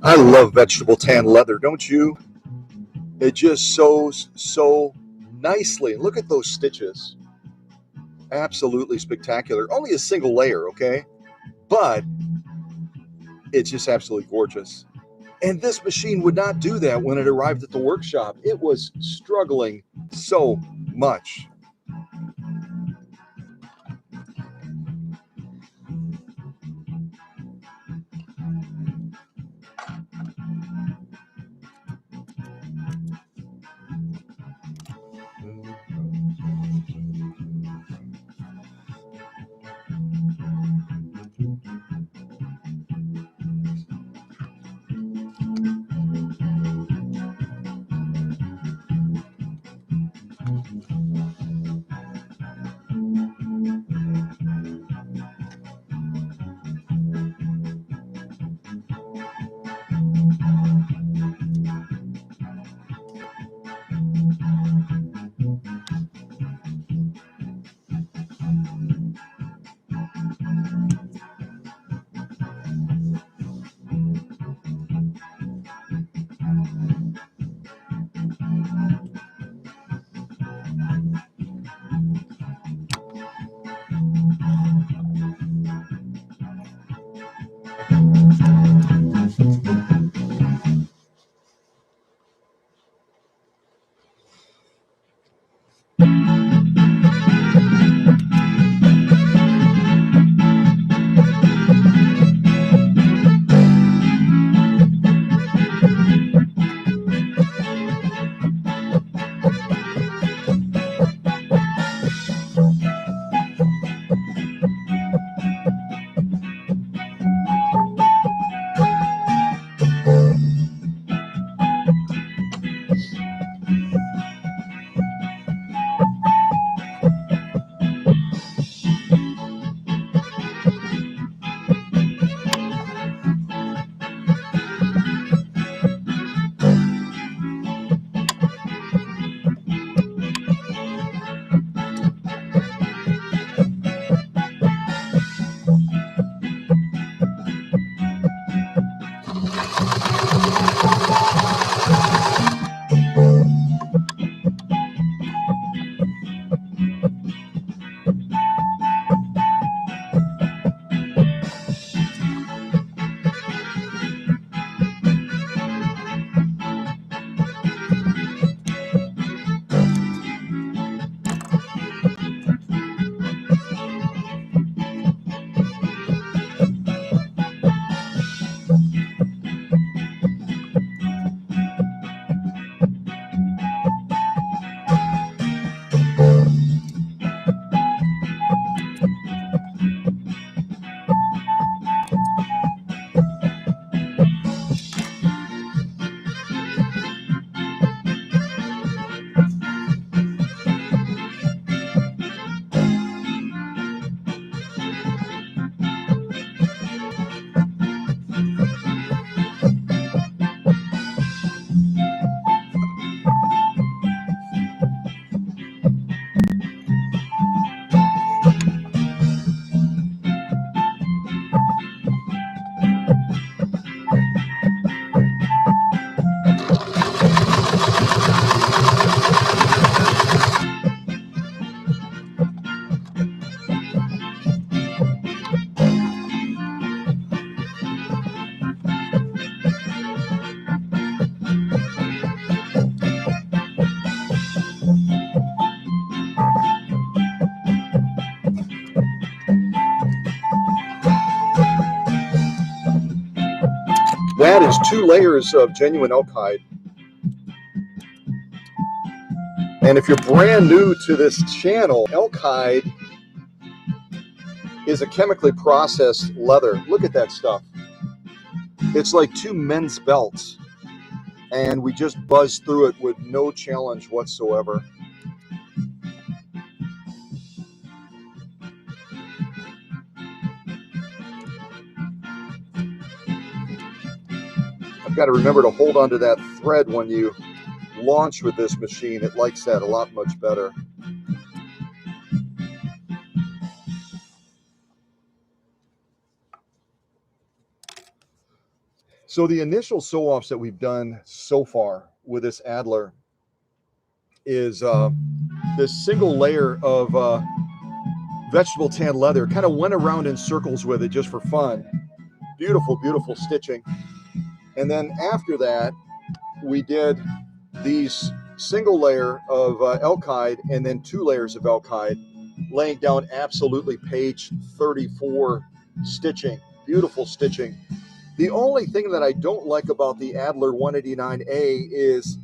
I love vegetable tan leather, don't you? It just sews so nicely. Look at those stitches. Absolutely spectacular. Only a single layer, okay? But it's just absolutely gorgeous. And this machine would not do that when it arrived at the workshop. It was struggling so much. That is 2 layers of genuine elk hide. And if you're brand new to this channel, elk hide is a chemically processed leather. Look at that stuff. It's like 2 men's belts. And we just buzzed through it with no challenge whatsoever. I've got to remember to hold onto that thread when you launch with this machine. It likes that a lot much better. So the initial sew-offs that we've done so far with this Adler is this single layer of vegetable tan leather. Kind of went around in circles with it just for fun. Beautiful, beautiful stitching. And then after that, we did these single layer of elk hide and then 2 layers of elk hide, laying down absolutely page 34 stitching. Beautiful stitching. The only thing that I don't like about the Adler 189A is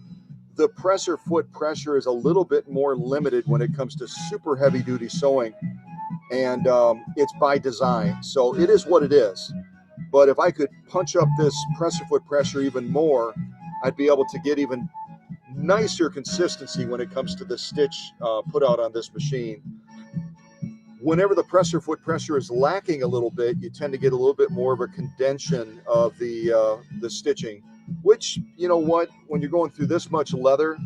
the presser foot pressure is a little bit more limited when it comes to super heavy duty sewing, and it's by design, so it is what it is. But if I could punch up this presser foot pressure even more, I'd be able to get even nicer consistency when it comes to the stitch put out on this machine. Whenever the presser foot pressure is lacking a little bit, you tend to get a little bit more of a condension of the stitching, which, you know what, when you're going through this much leather,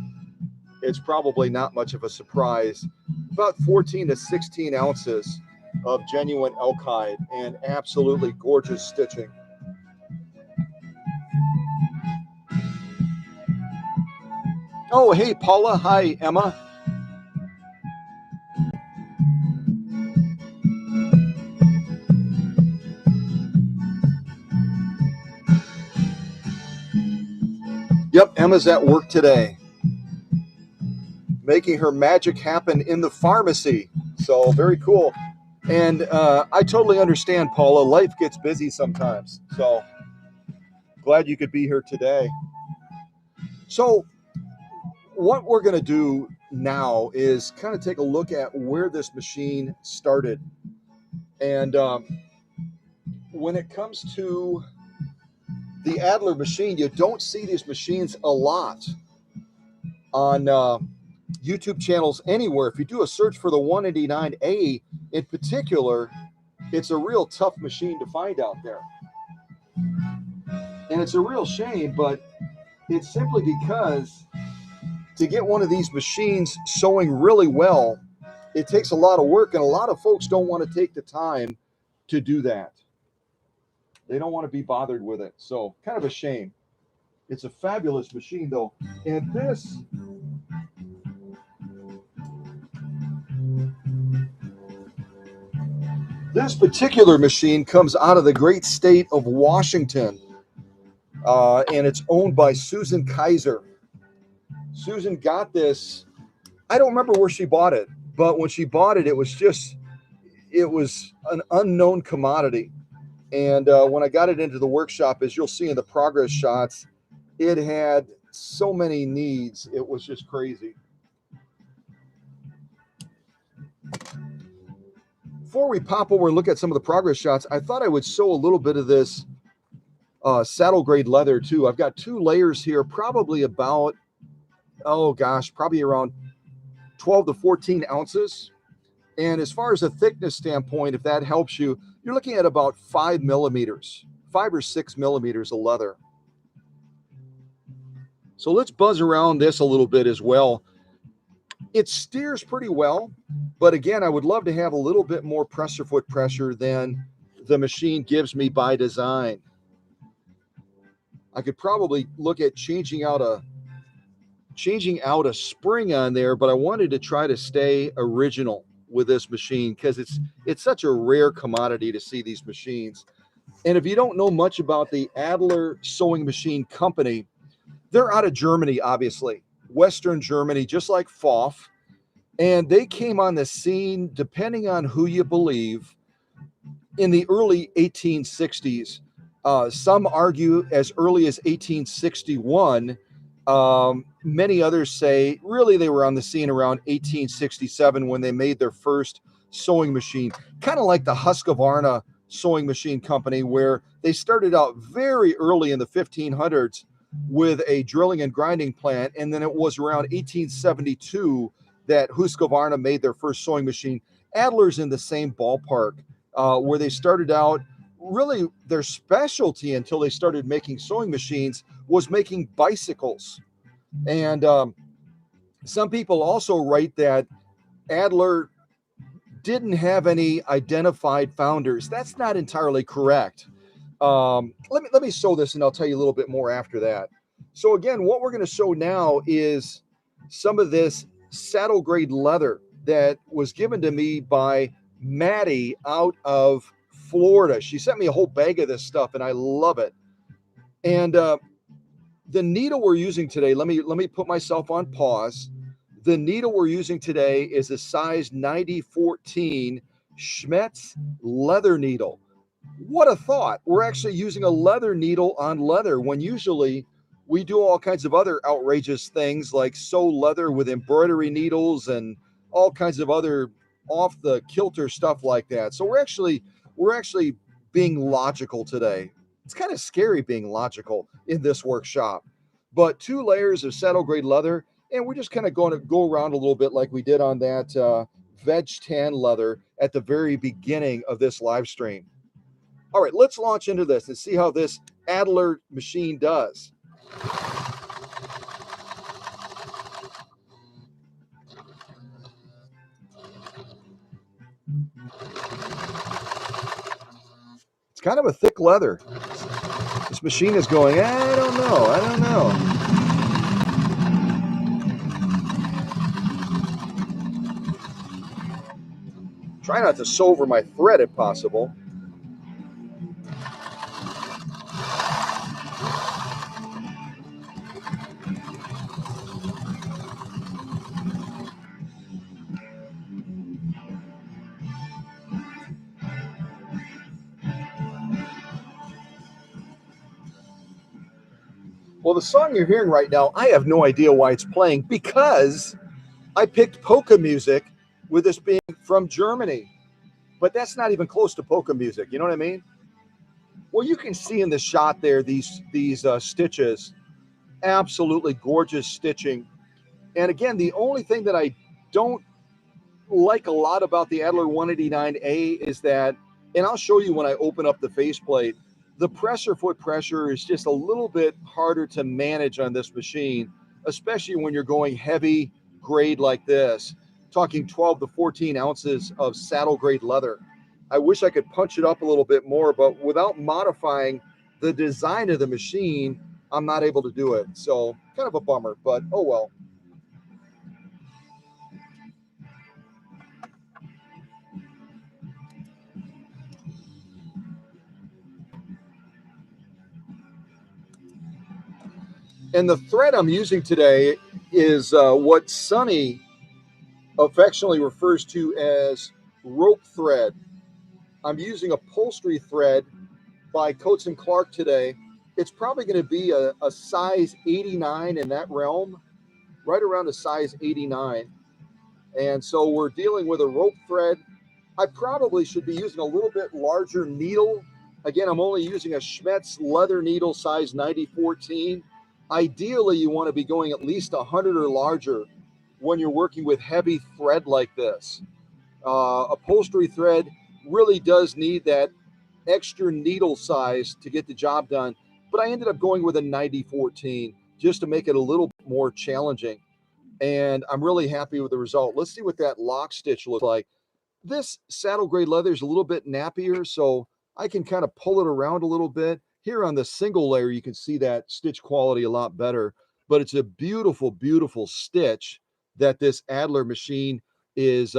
it's probably not much of a surprise. About 14 to 16 ounces of genuine elk hide and absolutely gorgeous stitching. Oh, hey, Paula. Hi, Emma. Yep, Emma's at work today, making her magic happen in the pharmacy. So very cool. And I totally understand, Paula. Life gets busy sometimes. So glad you could be here today. So what we're going to do now is kind of take a look at where this machine started. And when it comes to the Adler machine, you don't see these machines a lot on YouTube channels anywhere. If you do a search for the 189A in particular, it's a real tough machine to find out there. And it's a real shame, but it's simply because to get one of these machines sewing really well, it takes a lot of work, and a lot of folks don't want to take the time to do that. They don't want to be bothered with it. So kind of a shame. It's a fabulous machine though. And this particular machine comes out of the great state of Washington, and it's owned by Susan Kaiser. Susan got this, I don't remember where she bought it, but when she bought it, it was an unknown commodity. And when I got it into the workshop, as you'll see in the progress shots, it had so many needs. It was just crazy. Before we pop over and look at some of the progress shots, I thought I would sew a little bit of this saddle grade leather too. I've got 2 layers here, probably about, probably around 12 to 14 ounces. And as far as a thickness standpoint, if that helps you, you're looking at about 5 millimeters, 5 or 6 millimeters of leather. So let's buzz around this a little bit as well. It steers pretty well, but again, I would love to have a little bit more presser foot pressure than the machine gives me by design. I could probably look at changing out a spring on there, but I wanted to try to stay original with this machine because it's such a rare commodity to see these machines. And if you don't know much about the Adler Sewing Machine Company, they're out of Germany, obviously, Western Germany, just like Pfaff. And they came on the scene, depending on who you believe, in the early 1860s. Some argue as early as 1861. Many others say really they were on the scene around 1867 when they made their first sewing machine, kind of like the Husqvarna Sewing Machine Company, where they started out very early in the 1500s with a drilling and grinding plant, and then it was around 1872 that Husqvarna made their first sewing machine. Adler's in the same ballpark, where they started out. Really, their specialty until they started making sewing machines was making bicycles. And some people also write that Adler didn't have any identified founders. That's not entirely correct. Let me sew this, and I'll tell you a little bit more after that. So again, what we're going to sew now is some of this saddle grade leather that was given to me by Maddie out of Florida. She sent me a whole bag of this stuff, and I love it. And the needle we're using today, let me put myself on pause. The needle we're using today is a size 9014 Schmetz leather needle. What a thought. We're actually using a leather needle on leather when usually we do all kinds of other outrageous things like sew leather with embroidery needles and all kinds of other off the kilter stuff like that. So we're actually being logical today. It's kind of scary being logical in this workshop. But 2 layers of saddle grade leather, and we're just kind of going to go around a little bit like we did on that veg tan leather at the very beginning of this live stream. All right, let's launch into this and see how this Adler machine does. It's kind of a thick leather. This machine is going, I don't know. Try not to sew over my thread if possible. Well, the song you're hearing right now, I have no idea why it's playing because I picked polka music with this being from Germany. But that's not even close to polka music. You know what I mean? Well, you can see in the shot there these stitches, absolutely gorgeous stitching. And again, the only thing that I don't like a lot about the Adler 189A is that, and I'll show you when I open up the faceplate, the pressure foot pressure is just a little bit harder to manage on this machine, especially when you're going heavy grade like this, talking 12 to 14 ounces of saddle grade leather. I wish I could punch it up a little bit more, but without modifying the design of the machine, I'm not able to do it. So kind of a bummer, but oh well. And the thread I'm using today is what Sonny affectionately refers to as rope thread. I'm using upholstery thread by Coates and Clark today. It's probably going to be a size 89 in that realm, right around a size 89. And so we're dealing with a rope thread. I probably should be using a little bit larger needle. Again, I'm only using a Schmetz leather needle size 9014. Ideally, you want to be going at least 100 or larger when you're working with heavy thread like this. Upholstery thread really does need that extra needle size to get the job done, but I ended up going with a 9014 just to make it a little bit more challenging. And I'm really happy with the result. Let's see what that lock stitch looks like. This saddle grade leather is a little bit nappier, so I can kind of pull it around a little bit. Here on the single layer, you can see that stitch quality a lot better, but it's a beautiful, beautiful stitch that this Adler machine is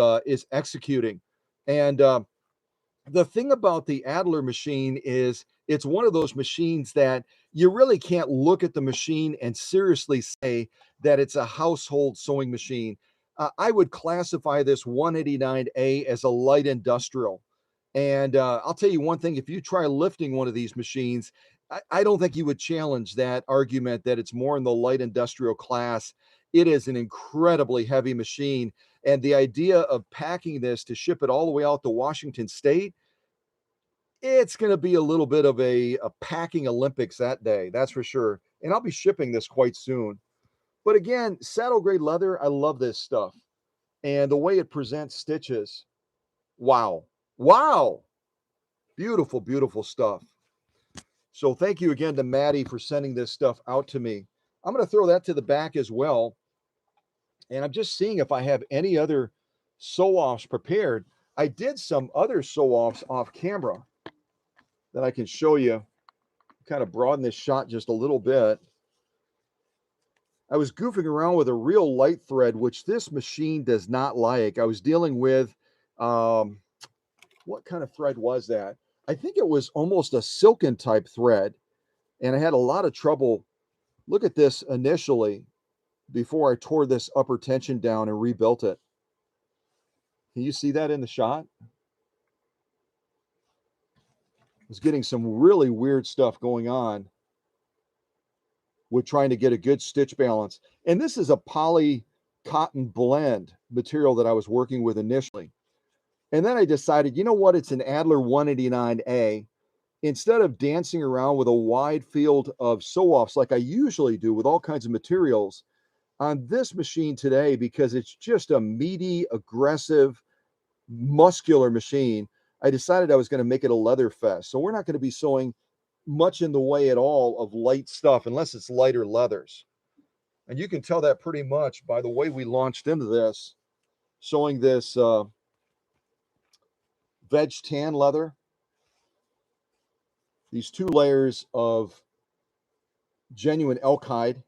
executing. And the thing about the Adler machine is it's one of those machines that you really can't look at the machine and seriously say that it's a household sewing machine. I would classify this 189A as a light industrial. And I'll tell you one thing, if you try lifting one of these machines, I don't think you would challenge that argument that it's more in the light industrial class. It is an incredibly heavy machine. And the idea of packing this to ship it all the way out to Washington State, it's going to be a little bit of a packing Olympics that day. That's for sure. And I'll be shipping this quite soon. But again, saddle grade leather, I love this stuff. And the way it presents stitches, wow. Wow. Beautiful, beautiful stuff. So thank you again to Maddie for sending this stuff out to me. I'm going to throw that to the back as well. And I'm just seeing if I have any other sew-offs prepared. I did some other sew-offs off camera that I can show you. kind of broaden this shot just a little bit. I was goofing around with a real light thread, which this machine does not like. I was dealing with, what kind of thread was that? I think it was almost a silken type thread. And I had a lot of trouble. Look at this initially before I tore this upper tension down and rebuilt it. Can you see that in the shot? I was getting some really weird stuff going on with trying to get a good stitch balance. And this is a poly cotton blend material that I was working with initially. And then I decided, you know what? It's an Adler 189A. Instead of dancing around with a wide field of sew-offs like I usually do with all kinds of materials, on this machine today, because it's just a meaty, aggressive, muscular machine, I decided I was going to make it a Leatherfest. So we're not going to be sewing much in the way at all of light stuff unless it's lighter leathers. And you can tell that pretty much by the way we launched into this, sewing this veg tan leather, these 2 layers of genuine elk hide,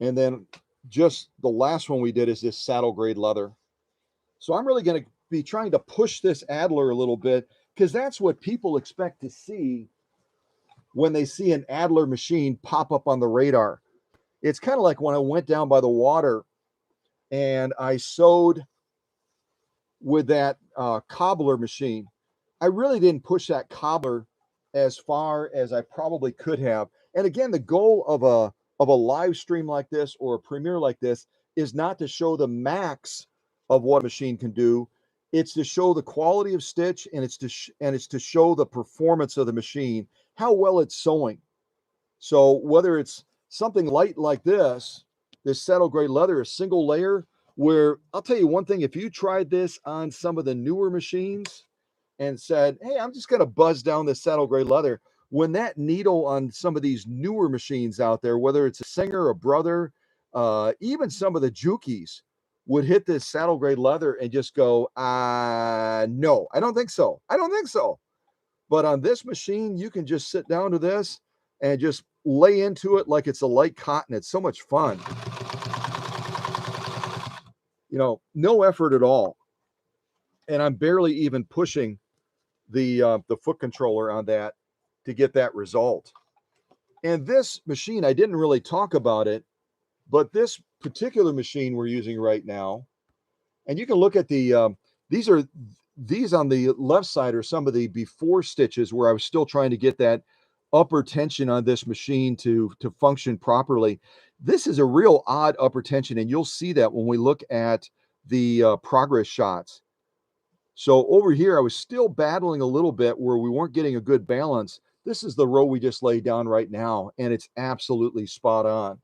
and then just the last one we did is this saddle grade leather. So I'm really going to be trying to push this Adler a little bit because that's what people expect to see when they see an Adler machine pop up on the radar. It's kind of like when I went down by the water and I sewed with that cobbler machine. I really didn't push that cobbler as far as I probably could have. And again, the goal of a live stream like this or a premiere like this is not to show the max of what a machine can do. It's to show the quality of stitch, and it's to show the performance of the machine, how well it's sewing. So whether it's something light like this saddle grade leather, a single layer, where I'll tell you one thing, if you tried this on some of the newer machines and said, hey, I'm just going to buzz down this saddle grade leather, when that needle on some of these newer machines out there, whether it's a Singer, a Brother, even some of the Jukies, would hit this saddle grade leather and just go, no, I don't think so. I don't think so. But on this machine, you can just sit down to this and just lay into it like it's a light cotton. It's so much fun. You know, no effort at all. And I'm barely even pushing the foot controller on that to get that result. And this machine, I didn't really talk about it, but this particular machine we're using right now, and you can look at the these on the left side are some of the before stitches where I was still trying to get that upper tension on this machine to function properly. This is a real odd upper tension, and you'll see that when we look at the progress shots. So over here, I was still battling a little bit where we weren't getting a good balance. This is the row we just laid down right now, and it's absolutely spot on.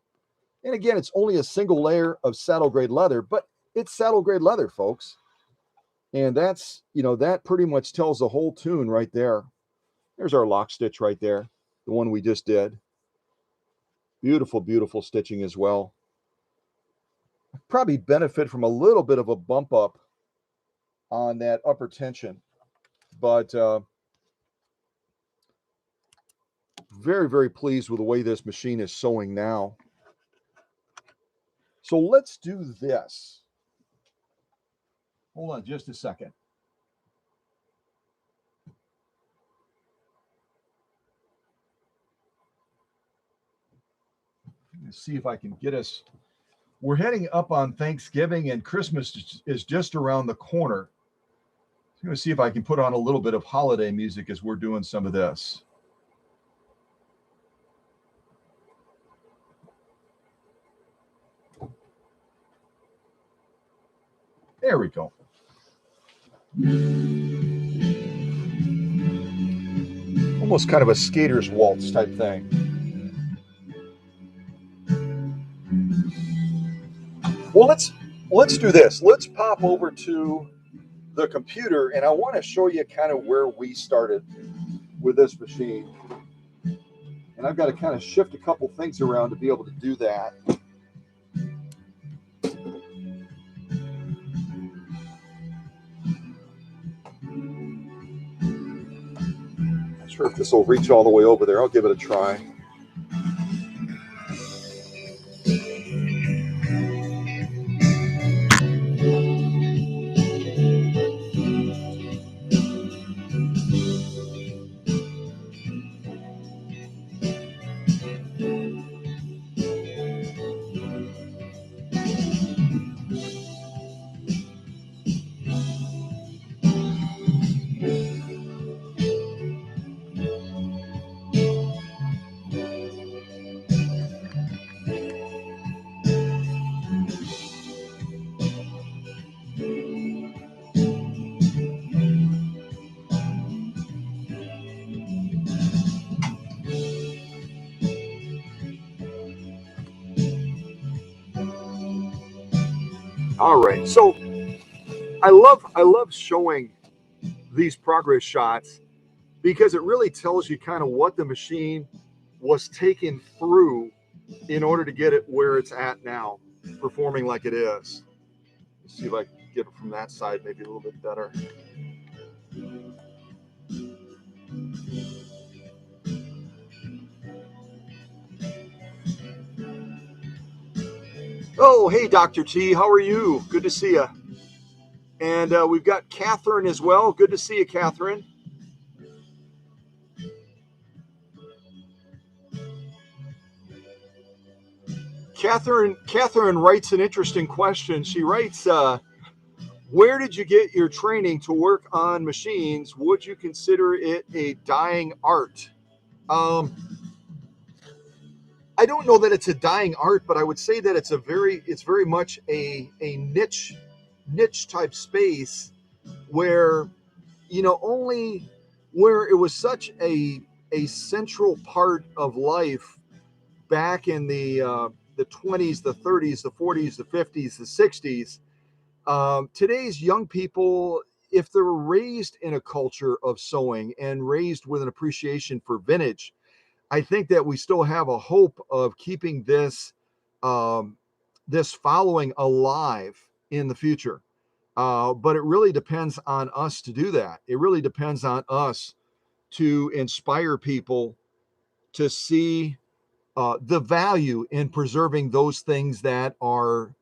And again, it's only a single layer of saddle grade leather, but it's saddle grade leather, folks. And that's, you know, that pretty much tells the whole tune right there. There's our lock stitch right there, the one we just did. Beautiful, beautiful stitching as well. Probably benefit from a little bit of a bump up on that upper tension, but very, very pleased with the way this machine is sewing now. So let's do this. Hold on just a second. Let's see if I can get us. We're heading up on Thanksgiving, and Christmas is just around the corner. I'm going to see if I can put on a little bit of holiday music as we're doing some of this. There we go. Almost kind of a skater's waltz type thing. Well, let's do this. Let's pop over to the computer, and I want to show you kind of where we started with this machine. And I've got to kind of shift a couple things around to be able to do that. sure if this will reach all the way over there. I'll give it a try. All right, so I love showing these progress shots because it really tells you kind of what the machine was taken through in order to get it where it's at now, performing like it is. Let's see if I can get it from that side maybe a little bit better. Oh, hey, Dr. T, how are you? Good to see you. And we've got Catherine as well. Good to see you, Catherine. Catherine writes an interesting question. She writes, where did you get your training to work on machines? Would you consider it a dying art? Um, I don't know that it's a dying art, but I would say that it's very much a niche type space where, only where it was such a central part of life back in the 20s, the 30s, the 40s, the 50s, the 60s. Today's young people, if they're raised in a culture of sewing and raised with an appreciation for vintage, I think that we still have a hope of keeping um, this following alive in the future. But it really depends on us to do that. It really depends on us to inspire people to see the value in preserving those things that are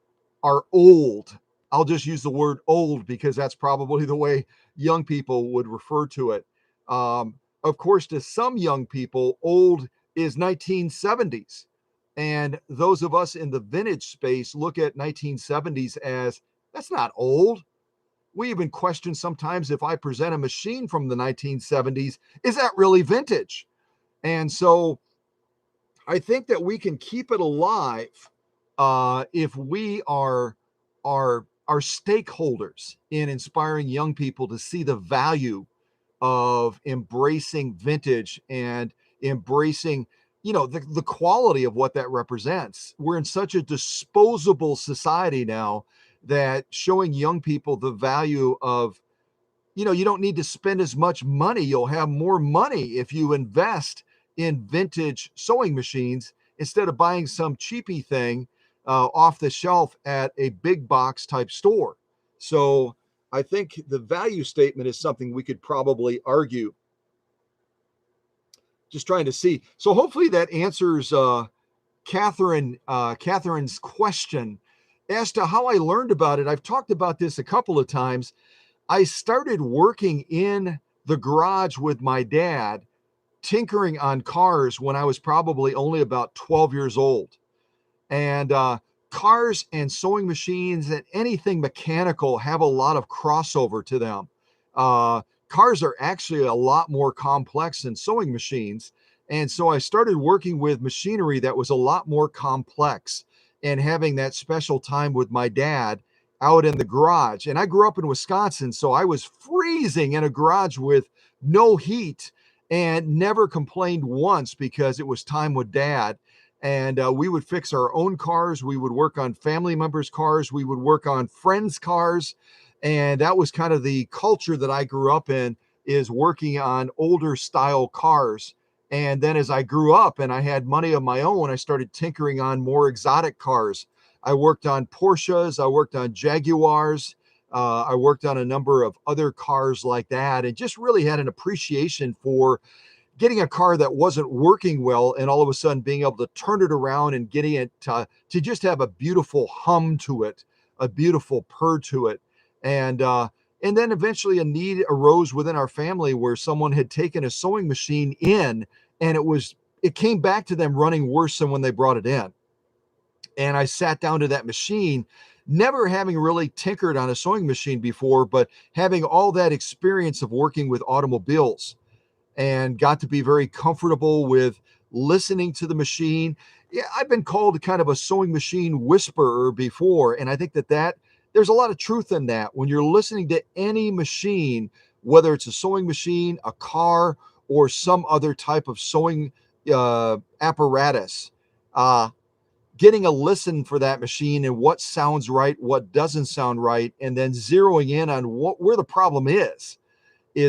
old. I'll just use the word old because that's probably the way young people would refer to it. Of course, to some young people, old is 1970s. And those of us in the vintage space look at 1970s as that's not old. We even question sometimes if I present a machine from the 1970s, is that really vintage? And so I think that we can keep it alive if we are stakeholders in inspiring young people to see the value of embracing vintage and embracing the quality of what that represents. We're in such a disposable society now that showing young people the value of you don't need to spend as much money. You'll have more money if you invest in vintage sewing machines instead of buying some cheapy thing off the shelf at a big box type store. So I think the value statement is something we could probably argue. Just trying to see. So hopefully that answers Catherine's question as to how I learned about it. I've talked about this a couple of times. I started working in the garage with my dad, tinkering on cars when I was probably only about 12 years old. And cars and sewing machines and anything mechanical have a lot of crossover to them. Cars are actually a lot more complex than sewing machines. And so I started working with machinery that was a lot more complex and having that special time with my dad out in the garage. And I grew up in Wisconsin, so I was freezing in a garage with no heat and never complained once because it was time with dad. And we would fix our own cars. We would work on family members' cars. We would work on friends' cars. And that was kind of the culture that I grew up in, is working on older style cars. And then as I grew up and I had money of my own, I started tinkering on more exotic cars. I worked on Porsches. I worked on Jaguars. I worked on a number of other cars like that, and just really had an appreciation for getting a car that wasn't working well and all of a sudden being able to turn it around and getting it to just have a beautiful hum to it, a beautiful purr to it. And then eventually a need arose within our family where someone had taken a sewing machine in, and it came back to them running worse than when they brought it in. And I sat down to that machine, never having really tinkered on a sewing machine before, but having all that experience of working with automobiles, and got to be very comfortable with listening to the machine. Yeah, I've been called kind of a sewing machine whisperer before, and I think that there's a lot of truth in that. When you're listening to any machine, whether it's a sewing machine, a car, or some other type of sewing apparatus, uh, getting a listen for that machine and what sounds right, what doesn't sound right, and then zeroing in on where the problem is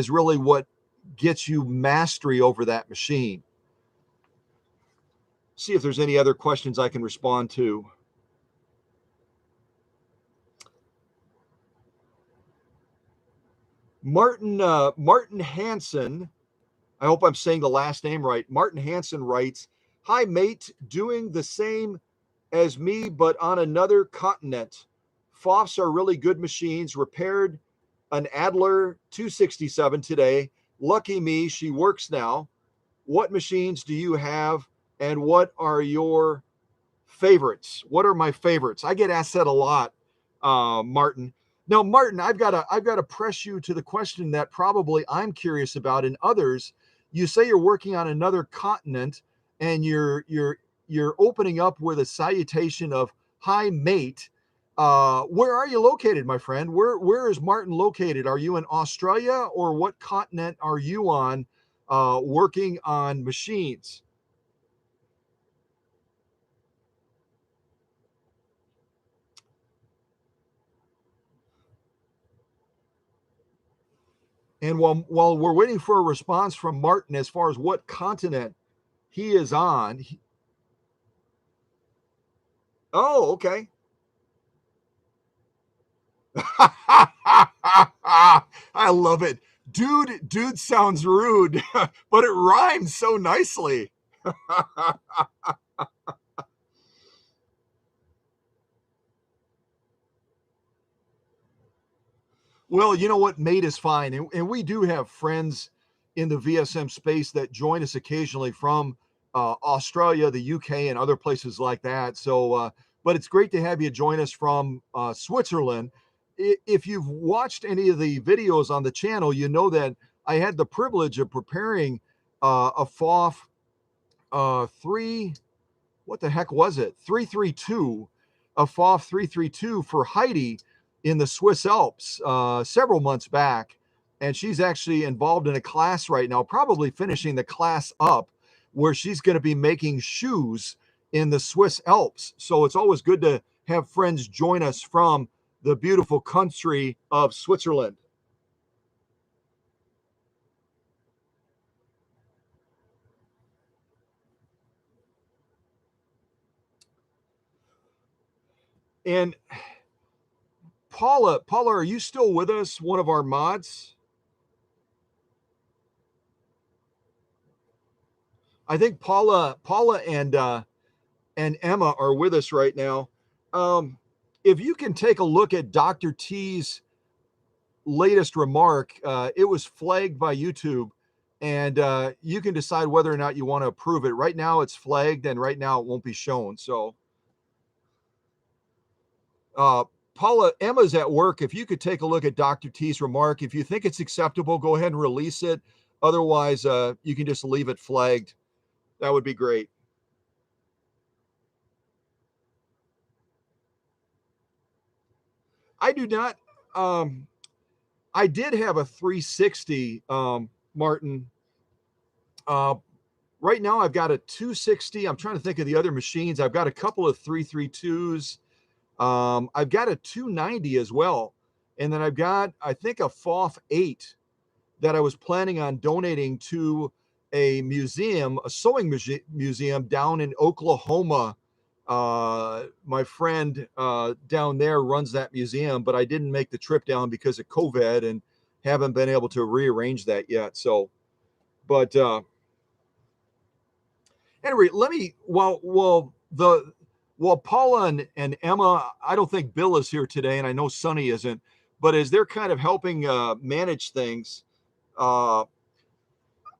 really what gets you mastery over that machine. See if there's any other questions I can respond to. Martin Hansen, I hope I'm saying the last name right. Martin Hansen writes, "Hi mate, doing the same as me but on another continent. Foffs are really good machines. Repaired an Adler 267 today. Lucky me, she works now. What machines do you have, and what are your favorites? What are my favorites?" I get asked that a lot, Martin. Now, Martin, I've got to press you to the question that probably I'm curious about, and others. You say you're working on another continent, and you're opening up with a salutation of "Hi, mate." Where are you located, my friend? Where is Martin located? Are you in Australia, or what continent are you on, working on machines? And while we're waiting for a response from Martin as far as what continent he is on, oh, okay. I love it. Dude sounds rude, but it rhymes so nicely. Well, you know what? Mate is fine. And we do have friends in the VSM space that join us occasionally from Australia, the UK, and other places like that. But it's great to have you join us from Switzerland. If you've watched any of the videos on the channel, you know that I had the privilege of preparing a FOF 3, what the heck was it? 332, a FOF 332 for Heidi in the Swiss Alps several months back. And she's actually involved in a class right now, probably finishing the class up, where she's going to be making shoes in the Swiss Alps. So it's always good to have friends join us from the beautiful country of Switzerland. And Paula, are you still with us? One of our mods? I think Paula and Emma are with us right now. Um, if you can take a look at Dr. T's latest remark, it was flagged by YouTube, and you can decide whether or not you want to approve it. Right now, it's flagged, and right now it won't be shown. So, uh, Paula, Emma's at work. If you could take a look at Dr. T's remark, if you think it's acceptable, go ahead and release it. Otherwise, you can just leave it flagged. That would be great. I do not. Um, I did have a 360, Martin. Uh, right now, I've got a 260. I'm trying to think of the other machines. I've got a couple of 332s. I've got a 290 as well. And then I've got, I think, a FOF 8 that I was planning on donating to a museum, a sewing museum down in Oklahoma. My friend down there runs that museum, but I didn't make the trip down because of COVID and haven't been able to rearrange that yet. So, but Anyway, let me while Paula and Emma, I don't think Bill is here today, and I know Sonny isn't, but as they're kind of helping manage things, uh,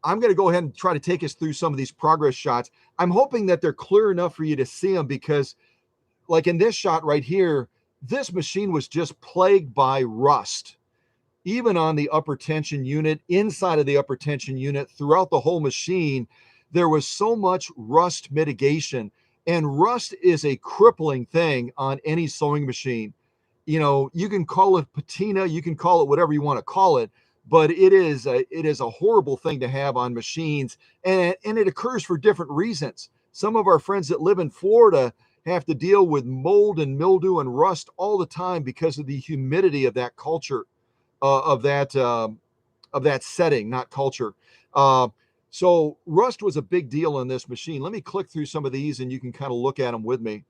I'm going to go ahead and try to take us through some of these progress shots. I'm hoping that they're clear enough for you to see them, because like in this shot right here, this machine was just plagued by rust, even on the upper tension unit, inside of the upper tension unit, throughout the whole machine. There was so much rust mitigation, and rust is a crippling thing on any sewing machine. You know, you can call it patina, you can call it whatever you want to call it, but it is a horrible thing to have on machines, and it occurs for different reasons. Some of our friends that live in Florida have to deal with mold and mildew and rust all the time because of the humidity of that culture, of that setting, not culture. Uh, so rust was a big deal on this machine. Let me click through some of these, and you can kind of look at them with me.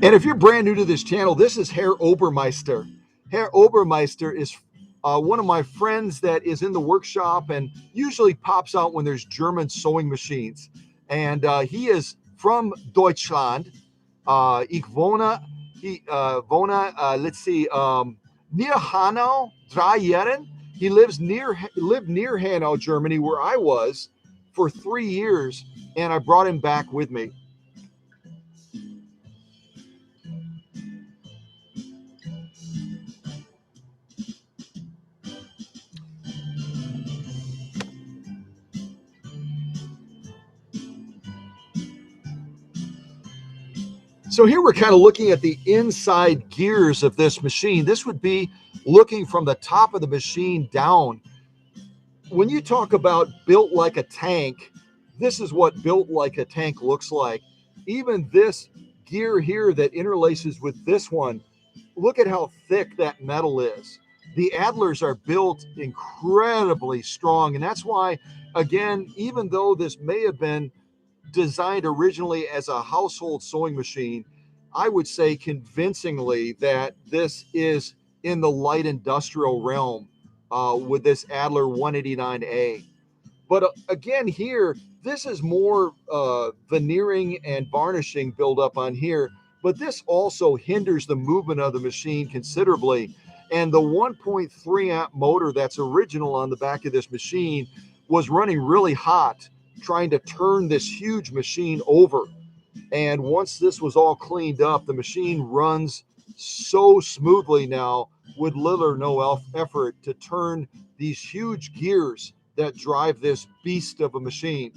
And if you're brand new to this channel, this is Herr Obermeister. Herr Obermeister is one of my friends that is in the workshop and usually pops out when there's German sewing machines. And he is from Deutschland. Ich wohne, let's see, near Hanau, 3 Jahren. He lived near Hanau, Germany, where I was for 3 years, and I brought him back with me. So here we're kind of looking at the inside gears of this machine. This would be looking from the top of the machine down. When you talk about built like a tank, this is what built like a tank looks like. Even this gear here that interlaces with this one, look at how thick that metal is. The Adlers are built incredibly strong, and that's why, again, even though this may have been designed originally as a household sewing machine, I would say convincingly that this is in the light industrial realm with this Adler 189A. But again, here, this is more veneering and varnishing buildup on here, but this also hinders the movement of the machine considerably. And the 1.3 amp motor that's original on the back of this machine was running really hot, trying to turn this huge machine over. And once this was all cleaned up, the machine runs so smoothly now with little or no effort to turn these huge gears that drive this beast of a machine.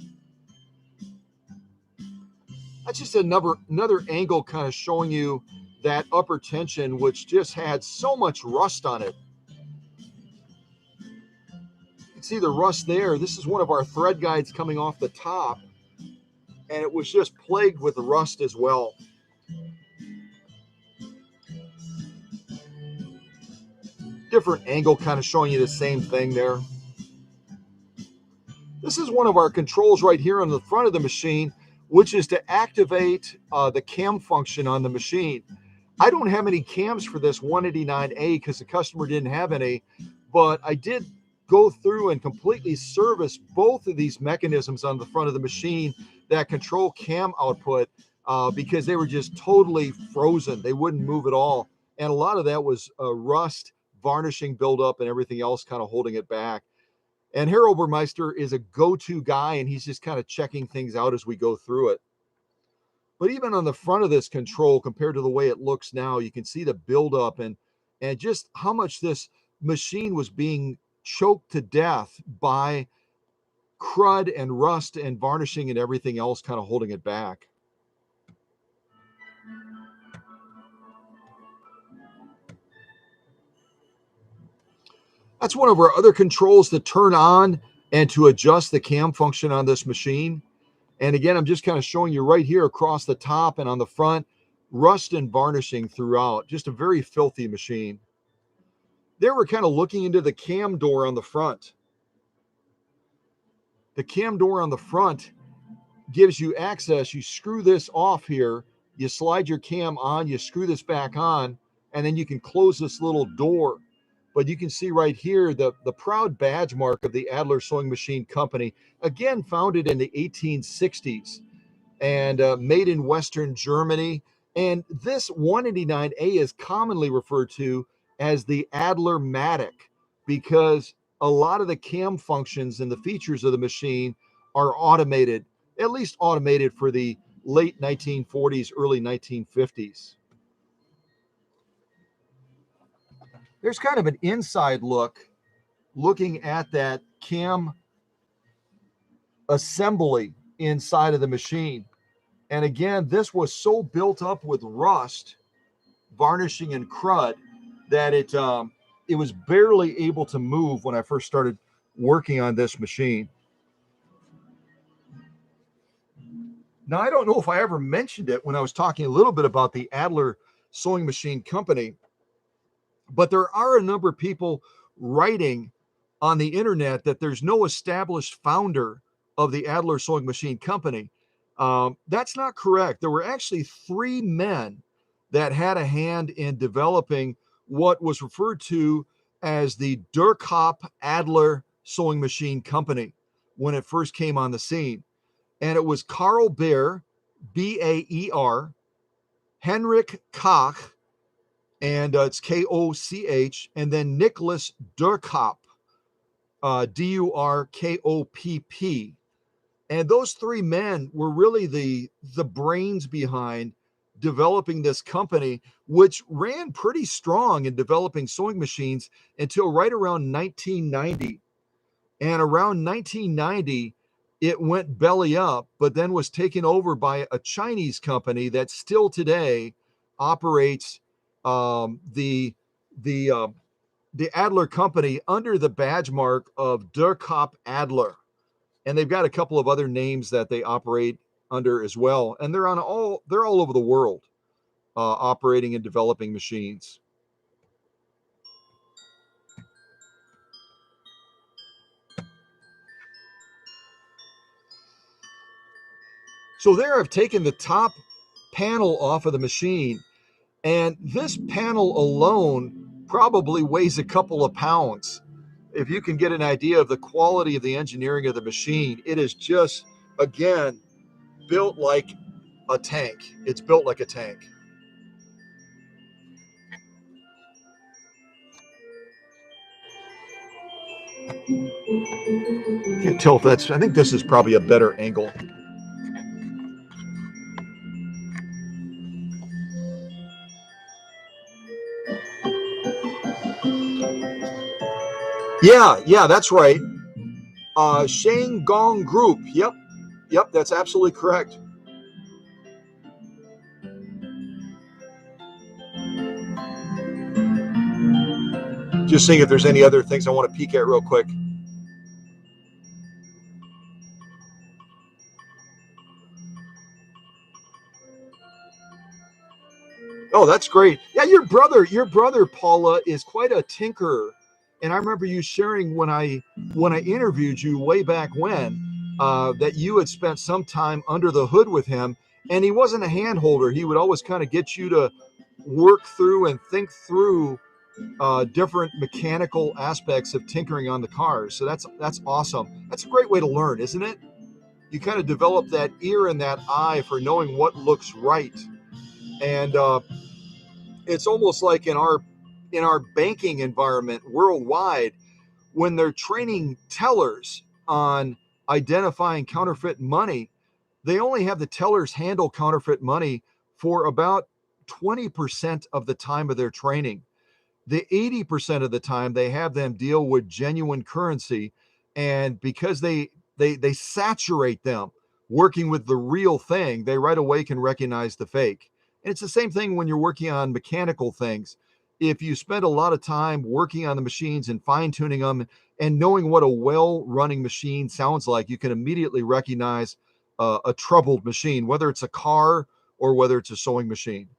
That's just another angle kind of showing you that upper tension, which just had so much rust on it. You can see the rust there. This is one of our thread guides coming off the top, and it was just plagued with rust as well. Different angle kind of showing you the same thing there. This is one of our controls right here on the front of the machine, which is to activate the cam function on the machine. I don't have any cams for this 189A because the customer didn't have any, but I did go through and completely service both of these mechanisms on the front of the machine that control cam output because they were just totally frozen. They wouldn't move at all. And a lot of that was rust, varnishing buildup, and everything else kind of holding it back. And Herr Obermeister is a go-to guy, and he's just kind of checking things out as we go through it. But even on the front of this control, compared to the way it looks now, you can see the buildup and just how much this machine was being choked to death by crud and rust and varnishing and everything else kind of holding it back. That's one of our other controls to turn on and to adjust the cam function on this machine. And again, I'm just kind of showing you right here across the top and on the front, rust and varnishing throughout. Just a very filthy machine. There we're kind of looking into the cam door on the front. The cam door on the front gives you access. You screw this off here, you slide your cam on, you screw this back on, and then you can close this little door. But you can see right here the proud badge mark of the Adler Sewing Machine Company, again founded in the 1860s and made in Western Germany. And this 189A is commonly referred to as the Adler Matic because a lot of the cam functions and the features of the machine are automated, at least automated for the late 1940s, early 1950s. There's kind of an inside look looking at that cam assembly inside of the machine. And again, this was so built up with rust, varnishing, and crud that it was barely able to move when I first started working on this machine. Now, I don't know if I ever mentioned it when I was talking a little bit about the Adler Sewing Machine Company, but there are a number of people writing on the internet that there's no established founder of the Adler Sewing Machine Company. That's not correct. There were actually three men that had a hand in developing what was referred to as the Durkop Adler Sewing Machine Company when it first came on the scene. And it was Karl Baer, Baer, Henrik Koch, and it's Koch, and then Nicholas Durkop, Durkopp. And those three men were really the brains behind developing this company, which ran pretty strong in developing sewing machines until right around 1990. And around 1990, it went belly up, but then was taken over by a Chinese company that still today operates the Adler company under the badge mark of Durkop Adler. And they've got a couple of other names that they operate under as well. And they're all over the world, operating and developing machines. So there I've taken the top panel off of the machine, and this panel alone probably weighs a couple of pounds. If you can get an idea of the quality of the engineering of the machine, it is just, again, built like a tank. It's built like a tank. Can't tell if that's, I think this is probably a better angle. Yeah, that's right. Shanggong Group. Yep, that's absolutely correct. Just seeing if there's any other things I want to peek at real quick. Oh, that's great. Yeah, your brother Paula is quite a tinkerer. And I remember you sharing when I interviewed you way back when that you had spent some time under the hood with him, and he wasn't a hand holder. He would always kind of get you to work through and think through different mechanical aspects of tinkering on the cars. So that's awesome. That's a great way to learn, isn't it? You kind of develop that ear and that eye for knowing what looks right. And it's almost like in our banking environment worldwide, when they're training tellers on identifying counterfeit money, they only have the tellers handle counterfeit money for about 20% of the time of their training. The 80% of the time they have them deal with genuine currency, and because they saturate them working with the real thing, they right away can recognize the fake. And it's the same thing when you're working on mechanical things. If you spend a lot of time working on the machines and fine tuning them and knowing what a well running machine sounds like, you can immediately recognize a troubled machine, whether it's a car or whether it's a sewing machine.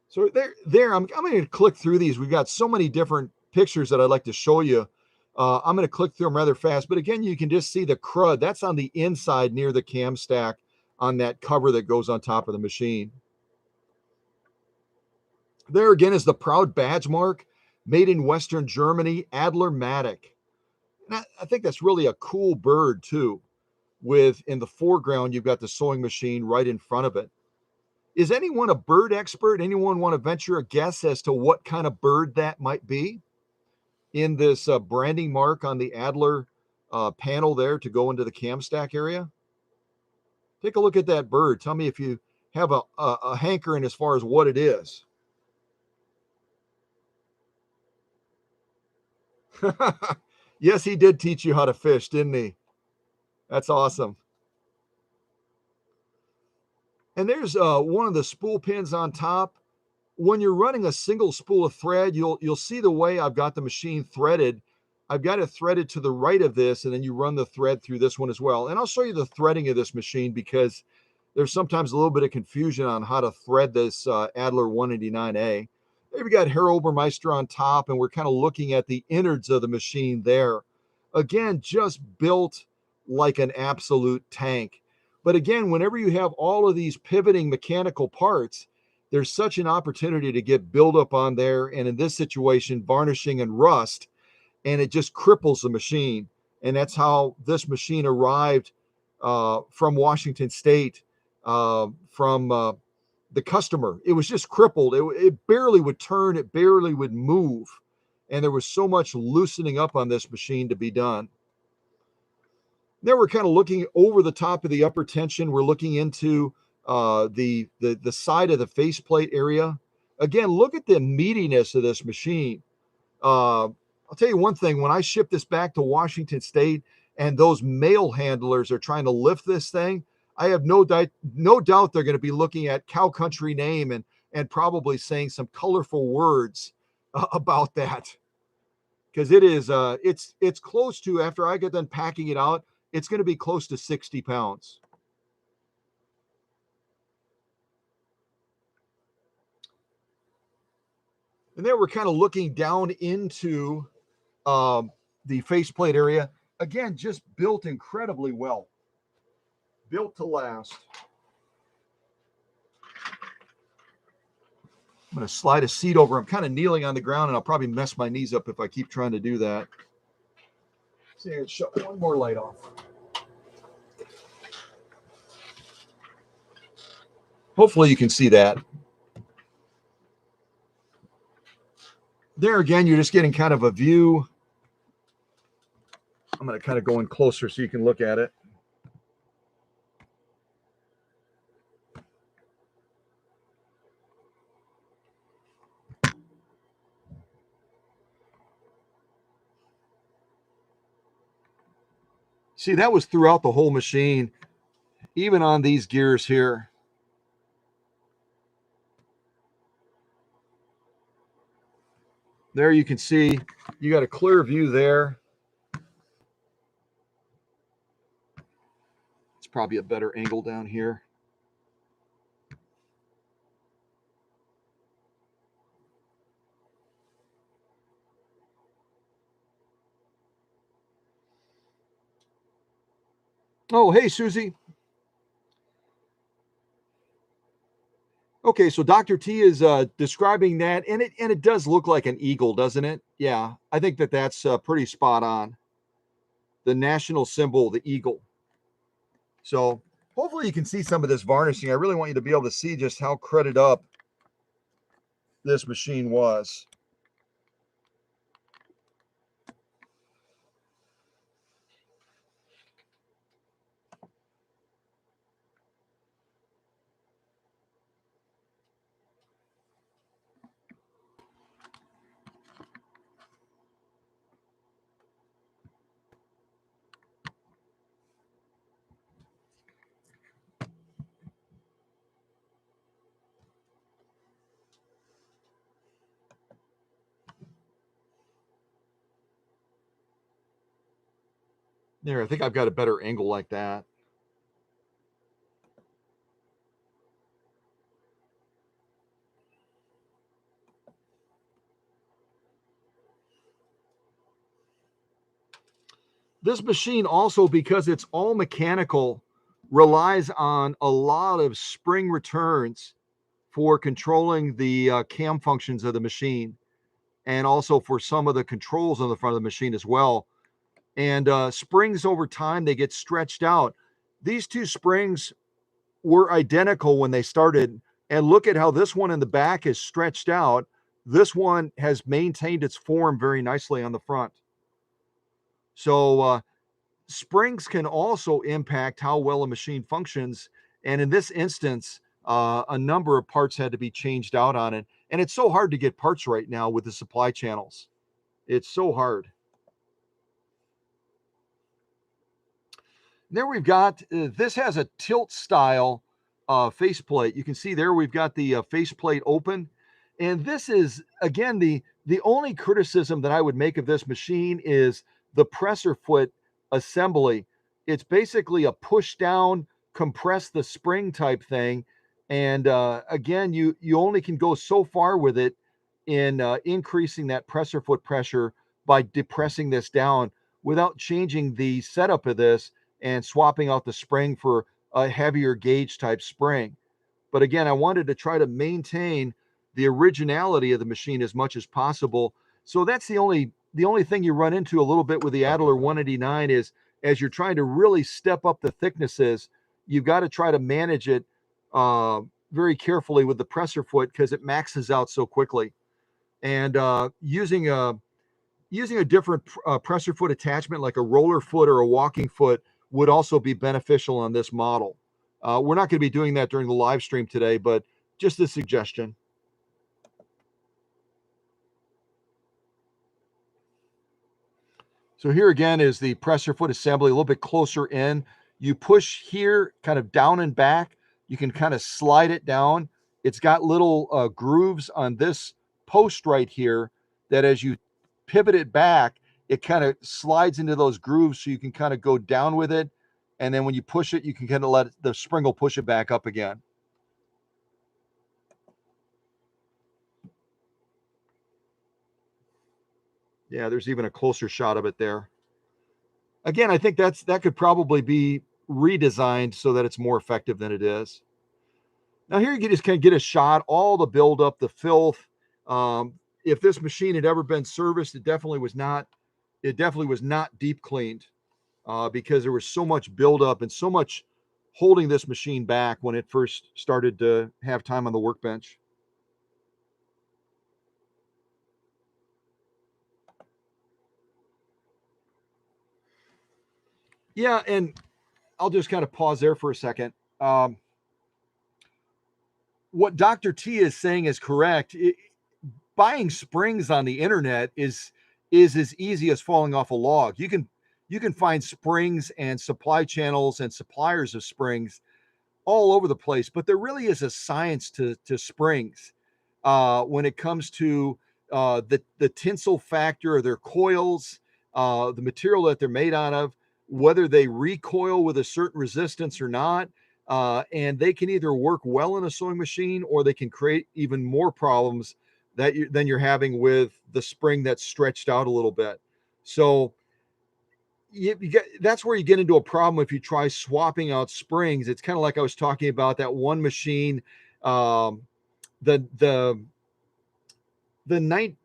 So I'm going to click through these. We've got so many different pictures that I'd like to show you. I'm going to click through them rather fast, but again, you can just see the crud. That's on the inside near the cam stack on that cover that goes on top of the machine. There again is the proud badge mark, made in Western Germany, Adler Matic. And I think that's really a cool bird too. With in the foreground, you've got the sewing machine right in front of it. Is anyone a bird expert? Anyone want to venture a guess as to what kind of bird that might be in this branding mark on the Adler panel there to go into the cam stack area? Take a look at that bird. Tell me if you have a hankering as far as what it is. Yes, he did teach you how to fish, didn't he? That's awesome. And there's one of the spool pins on top. When you're running a single spool of thread, you'll see the way I've got the machine threaded. I've got it threaded to the right of this, and then you run the thread through this one as well. And I'll show you the threading of this machine because there's sometimes a little bit of confusion on how to thread this Adler 189A. There we got Herr Obermeister on top, and we're kind of looking at the innards of the machine there. Again, just built like an absolute tank. But again, whenever you have all of these pivoting mechanical parts, there's such an opportunity to get buildup on there. And in this situation, varnishing and rust, and it just cripples the machine. And that's how this machine arrived from Washington State, from the customer. It was just crippled. It barely would turn, it barely would move. And there was so much loosening up on this machine to be done. There we're kind of looking over the top of the upper tension. We're looking into the side of the faceplate area. Again, look at the meatiness of this machine. I'll tell you one thing, when I ship this back to Washington State and those mail handlers are trying to lift this thing, I have no doubt they're going to be looking at cow country name and probably saying some colorful words about that. Because it is it's close to, after I get done packing it out, it's going to be close to 60 pounds. And then we're kind of looking down into the faceplate area. Again, just built incredibly well. Built to last. I'm going to slide a seat over. I'm kind of kneeling on the ground, and I'll probably mess my knees up if I keep trying to do that. See, let's shut one more light off. Hopefully you can see that. There again, you're just getting kind of a view. I'm going to kind of go in closer so you can look at it. See, that was throughout the whole machine, even on these gears here. There you can see, you got a clear view there. It's probably a better angle down here. Oh, hey, Susie. Okay, so Dr. T is describing that, and it does look like an eagle, doesn't it? Yeah, I think that's pretty spot on. The national symbol, the eagle. So hopefully you can see some of this varnishing. I really want you to be able to see just how crudded up this machine was. There, I think I've got a better angle like that. This machine also, because it's all mechanical, relies on a lot of spring returns for controlling the cam functions of the machine, and also for some of the controls on the front of the machine as well. And springs over time, they get stretched out. These two springs were identical when they started. And look at how this one in the back is stretched out. This one has maintained its form very nicely on the front. So springs can also impact how well a machine functions. And in this instance, a number of parts had to be changed out on it. And it's so hard to get parts right now with the supply channels. It's so hard. There we've got, this has a tilt style faceplate. You can see there we've got the faceplate open. And this is, again, the only criticism that I would make of this machine is the presser foot assembly. It's basically a push down, compress the spring type thing. And again, you only can go so far with it in increasing that presser foot pressure by depressing this down without changing the setup of this and swapping out the spring for a heavier gauge type spring. But again, I wanted to try to maintain the originality of the machine as much as possible. So that's the only thing you run into a little bit with the Adler 189 is as you're trying to really step up the thicknesses, you've got to try to manage it very carefully with the presser foot because it maxes out so quickly. And using a different presser foot attachment like a roller foot or a walking foot would also be beneficial on this model. We're not going to be doing that during the live stream today, but just a suggestion. So here again is the presser foot assembly a little bit closer in. You push here kind of down and back. You can kind of slide it down. It's got little grooves on this post right here that as you pivot it back, it kind of slides into those grooves so you can kind of go down with it. And then when you push it, you can kind of let the spring will push it back up again. Yeah, there's even a closer shot of it there. Again, I think that could probably be redesigned so that it's more effective than it is. Now here you can just kind of get a shot, all the buildup, the filth. If this machine had ever been serviced, it definitely was not. It definitely was not deep cleaned because there was so much buildup and so much holding this machine back when it first started to have time on the workbench. Yeah, and I'll just kind of pause there for a second. What Dr. T is saying is correct. Buying springs on the internet is as easy as falling off a log. You can find springs and supply channels and suppliers of springs all over the place, but there really is a science to springs when it comes to the tensile factor of their coils, the material that they're made out of, whether they recoil with a certain resistance or not. And they can either work well in a sewing machine or they can create even more problems than you're having with the spring that's stretched out a little bit. So that's where you get into a problem if you try swapping out springs. It's kind of like I was talking about that one machine, the the the night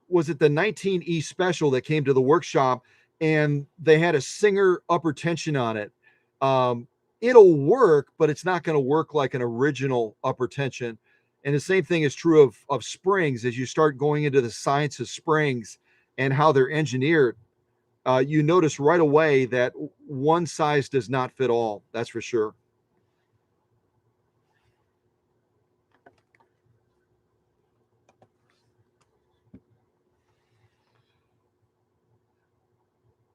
was it the 19E special that came to the workshop, and they had a Singer upper tension on it. Um, it'll work, but it's not going to work like an original upper tension. And the same thing is true of springs. As you start going into the science of springs and how they're engineered, you notice right away that one size does not fit all. That's for sure.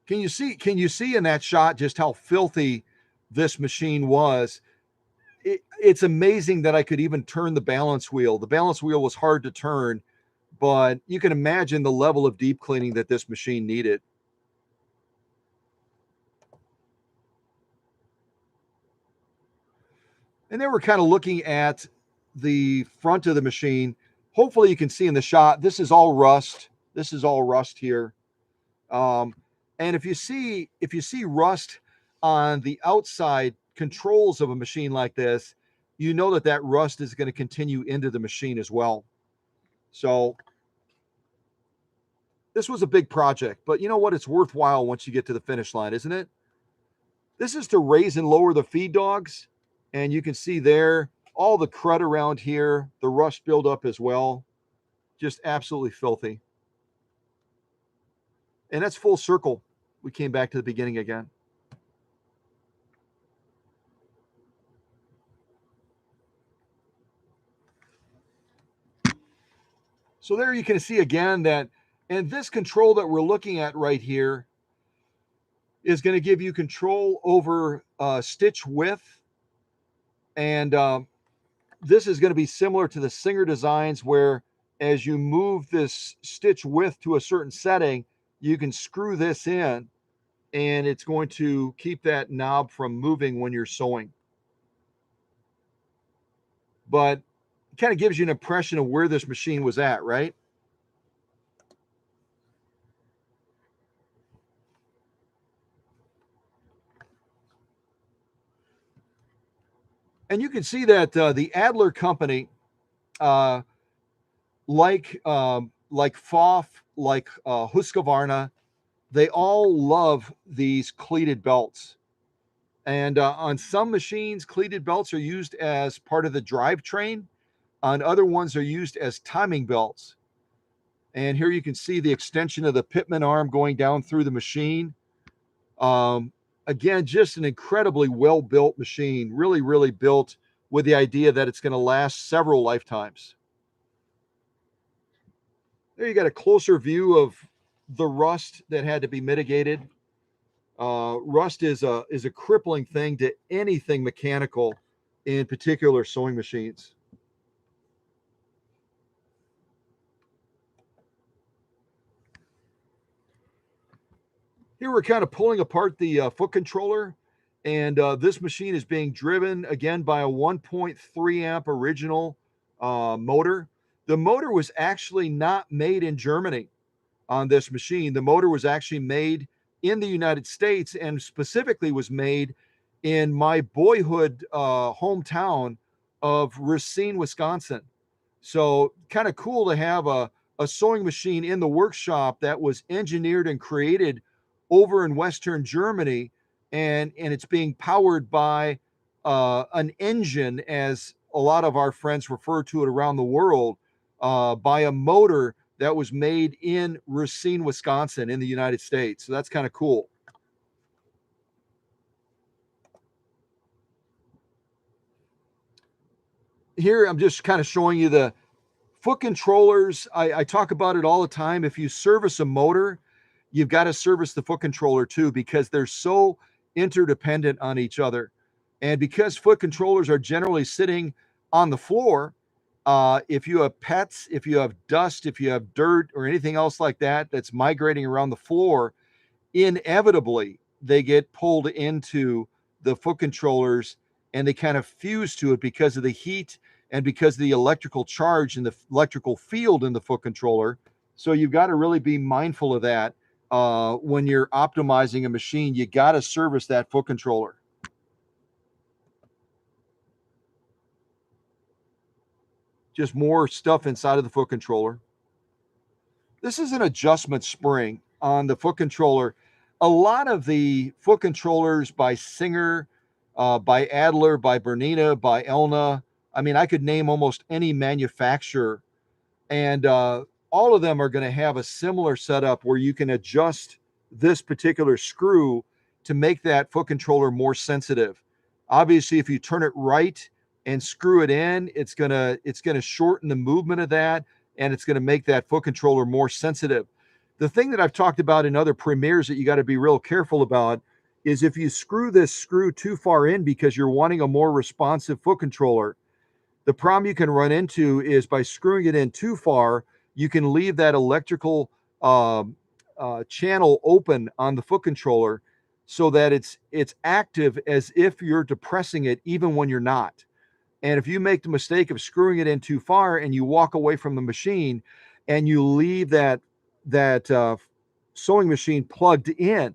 Can you see in that shot just how filthy this machine was? It's amazing that I could even turn the balance wheel. The balance wheel was hard to turn, but you can imagine the level of deep cleaning that this machine needed. And then we're kind of looking at the front of the machine. Hopefully you can see in the shot, this is all rust. This is all rust here. Um, And if you see rust on the outside controls of a machine like this, you know that that rust is going to continue into the machine as well. So this was a big project, but you know what? It's worthwhile once you get to the finish line, isn't it? This is to raise and lower the feed dogs. And you can see there all the crud around here, the rust buildup as well. Just absolutely filthy. And that's full circle. We came back to the beginning again. So there you can see again that, and this control that we're looking at right here is going to give you control over stitch width. And this is going to be similar to the Singer designs, where as you move this stitch width to a certain setting, you can screw this in and it's going to keep that knob from moving when you're sewing. But it kind of gives you an impression of where this machine was at, right? And you can see that the Adler company, uh, like Pfaff, like Husqvarna, they all love these cleated belts. And on some machines, cleated belts are used as part of the drivetrain. On other ones, they're used as timing belts. And here you can see the extension of the pitman arm going down through the machine. Again, just an incredibly well-built machine, really, really built with the idea that it's going to last several lifetimes. There you got a closer view of the rust that had to be mitigated. Rust is a crippling thing to anything mechanical, in particular sewing machines. Here we're kind of pulling apart the foot controller, and this machine is being driven again by a 1.3 amp original motor. The motor was actually not made in Germany on this machine. The motor was actually made in the United States, and specifically was made in my boyhood hometown of Racine, Wisconsin. So kind of cool to have a sewing machine in the workshop that was engineered and created over in Western Germany, and it's being powered by an engine, as a lot of our friends refer to it around the world, by a motor that was made in Racine, Wisconsin, in the United States. So that's kind of cool. Here I'm just kind of showing you the foot controllers. I talk about it all the time. If you service a motor, you've got to service the foot controller too, because they're so interdependent on each other. And because foot controllers are generally sitting on the floor, if you have pets, if you have dust, if you have dirt or anything else like that that's migrating around the floor, inevitably they get pulled into the foot controllers and they kind of fuse to it because of the heat and because of the electrical charge and the electrical field in the foot controller. So you've got to really be mindful of that when you're optimizing a machine. You got to service that foot controller. Just more stuff inside of the foot controller. This is an adjustment spring on the foot controller. A lot of the foot controllers by Singer, by Adler, by Bernina, by Elna, I mean, I could name almost any manufacturer, and all of them are going to have a similar setup where you can adjust this particular screw to make that foot controller more sensitive. Obviously, if you turn it right and screw it in, it's gonna shorten the movement of that, and it's gonna make that foot controller more sensitive. The thing that I've talked about in other premieres that you got to be real careful about is if you screw this screw too far in because you're wanting a more responsive foot controller, the problem you can run into is by screwing it in too far, you can leave that electrical channel open on the foot controller so that it's active as if you're depressing it even when you're not. And if you make the mistake of screwing it in too far and you walk away from the machine and you leave that sewing machine plugged in,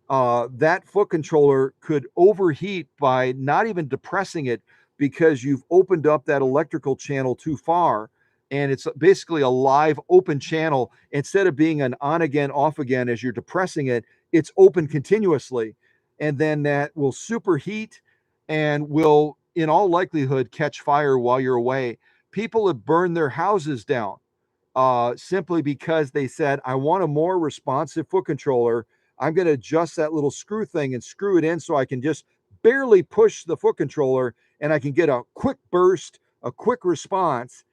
that foot controller could overheat by not even depressing it because you've opened up that electrical channel too far. And it's basically a live open channel. Instead of being an on again, off again as you're depressing it, it's open continuously. And then that will superheat and will, in all likelihood, catch fire while you're away. People have burned their houses down simply because they said, I want a more responsive foot controller. I'm going to adjust that little screw thing and screw it in so I can just barely push the foot controller and I can get a quick burst, a quick response.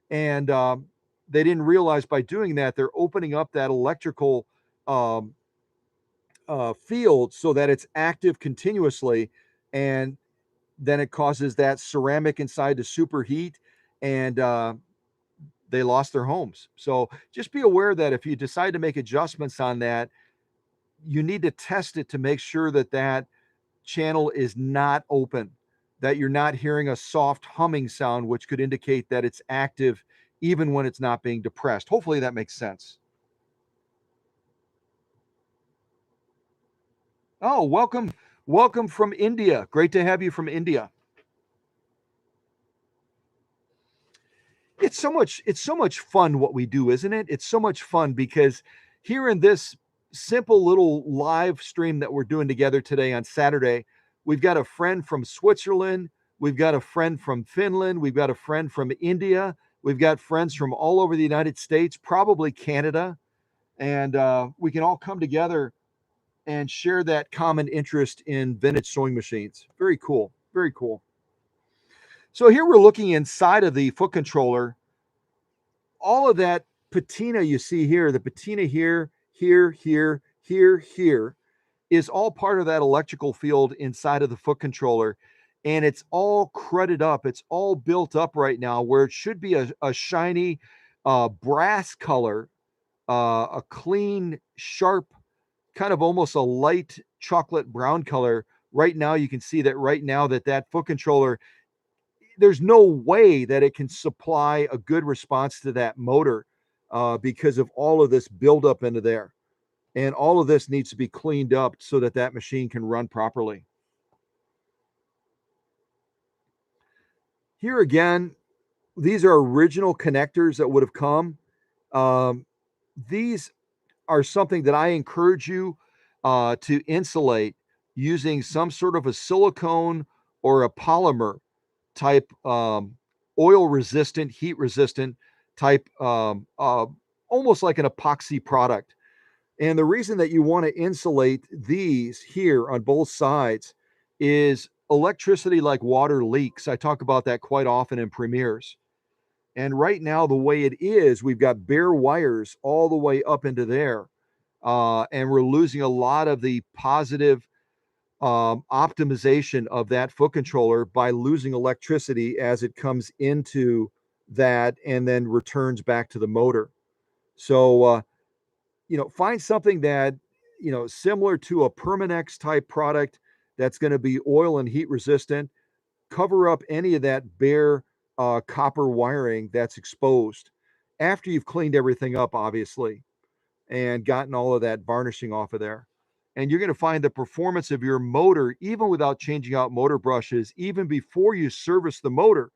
And they didn't realize by doing that, they're opening up that electrical um, field so that it's active continuously. And then it causes that ceramic inside to superheat and they lost their homes. So just be aware that if you decide to make adjustments on that, you need to test it to make sure that that channel is not open, that you're not hearing a soft humming sound, which could indicate that it's active even when it's not being depressed. Hopefully that makes sense. Oh, welcome. Welcome from India. Great to have you from India. It's so much fun what we do, isn't it? It's so much fun because here in this simple little live stream that we're doing together today on Saturday, we've got a friend from Switzerland, we've got a friend from Finland, we've got a friend from India, we've got friends from all over the United States, probably Canada, and we can all come together and share that common interest in vintage sewing machines. Very cool. Very cool. So here we're looking inside of the foot controller. All of that patina you see here, the patina here, here, is all part of that electrical field inside of the foot controller. And it's all crudted up. It's all built up right now where it should be a shiny brass color, a clean, sharp, kind of almost a light chocolate brown color. Right now, you can see that right now that foot controller, there's no way that it can supply a good response to that motor because of all of this buildup into there. And all of this needs to be cleaned up so that that machine can run properly. Here again, these are original connectors that would have come. Um, these are something that I encourage you to insulate using some sort of a silicone or a polymer type oil resistant, heat resistant type, almost like an epoxy product. And the reason that you want to insulate these here on both sides is electricity like water leaks. I talk about that quite often in premieres. And right now, the way it is, we've got bare wires all the way up into there. And we're losing a lot of the positive optimization of that foot controller by losing electricity as it comes into that and then returns back to the motor. So, find something that, similar to a Permanex type product that's going to be oil and heat resistant. Cover up any of that bare copper wiring that's exposed after you've cleaned everything up, obviously, and gotten all of that varnishing off of there. And you're going to find the performance of your motor, even without changing out motor brushes, even before you service the motor,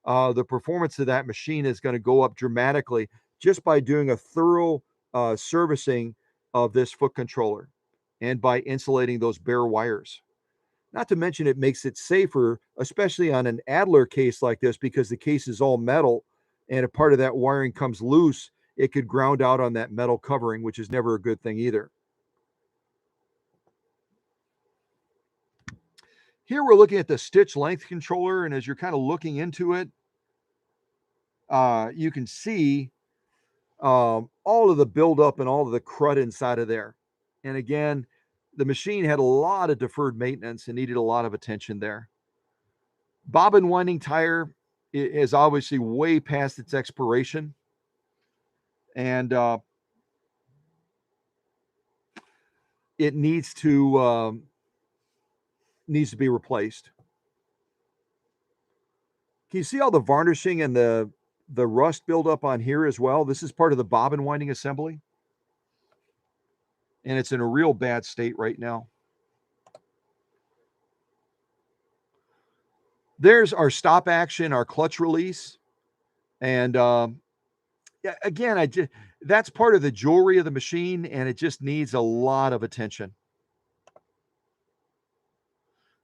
the performance of that machine is going to go up dramatically just by doing a thorough servicing of this foot controller and by insulating those bare wires. Not to mention, it makes it safer, especially on an Adler case like this, because the case is all metal and if part of that wiring comes loose, it could ground out on that metal covering, which is never a good thing either. Here we're looking at the stitch length controller, and as you're kind of looking into it, you can see all of the buildup and all of the crud inside of there. And again, the machine had a lot of deferred maintenance and needed a lot of attention there. Bobbin winding tire is obviously way past its expiration, and it needs to be replaced. Can you see all the varnishing and the rust buildup on here as well? This is part of the bobbin winding assembly. and it's in a real bad state right now. There's our stop action, our clutch release, and yeah, again, that's part of the jewelry of the machine, and it just needs a lot of attention.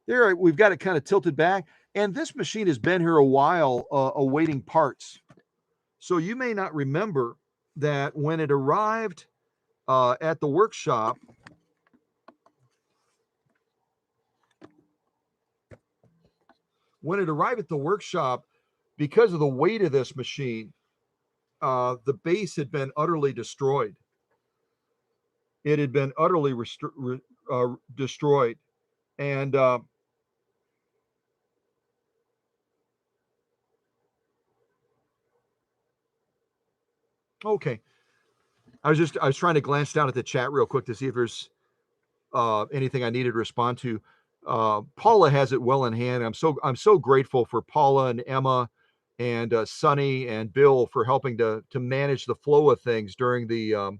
There, we've got it kind of tilted back, and this machine has been here a while, awaiting parts. So you may not remember that when it arrived at the workshop, because of the weight of this machine, the base had been utterly destroyed. It had been utterly destroyed. And okay, I was trying to glance down at the chat real quick to see if there's anything I needed to respond to. Paula has it well in hand. I'm so grateful for Paula and Emma and Sonny and Bill for helping to manage the flow of things during the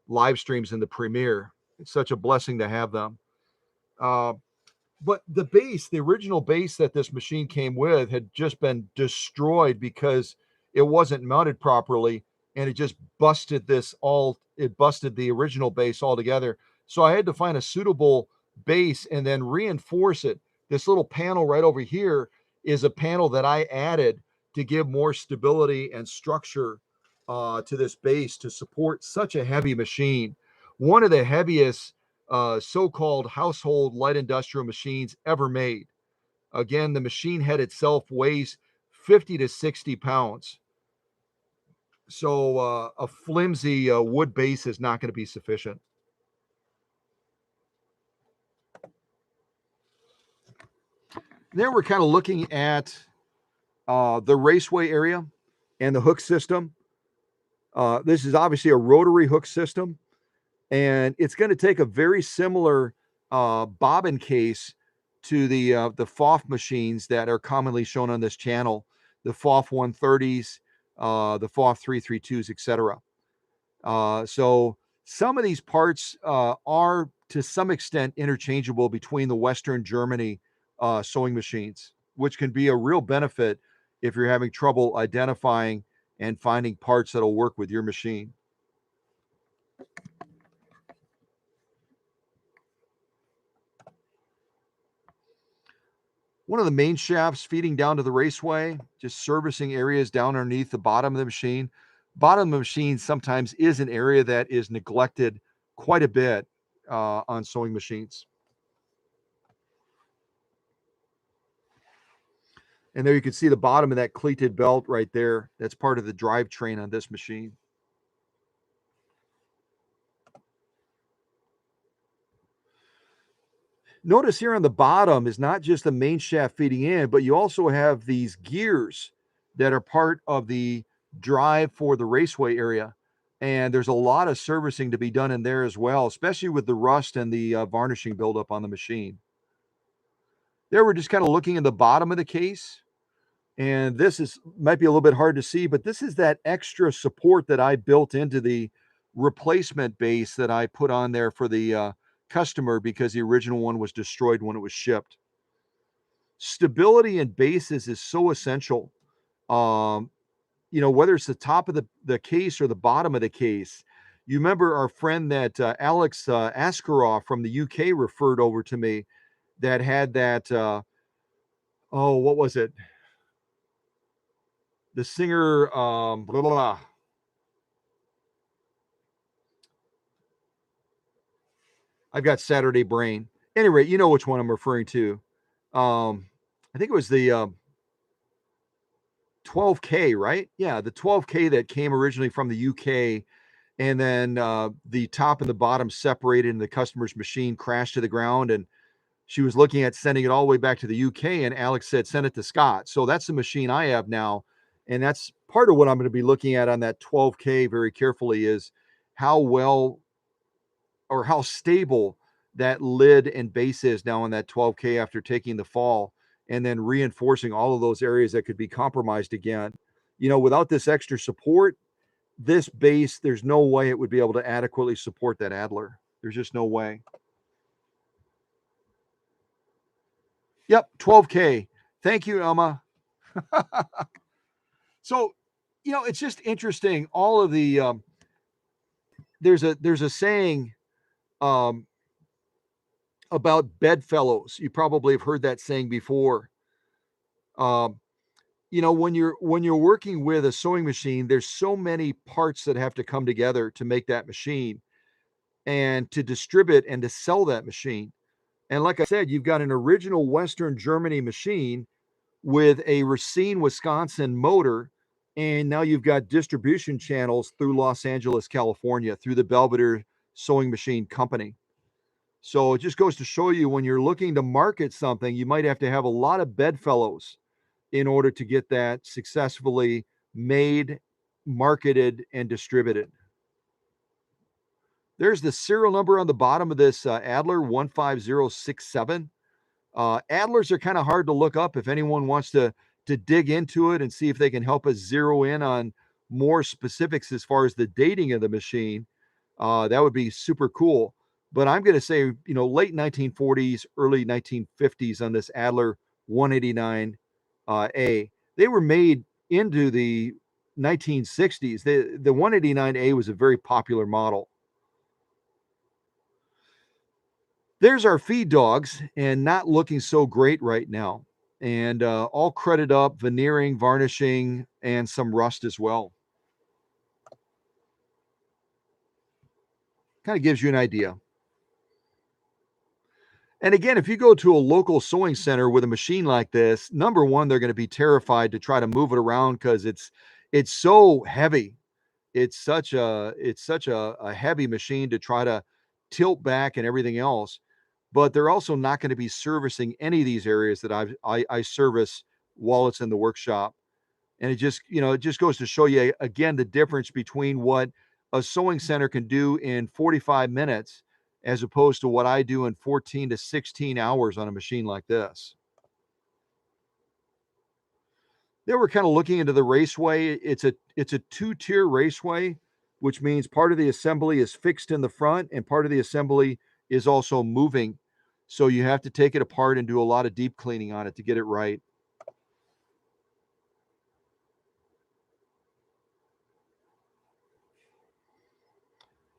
live streams and the premiere. It's such a blessing to have them. But the original base that this machine came with had just been destroyed because it wasn't mounted properly, and it just busted the original base altogether. So I had to find a suitable base and then reinforce it. This little panel right over here is a panel that I added to give more stability and structure to this base to support such a heavy machine. One of the heaviest so-called household light industrial machines ever made. Again, the machine head itself weighs 50 to 60 pounds. So a flimsy wood base is not going to be sufficient. There we're kind of looking at the raceway area and the hook system. This is obviously a rotary hook system, and it's going to take a very similar bobbin case to the FOF machines that are commonly shown on this channel, the FOF 130s, the FOF 332s, etc. So some of these parts are to some extent interchangeable between the Western Germany sewing machines, which can be a real benefit if you're having trouble identifying and finding parts that'll work with your machine. One of the main shafts feeding down to the raceway, just servicing areas down underneath the bottom of the machine. Bottom of the machine sometimes is an area that is neglected quite a bit on sewing machines. And there you can see the bottom of that cleated belt right there. That's part of the drivetrain on this machine. Notice here on the bottom is not just the main shaft feeding in, but you also have these gears that are part of the drive for the raceway area. And there's a lot of servicing to be done in there as well, especially with the rust and the varnishing buildup on the machine. There we're just kind of looking in the bottom of the case. And this might be a little bit hard to see, but this is that extra support that I built into the replacement base that I put on there for the customer because the original one was destroyed when it was shipped. Stability in bases is so essential. Whether it's the top of the case or the bottom of the case. You remember our friend that Alex Askarov from the UK referred over to me that had that, what was it? The singer, blah, blah, blah. I've got Saturday brain. Anyway, you know which one I'm referring to. I think it was the 12K, right? Yeah, the 12K that came originally from the UK, and then the top and the bottom separated, and the customer's machine crashed to the ground, and she was looking at sending it all the way back to the UK, and Alex said, send it to Scott. So that's the machine I have now, and that's part of what I'm going to be looking at on that 12K very carefully is how well or how stable that lid and base is now on that 12K after taking the fall, and then reinforcing all of those areas that could be compromised again. Without this extra support, this base, there's no way it would be able to adequately support that Adler. There's just no way. Yep, 12K. Thank you, Emma. So, it's just interesting. All of the there's a saying um, about bedfellows. You probably have heard that saying before. Um, when you're working with a sewing machine, there's so many parts that have to come together to make that machine and to distribute and to sell that machine. And like I said, you've got an original Western Germany machine with a Racine, Wisconsin motor, and now you've got distribution channels through Los Angeles, California, through the Belvedere Sewing Machine Company. So it just goes to show you, when you're looking to market something, you might have to have a lot of bedfellows in order to get that successfully made, marketed, and distributed. There's the serial number on the bottom of this Adler 15067. Adlers are kind of hard to look up. If anyone wants to dig into it and see if they can help us zero in on more specifics as far as the dating of the machine, that would be super cool. But I'm going to say, late 1940s, early 1950s on this Adler 189A. They were made into the 1960s. The 189A was a very popular model. There's our feed dogs, and not looking so great right now. And all credit up, veneering, varnishing, and some rust as well. Kind of gives you an idea. And again, if you go to a local sewing center with a machine like this, number one, they're going to be terrified to try to move it around because it's so heavy. It's such a heavy machine to try to tilt back and everything else. But they're also not going to be servicing any of these areas that I service while it's in the workshop. And it just goes to show you again the difference between what a sewing center can do in 45 minutes as opposed to what I do in 14 to 16 hours on a machine like this. They were kind of looking into the raceway. It's a two-tier raceway, which means part of the assembly is fixed in the front and part of the assembly is also moving. So you have to take it apart and do a lot of deep cleaning on it to get it right.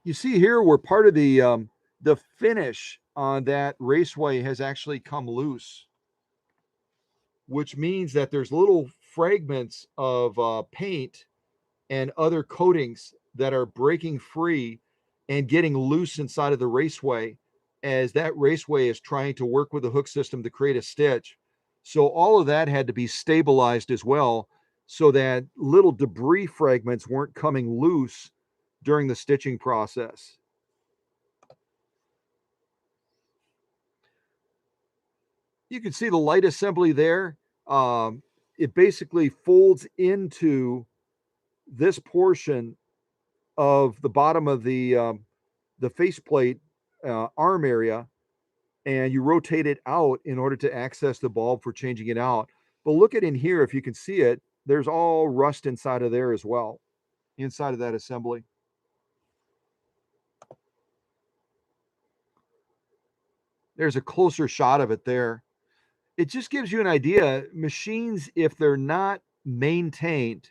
You see here where part of the finish on that raceway has actually come loose, which means that there's little fragments of paint and other coatings that are breaking free and getting loose inside of the raceway as that raceway is trying to work with the hook system to create a stitch. So all of that had to be stabilized as well so that little debris fragments weren't coming loose during the stitching process. You can see the light assembly there. It basically folds into this portion of the bottom of the faceplate arm area, and you rotate it out in order to access the bulb for changing it out. But look at in here, if you can see it, there's all rust inside of there as well, inside of that assembly. There's a closer shot of it there. It just gives you an idea. Machines, if they're not maintained,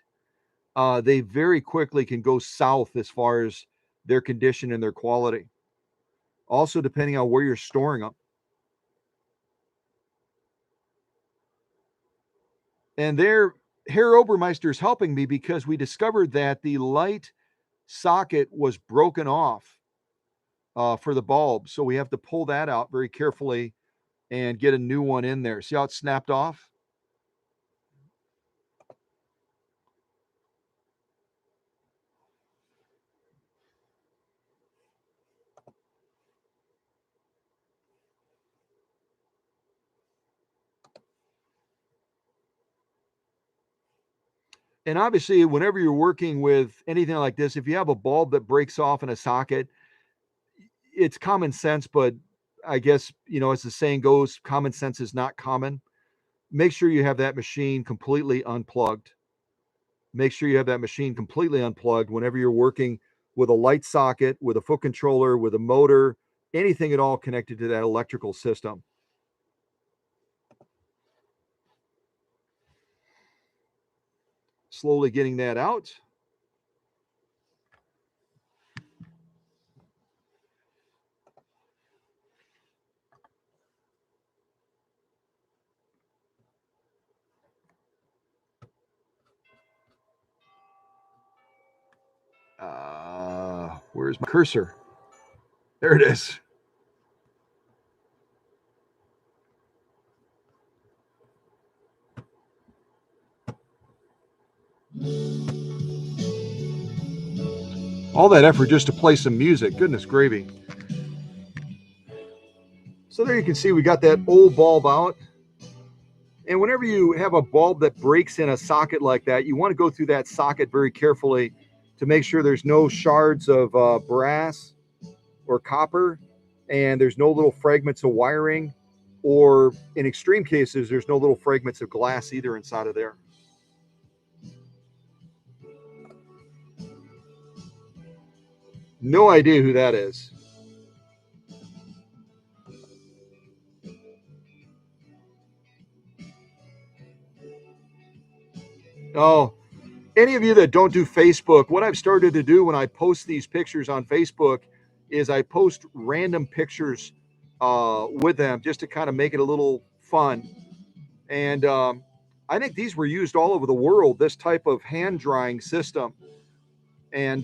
they very quickly can go south as far as their condition and their quality. Also, depending on where you're storing them. And there, Herr Obermeister is helping me because we discovered that the light socket was broken off for the bulb. So we have to pull that out very carefully and get a new one in there. See how it snapped off? And obviously, whenever you're working with anything like this, if you have a bulb that breaks off in a socket, it's common sense, but I guess, as the saying goes, common sense is not common. Make sure you have that machine completely unplugged. Make sure you have that machine completely unplugged whenever you're working with a light socket, with a foot controller, with a motor, anything at all connected to that electrical system. Slowly getting that out. Where's my cursor? There it is. All that effort just to play some music. Goodness gravy. So there you can see we got that old bulb out. And whenever you have a bulb that breaks in a socket like that, you want to go through that socket very carefully to make sure there's no shards of brass or copper, and there's no little fragments of wiring, or in extreme cases, there's no little fragments of glass either inside of there. No idea who that is. Oh, any of you that don't do Facebook, what I've started to do when I post these pictures on Facebook is I post random pictures with them just to kind of make it a little fun. And I think these were used all over the world, this type of hand drying system. And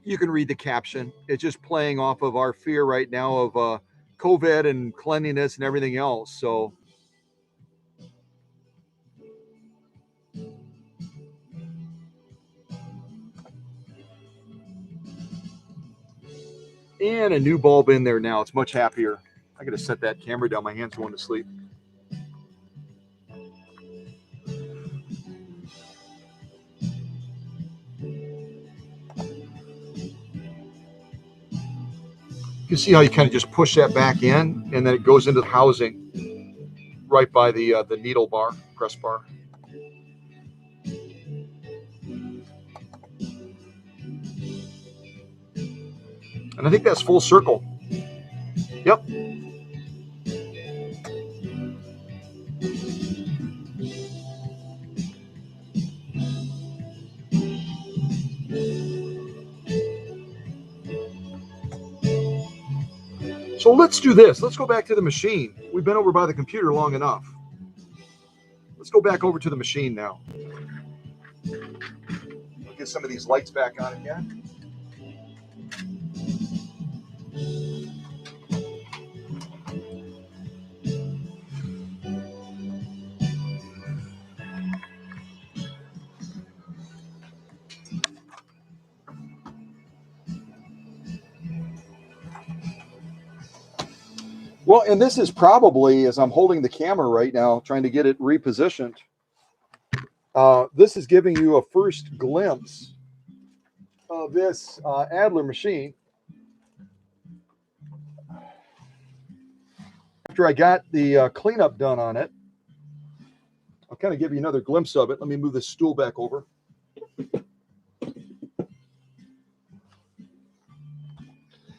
you can read the caption. It's just playing off of our fear right now of COVID and cleanliness and everything else. So, and a new bulb in there now. It's much happier. I got to set that camera down. My hand's going to sleep. You can see how you kind of just push that back in, and then it goes into the housing right by the needle bar, press bar. And I think that's full circle. Yep. So let's do this. Let's go back to the machine. We've been over by the computer long enough. Let's go back over to the machine now. We'll get some of these lights back on again. Well, and this is probably, as I'm holding the camera right now, trying to get it repositioned, this is giving you a first glimpse of this Adler machine. After I got the cleanup done on it, I'll kind of give you another glimpse of it. Let me move this stool back over.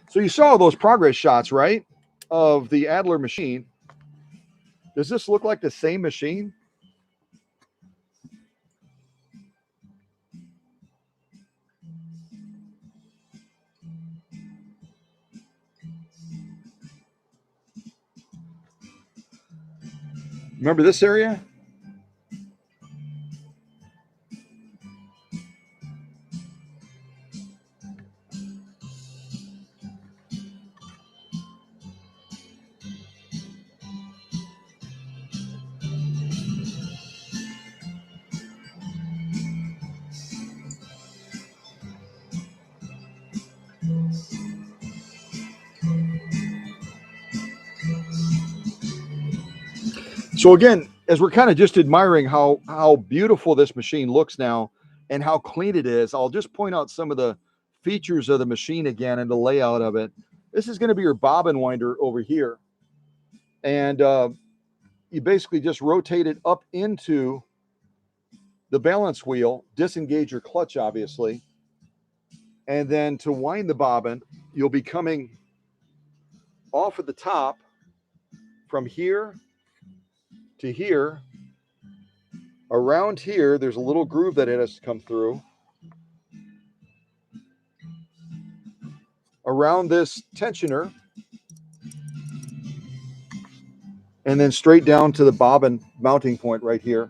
So you saw those progress shots, right, of the Adler machine. Does this look like the same machine? Remember this area? So again, as we're kind of just admiring how beautiful this machine looks now and how clean it is, I'll just point out some of the features of the machine again and the layout of it. This is going to be your bobbin winder over here. And you basically just rotate it up into the balance wheel, disengage your clutch, obviously. And then to wind the bobbin, you'll be coming off at the top from here to here. Around here, there's a little groove that it has to come through. Around this tensioner, and then straight down to the bobbin mounting point right here.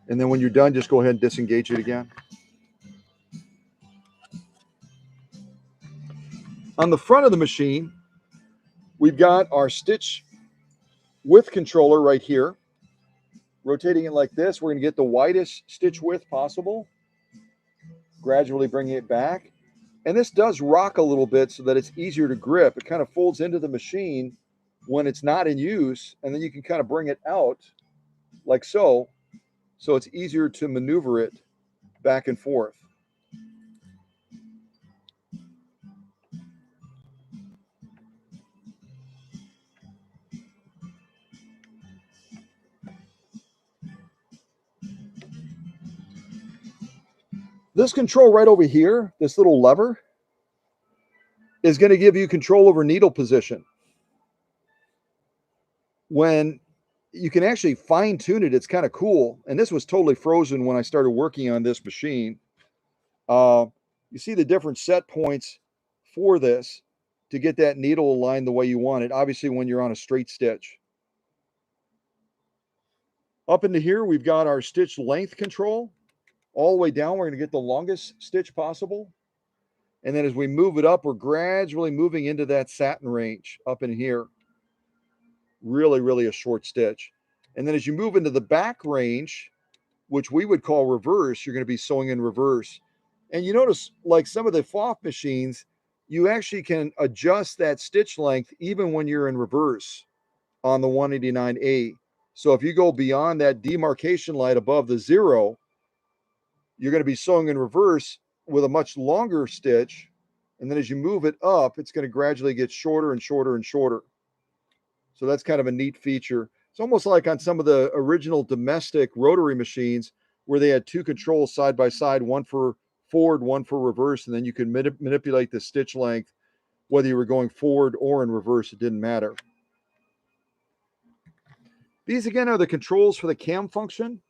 And then when you're done, just go ahead and disengage it again. On the front of the machine, we've got our stitch width controller right here. Rotating it like this, we're going to get the widest stitch width possible. Gradually bringing it back. And this does rock a little bit so that it's easier to grip. It kind of folds into the machine when it's not in use, and then you can kind of bring it out like so. So it's easier to maneuver it back and forth. This control right over here, this little lever, is going to give you control over needle position. When you can actually fine tune it, it's kind of cool. And this was totally frozen when I started working on this machine. You see the different set points for this to get that needle aligned the way you want it, obviously when you're on a straight stitch. Up into here, we've got our stitch length control. All the way down, we're going to get the longest stitch possible. And then as we move it up, we're gradually moving into that satin range up in here. Really, really a short stitch. And then as you move into the back range, which we would call reverse, you're going to be sewing in reverse. And you notice, like some of the FOF machines, you actually can adjust that stitch length even when you're in reverse on the 189A. So if you go beyond that demarcation line above the 0, you're going to be sewing in reverse with a much longer stitch. And then as you move it up, it's going to gradually get shorter and shorter and shorter. So that's kind of a neat feature. It's almost like on some of the original domestic rotary machines where they had two controls side by side, one for forward, one for reverse, and then you could manipulate the stitch length, whether you were going forward or in reverse, it didn't matter. These again are the controls for the cam function.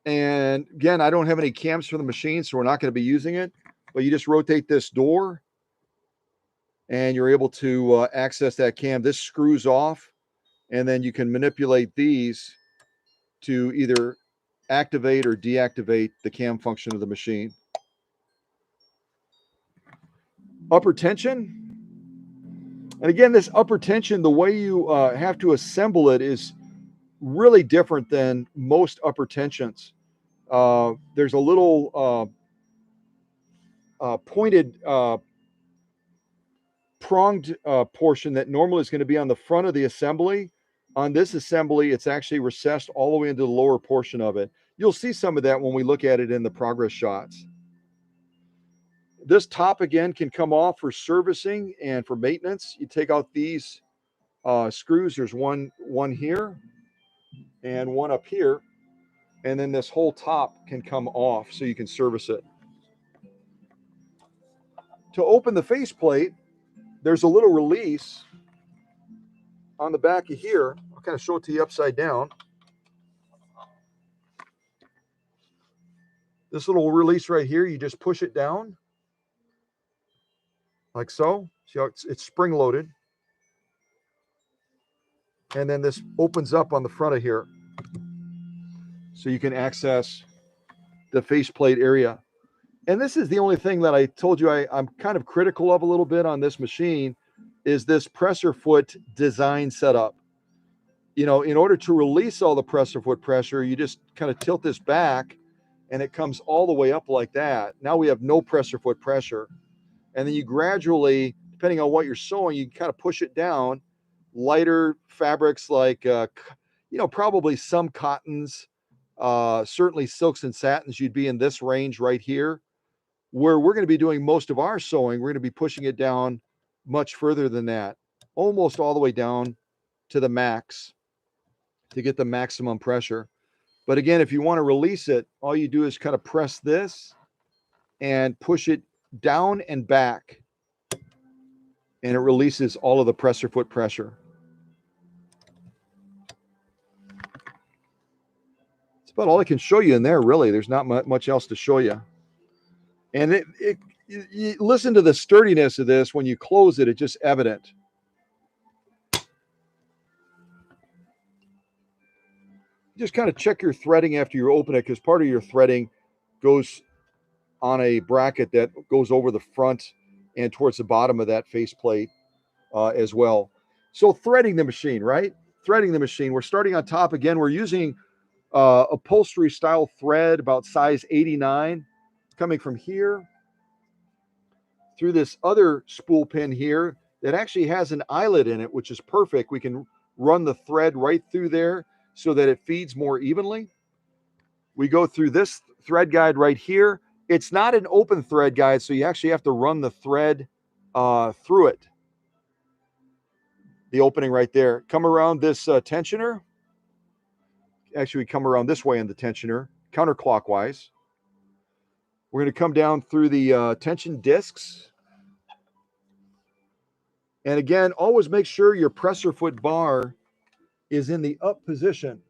And again, I don't have any cams for the machine, so we're not going to be using it, but you just rotate this door and you're able to access that cam. This screws off, and then you can manipulate these to either activate or deactivate the cam function of the machine. Upper tension. And again, this upper tension, the way you have to assemble it is really different than most upper tensions. There's a little pointed pronged portion that normally is going to be on the front of the assembly. On this assembly, it's actually recessed all the way into the lower portion of it. You'll see some of that when we look at it in the progress shots. This top again can come off for servicing and for maintenance. You take out these screws. There's one here and one up here. And then this whole top can come off so you can service it. To open the faceplate, there's a little release on the back of here. I'll kind of show it to you upside down. This little release right here, you just push it down like so. See how it's spring loaded. And then this opens up on the front of here so you can access the faceplate area. And this is the only thing that I told you I'm kind of critical of a little bit on this machine is this presser foot design setup. You know, in order to release all the presser foot pressure, you just kind of tilt this back and it comes all the way up like that. Now we have no presser foot pressure. And then you gradually, depending on what you're sewing, you kind of push it down. Lighter fabrics like, probably some cottons, certainly silks and satins, you'd be in this range right here. Where we're going to be doing most of our sewing, we're going to be pushing it down much further than that, almost all the way down to the max to get the maximum pressure. But again, if you want to release it, all you do is kind of press this and push it down and back, and it releases all of the presser foot pressure. That's about all I can show you in there, really. There's not much else to show you. And you listen to the sturdiness of this. When you close it, it's just evident. Just kind of check your threading after you open it, because part of your threading goes on a bracket that goes over the front and towards the bottom of that faceplate as well. So threading the machine, right? Threading the machine. We're starting on top again. We're using upholstery style thread, about size 89, coming from here through this other spool pin here that actually has an eyelet in it, which is perfect. We can run the thread right through there so that it feeds more evenly. We go through this thread guide right here. It's not an open thread guide, so you actually have to run the thread through it. The opening right there. Come around this tensioner. Actually, we come around this way in the tensioner, counterclockwise. We're going to come down through the tension discs. And again, always make sure your presser foot bar is in the up position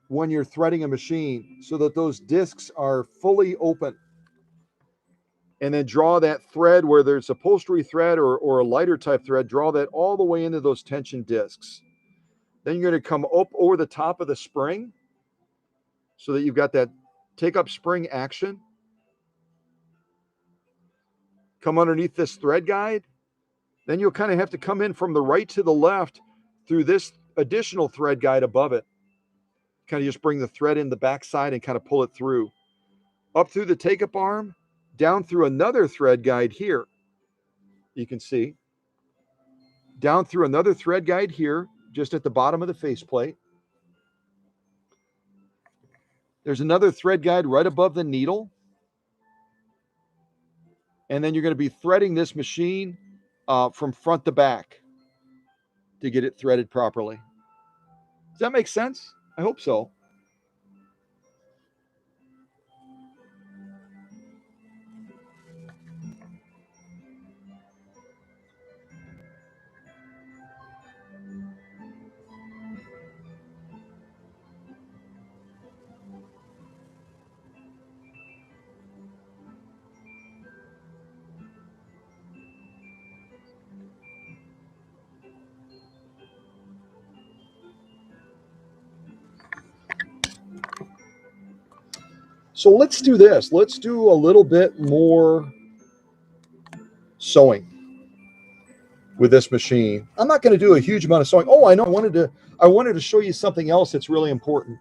when you're threading a machine, so that those discs are fully open. And then draw that thread where there's upholstery thread or a lighter type thread, draw that all the way into those tension discs. Then you're going to come up over the top of the spring so that you've got that take up spring action. Come underneath this thread guide. Then you'll kind of have to come in from the right to the left through this additional thread guide above it. Kind of just bring the thread in the backside and kind of pull it through. Up through the take-up arm, down through another thread guide here. You can see. Down through another thread guide here, just at the bottom of the faceplate. There's another thread guide right above the needle. And then you're going to be threading this machine from front to back to get it threaded properly. Does that make sense? I hope so. So let's do this. Let's do a little bit more sewing with this machine. I'm not going to do a huge amount of sewing. Oh, I know. I wanted to show you something else that's really important.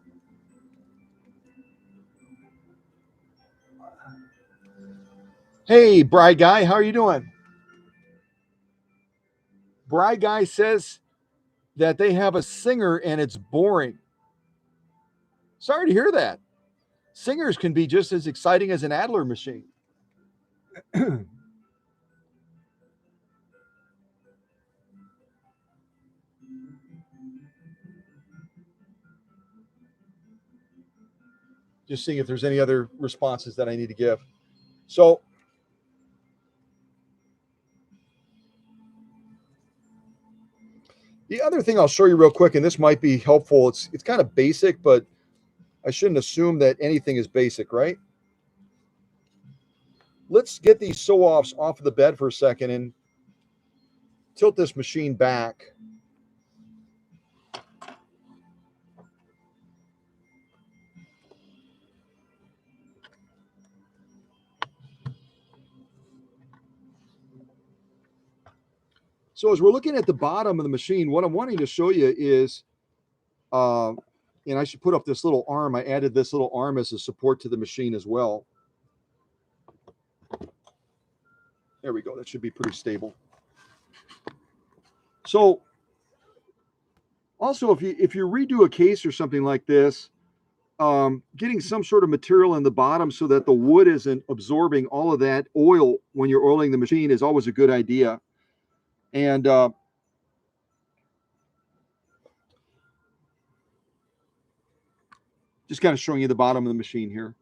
Hey, Bry Guy, how are you doing? Bry Guy says that they have a Singer and it's boring. Sorry to hear that. Singers can be just as exciting as an Adler machine. Just seeing if there's any other responses that I need to give. So the other thing I'll show you real quick, and this might be helpful. It's kind of basic, but I shouldn't assume that anything is basic, right? Let's get these sew-offs off of the bed for a second and tilt this machine back. So as we're looking at the bottom of the machine, what I'm wanting to show you is, and I should put up this little arm. I added this little arm as a support to the machine as well. There we go. That should be pretty stable. So also, if you redo a case or something like this, getting some sort of material in the bottom so that the wood isn't absorbing all of that oil when you're oiling the machine is always a good idea. And just kind of showing you the bottom of the machine here.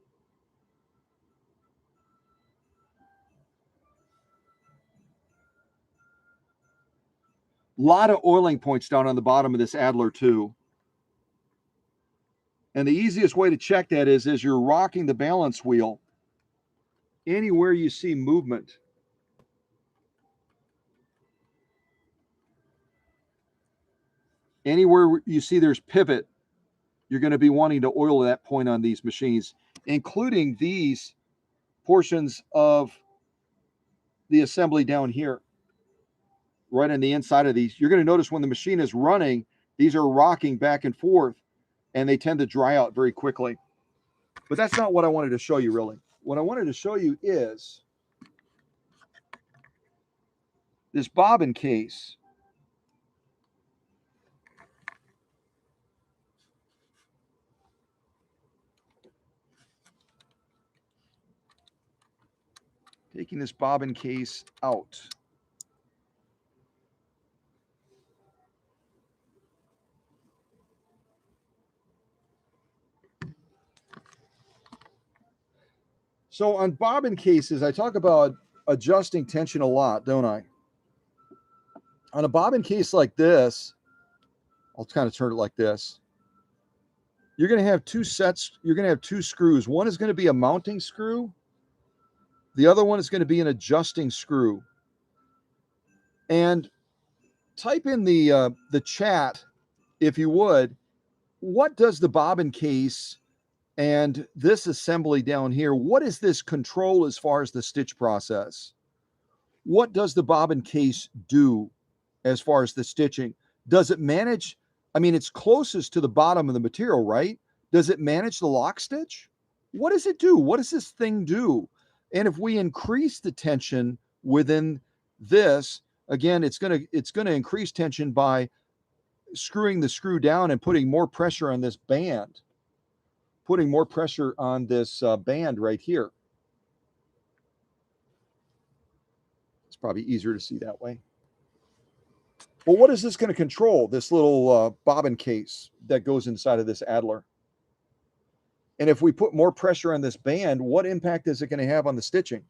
lot of oiling points down on the bottom of this Adler too. And the easiest way to check that is as you're rocking the balance wheel, anywhere you see movement, anywhere you see there's pivot, you're going to be wanting to oil that point on these machines, including these portions of the assembly down here, right on the inside of these. You're going to notice when the machine is running, these are rocking back and forth, and they tend to dry out very quickly. But that's not what I wanted to show you, really. What I wanted to show you is this bobbin case. Taking this bobbin case out. So on bobbin cases, I talk about adjusting tension a lot, don't I? On a bobbin case like this, I'll kind of turn it like this. You're going to have two sets. You're going to have two screws. One is going to be a mounting screw. The other one is going to be an adjusting screw. And type in the chat, if you would, what does the bobbin case and this assembly down here, what is this control as far as the stitch process? What does the bobbin case do as far as the stitching? Does it manage? I mean, it's closest to the bottom of the material, right? Does it manage the lock stitch? What does it do? What does this thing do? And if we increase the tension within this, again, it's going to increase tension by screwing the screw down and putting more pressure on this band, putting more pressure on this band right here. It's probably easier to see that way. Well, what is this going to control? This little bobbin case that goes inside of this Adler. And if we put more pressure on this band, what impact is it going to have on the stitching?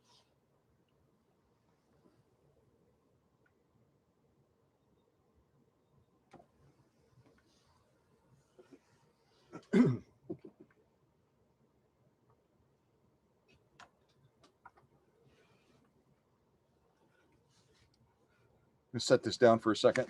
Let's set this down for a second.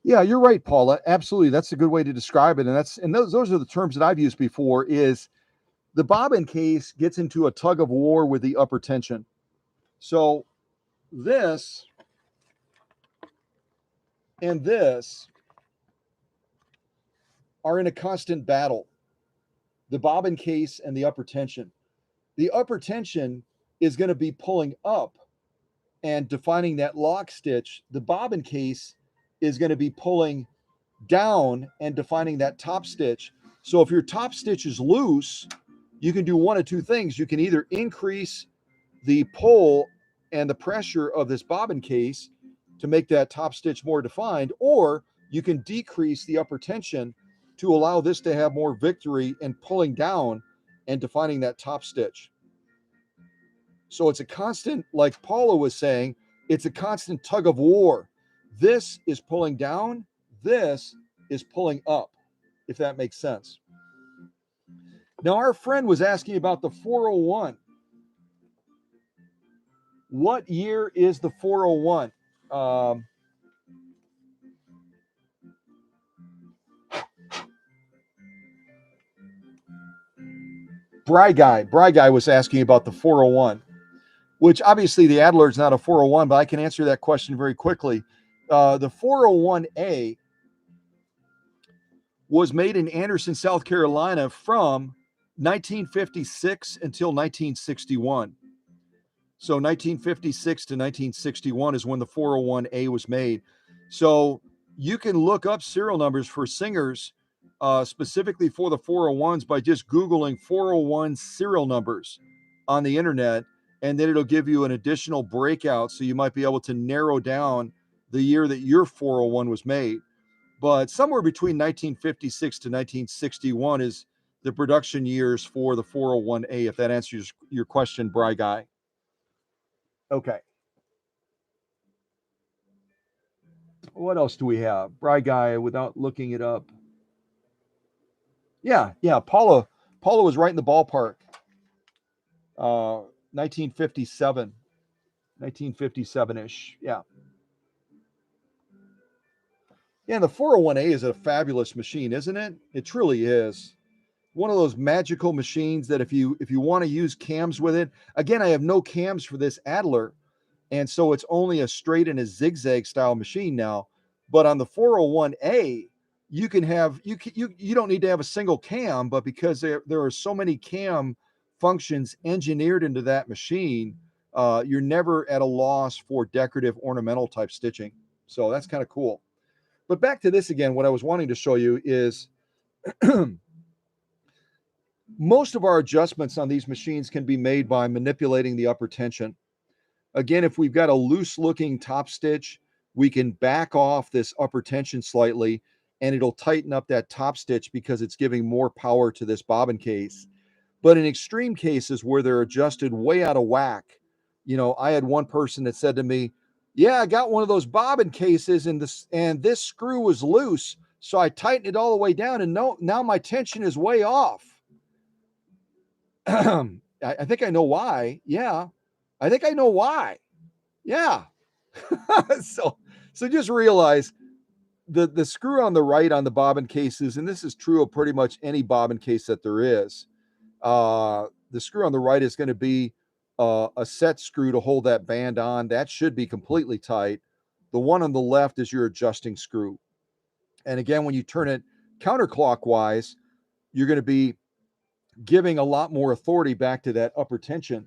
Yeah, you're right, Paula. Absolutely. That's a good way to describe it. And those are the terms that I've used before is the bobbin case gets into a tug of war with the upper tension. So this and this are in a constant battle. The bobbin case and the upper tension. The upper tension is going to be pulling up and defining that lock stitch. The bobbin case is going to be pulling down and defining that top stitch. So if your top stitch is loose, you can do one of two things. You can either increase the pull and the pressure of this bobbin case to make that top stitch more defined, or you can decrease the upper tension to allow this to have more victory in pulling down and defining that top stitch. So it's a constant, like Paula was saying, it's a constant tug of war. This is pulling down, this is pulling up, if that makes sense. Now, our friend was asking about the 401. What year is the 401? Bry Guy was asking about the 401, which obviously the Adler is not a 401, but I can answer that question very quickly. The 401A was made in Anderson, South Carolina from 1956 until 1961. So 1956 to 1961 is when the 401A was made. So you can look up serial numbers for singers specifically for the 401s by just Googling 401 serial numbers on the internet, and then it'll give you an additional breakout. So you might be able to narrow down the year that your 401 was made. But somewhere between 1956 to 1961 is the production years for the 401A, if that answers your question, Bry Guy. Okay. What else do we have? Bry Guy, without looking it up. Yeah. Paula was right in the ballpark. 1957, 1957-ish. Yeah. Yeah, the 401A is a fabulous machine, isn't it? It truly is. One of those magical machines that if you want to use cams with it, again, I have no cams for this Adler, and so it's only a straight and a zigzag style machine now. But on the 401A, you can have you don't need to have a single cam, but because there are so many cam functions engineered into that machine, you're never at a loss for decorative ornamental type stitching. So that's kind of cool. But back to this again, what I was wanting to show you is most of our adjustments on these machines can be made by manipulating the upper tension. Again, if we've got a loose looking top stitch, we can back off this upper tension slightly and it'll tighten up that top stitch because it's giving more power to this bobbin case. But in extreme cases where they're adjusted way out of whack, I had one person that said to me, "Yeah, I got one of those bobbin cases and this screw was loose, so I tightened it all the way down and now my tension is way off." I think I know why. Yeah. I think I know why. Yeah. so just realize the screw on the right on the bobbin cases, and this is true of pretty much any bobbin case that there is. The screw on the right is going to be a set screw to hold that band on. That should be completely tight. The one on the left is your adjusting screw. And again, when you turn it counterclockwise, you're going to be giving a lot more authority back to that upper tension.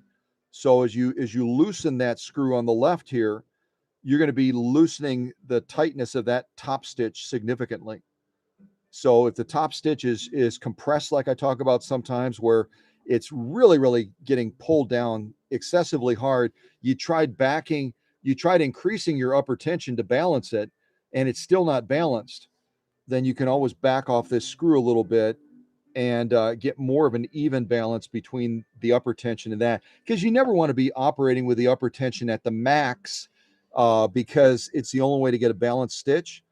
So as you loosen that screw on the left here, you're going to be loosening the tightness of that top stitch significantly. So if the top stitch is compressed, like I talk about sometimes, where it's really getting pulled down excessively hard, you tried increasing your upper tension to balance it, and it's still not balanced, then you can always back off this screw a little bit and get more of an even balance between the upper tension and that, because you never want to be operating with the upper tension at the max because it's the only way to get a balanced stitch.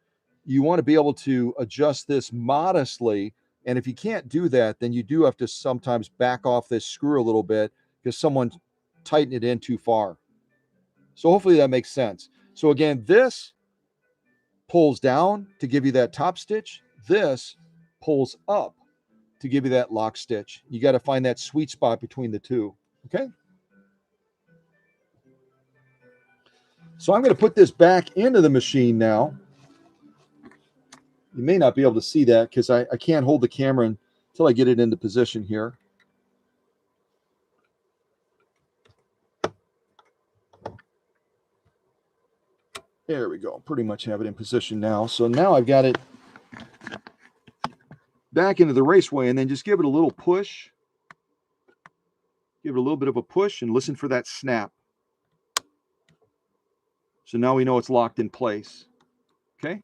You want to be able to adjust this modestly, and if you can't do that, then you do have to sometimes back off this screw a little bit because someone tightened it in too far. So hopefully that makes sense. So again, this pulls down to give you that top stitch. This pulls up to give you that lock stitch. You got to find that sweet spot between the two. Okay. So I'm going to put this back into the machine now. You may not be able to see that because I can't hold the camera until I get it into position here. There we go. Pretty much have it in position now. So now I've got it back into the raceway, and then just give it a little push. Give it a little bit of a push and listen for that snap. So now we know it's locked in place. Okay.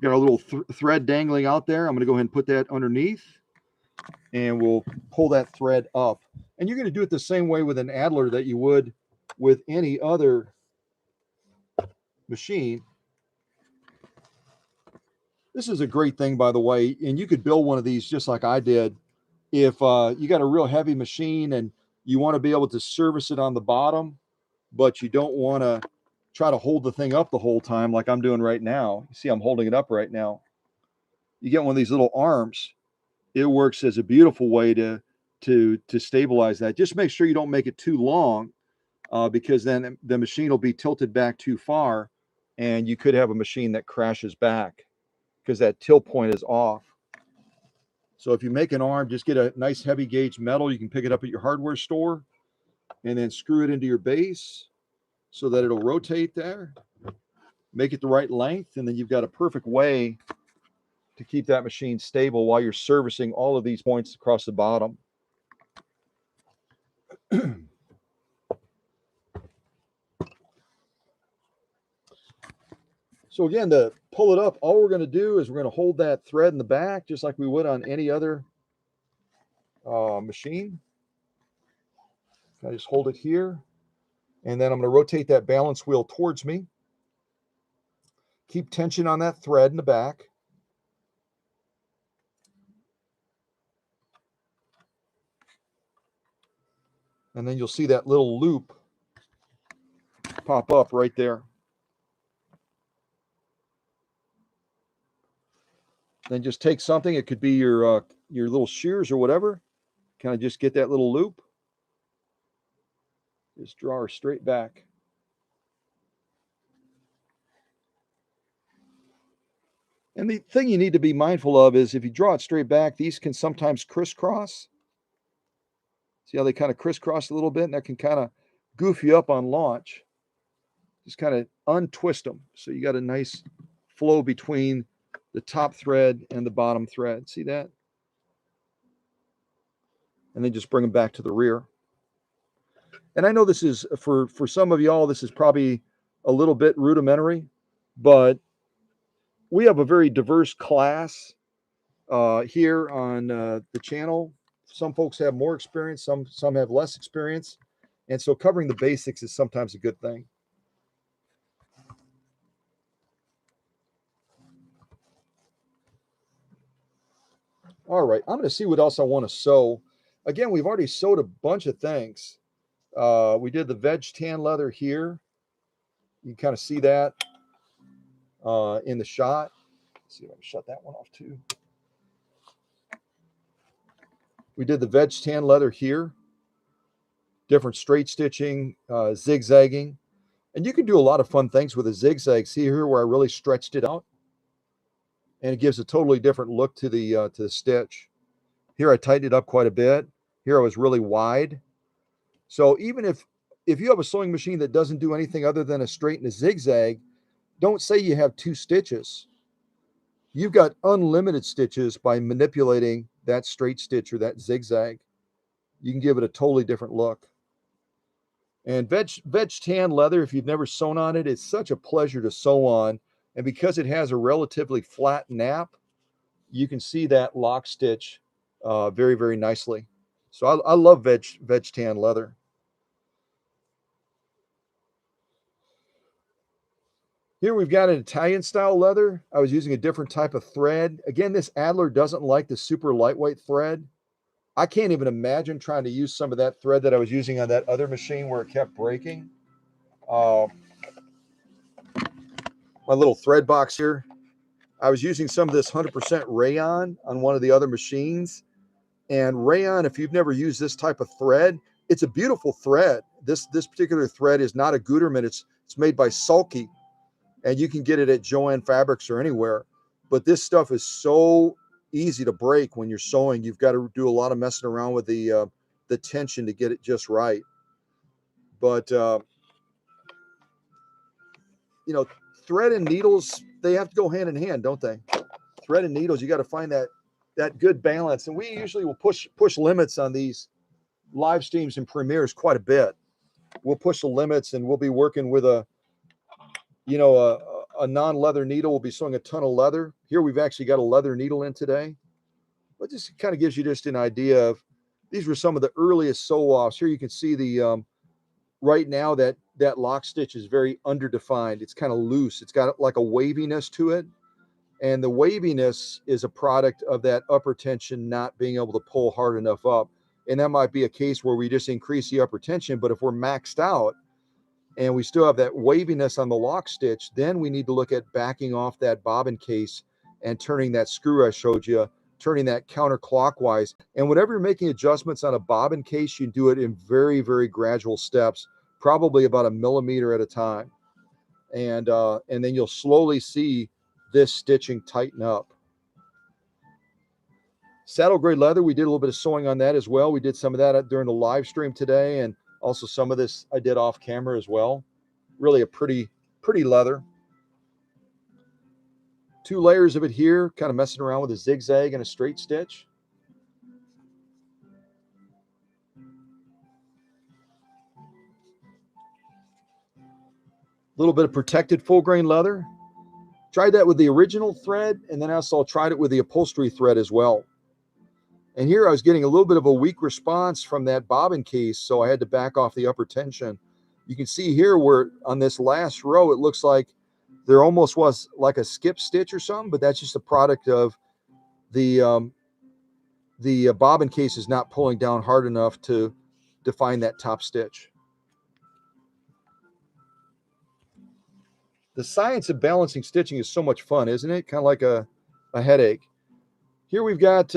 Got our little thread dangling out there. I'm going to go ahead and put that underneath, and we'll pull that thread up. And you're going to do it the same way with an Adler that you would with any other machine. This is a great thing, by the way, and you could build one of these just like I did. If you got a real heavy machine and you want to be able to service it on the bottom, but you don't want to try to hold the thing up the whole time like I'm doing right now. You see, I'm holding it up right now. You get one of these little arms. It works as a beautiful way to to stabilize that. Just make sure you don't make it too long, because then the machine will be tilted back too far, and you could have a machine that crashes back because that tilt point is off. So if you make an arm, just get a nice heavy gauge metal. You can pick it up at your hardware store, and then screw it into your base so that it'll rotate there. Make it the right length, and then you've got a perfect way to keep that machine stable while you're servicing all of these points across the bottom. So again, to pull it up, all we're going to do is we're going to hold that thread in the back just like we would on any other machine. I just hold it here, and then I'm going to rotate that balance wheel towards me. Keep tension on that thread in the back. And then you'll see that little loop pop up right there. Then just take something, it could be your little shears or whatever, kind of just get that little loop. Just draw her straight back. And the thing you need to be mindful of is if you draw it straight back, these can sometimes crisscross. See how they kind of crisscross a little bit, and that can kind of goof you up on launch. Just kind of untwist them. So you got a nice flow between the top thread and the bottom thread. See that? And then just bring them back to the rear. And I know this is, for some of y'all, this is probably a little bit rudimentary, but we have a very diverse class here on the channel. Some folks have more experience, some have less experience. And so covering the basics is sometimes a good thing. All right, I'm going to see what else I want to sew. Again, we've already sewed a bunch of things. We did the veg tan leather here. You can kind of see that in the shot. Let's see if I can shut that one off too. We did the veg tan leather here. Different straight stitching, zigzagging. And you can do a lot of fun things with a zigzag. See here where I really stretched it out? And it gives a totally different look to the stitch. Here I tightened it up quite a bit. Here I was really wide. So even if you have a sewing machine that doesn't do anything other than a straight and a zigzag, don't say you have 2 stitches. You've got unlimited stitches by manipulating that straight stitch or that zigzag. You can give it a totally different look. And veg tan leather, if you've never sewn on it, it's such a pleasure to sew on. And because it has a relatively flat nap, you can see that lock stitch very, very nicely. So I love veg tan leather. Here we've got an Italian style leather. I was using a different type of thread. Again, this Adler doesn't like the super lightweight thread. I can't even imagine trying to use some of that thread that I was using on that other machine where it kept breaking. My little thread box here. I was using some of this 100% rayon on one of the other machines. And rayon, if you've never used this type of thread, it's a beautiful thread. This particular thread is not a Gutermann. It's made by Sulky, and you can get it at Joann Fabrics or anywhere. But this stuff is so easy to break when you're sewing. You've got to do a lot of messing around with the tension to get it just right. But you know, thread and needles, they have to go hand in hand, don't they? Thread and needles, you got to find that good balance. And we usually will push limits on these live streams and premieres quite a bit. We'll push the limits, and we'll be working with a non-leather needle. We'll be sewing a ton of leather. Here we've actually got a leather needle in today. But this kind of gives you just an idea of, these were some of the earliest sew-offs. Here you can see the right now that lock stitch is very underdefined. It's kind of loose. It's got like a waviness to it. And the waviness is a product of that upper tension not being able to pull hard enough up. And that might be a case where we just increase the upper tension. But if we're maxed out and we still have that waviness on the lock stitch, then we need to look at backing off that bobbin case and turning that screw I showed you turning that counterclockwise. And whenever you're making adjustments on a bobbin case, you do it in very, very gradual steps, probably about 1 millimeter at a time. And then you'll slowly see this stitching tighten up. Saddle grade leather, we did a little bit of sewing on that as well. We did some of that during the live stream today, and also some of this I did off camera as well. Really a pretty leather. 2 layers of it here, kind of messing around with a zigzag and a straight stitch. A little bit of protected full grain leather. Tried that with the original thread, and then also tried it with the upholstery thread as well. And here I was getting a little bit of a weak response from that bobbin case, so I had to back off the upper tension. You can see here where on this last row, it looks like there almost was like a skip stitch or something, but that's just a product of the bobbin case is not pulling down hard enough to define that top stitch. The science of balancing stitching is so much fun, isn't it? Kind of like a headache. Here we've got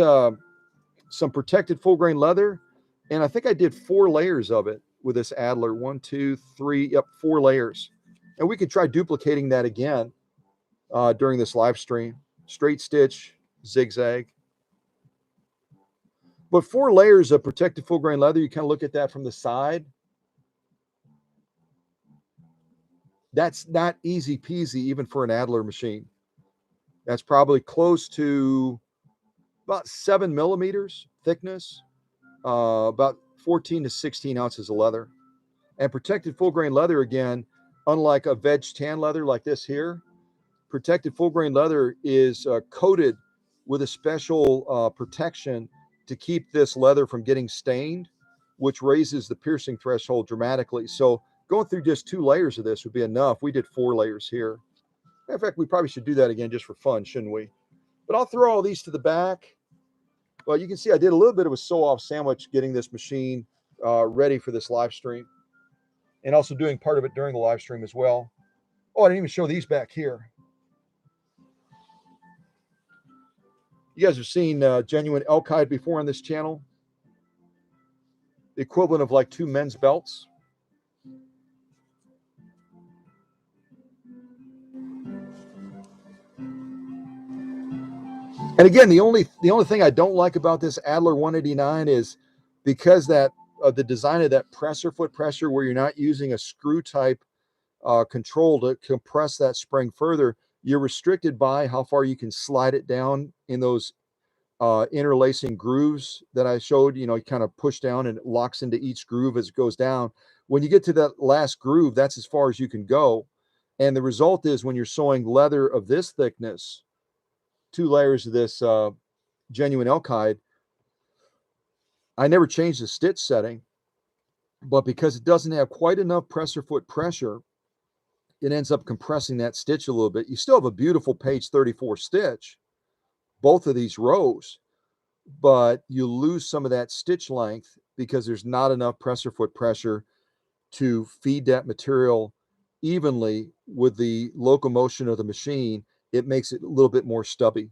some protected full grain leather, and I think I did 4 layers of it with this Adler. 1, 2, 3, yep, 4 layers. And we could try duplicating that again during this live stream. Straight stitch, zigzag. But 4 layers of protected full grain leather, you kind of look at that from the side. That's not easy peasy even for an Adler machine. That's probably close to about 7 millimeters thickness, about 14 to 16 ounces of leather. And protected full grain leather, again, unlike a veg tan leather like this here, protected full grain leather is coated with a special protection to keep this leather from getting stained, which raises the piercing threshold dramatically. So going through just 2 layers of this would be enough. We did 4 layers here. In fact, we probably should do that again just for fun, shouldn't we? But I'll throw all these to the back. Well, you can see I did a little bit of a sew-off sandwich getting this machine ready for this live stream, and also doing part of it during the live stream as well. Oh, I didn't even show these back here. You guys have seen genuine elk hide before on this channel. The equivalent of like 2 men's belts. And again, the only thing I don't like about this Adler 189 is because that the design of that presser foot pressure, where you're not using a screw type control to compress that spring further, you're restricted by how far you can slide it down in those interlacing grooves that I showed. You know, you kind of push down and it locks into each groove as it goes down. When you get to that last groove, that's as far as you can go. And the result is when you're sewing leather of this thickness, 2 layers of this genuine elk hide, I never changed the stitch setting, but because it doesn't have quite enough presser foot pressure, it ends up compressing that stitch a little bit. You still have a beautiful page 34 stitch, both of these rows, but you lose some of that stitch length because there's not enough presser foot pressure to feed that material evenly with the locomotion of the machine. It makes it a little bit more stubby.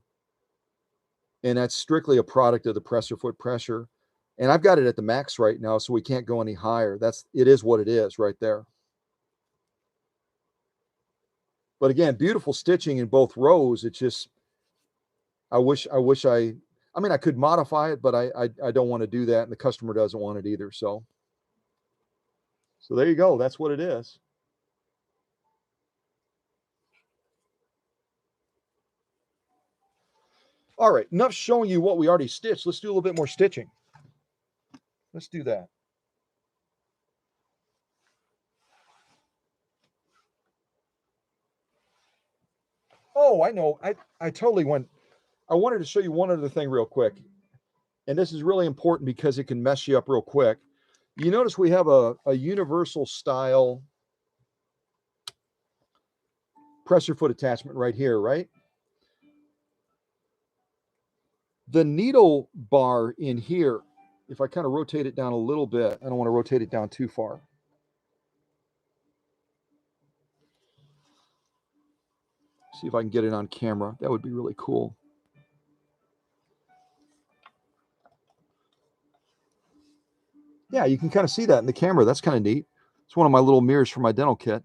And that's strictly a product of the presser foot pressure. And I've got it at the max right now, so we can't go any higher. It is what it is right there. But again, beautiful stitching in both rows. It's just, I mean, I could modify it, but I don't want to do that, and the customer doesn't want it either. So there you go. That's what it is. All right, enough showing you what we already stitched. Let's do a little bit more stitching. Let's do that. Oh, I know. I totally went. I wanted to show you one other thing real quick. And this is really important because it can mess you up real quick. You notice we have a universal style presser foot attachment right here, right? The needle bar in here, if I kind of rotate it down a little bit, I don't want to rotate it down too far. See if I can get it on camera. That would be really cool. Yeah, you can kind of see that in the camera. That's kind of neat. It's one of my little mirrors for my dental kit.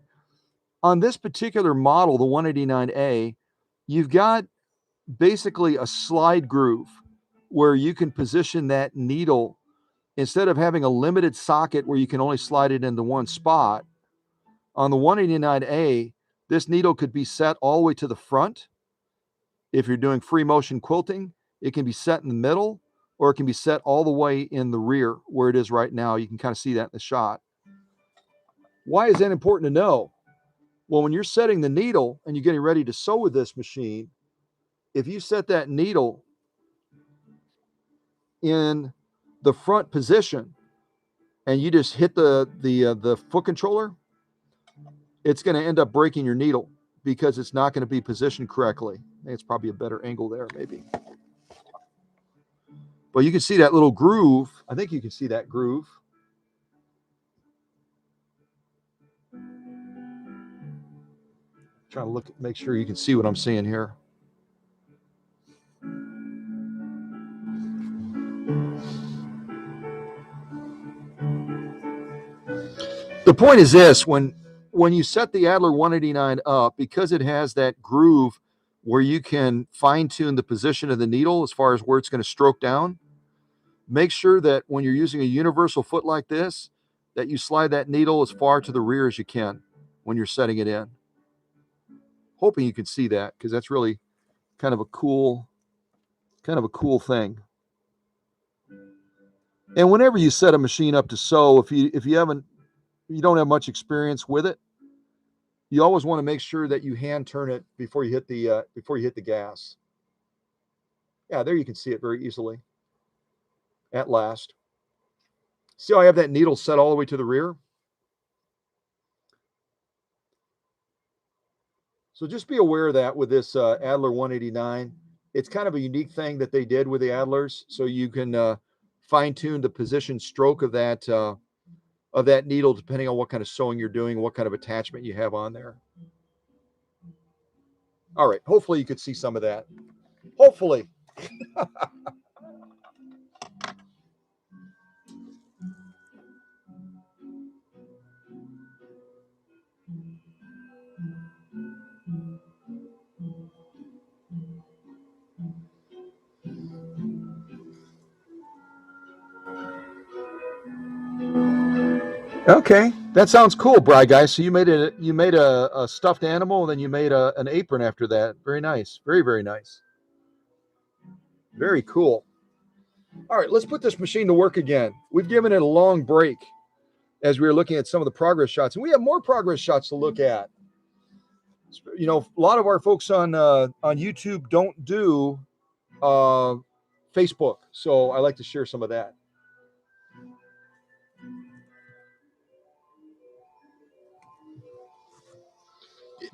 On this particular model, the 189A, you've got basically a slide groove where you can position that needle instead of having a limited socket where you can only slide it into one spot. On the 189A, this needle could be set all the way to the front. If you're doing free motion quilting, it can be set in the middle, or it can be set all the way in the rear where it is right now. You can kind of see that in the shot. Why is that important to know? Well, when you're setting the needle and you're getting ready to sew with this machine, if you set that needle in the front position and you just hit the foot controller, it's going to end up breaking your needle because it's not going to be positioned correctly. I think it's probably a better angle there, maybe. But you can see that little groove. I think you can see that groove. Trying to look, make sure you can see what I'm seeing here. The point is this: when you set the Adler 189 up, because it has that groove where you can fine tune the position of the needle as far as where it's going to stroke down, make sure that when you're using a universal foot like this, that you slide that needle as far to the rear as you can when you're setting it in. Hoping you can see that, because that's really kind of a cool thing. And whenever you set a machine up to sew, if you don't have much experience with it, you always want to make sure that you hand turn it before you hit the gas. Yeah, there you can see it very easily. At last. See how I have that needle set all the way to the rear? So just be aware of that with this Adler 189. It's kind of a unique thing that they did with the Adlers, so you can fine tune the position stroke of that needle depending on what kind of sewing you're doing, what kind of attachment you have on there. All right, hopefully you could see some of that. Hopefully. Okay, that sounds cool, Bry guy. So you made a stuffed animal, and then you made an apron after that. Very nice, very nice, very cool. All right, let's put this machine to work again. We've given it a long break as we were looking at some of the progress shots, and we have more progress shots to look at. You know, a lot of our folks on YouTube don't do Facebook, so I like to share some of that.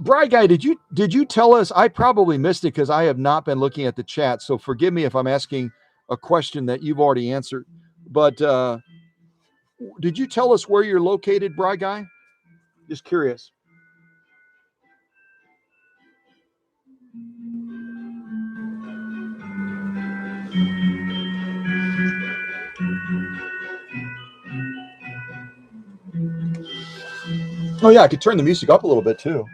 Bry guy, did you tell us? I probably missed it because I have not been looking at the chat. So forgive me if I'm asking a question that you've already answered. But did you tell us where you're located, Bry guy? Just curious. Oh yeah, I could turn the music up a little bit too.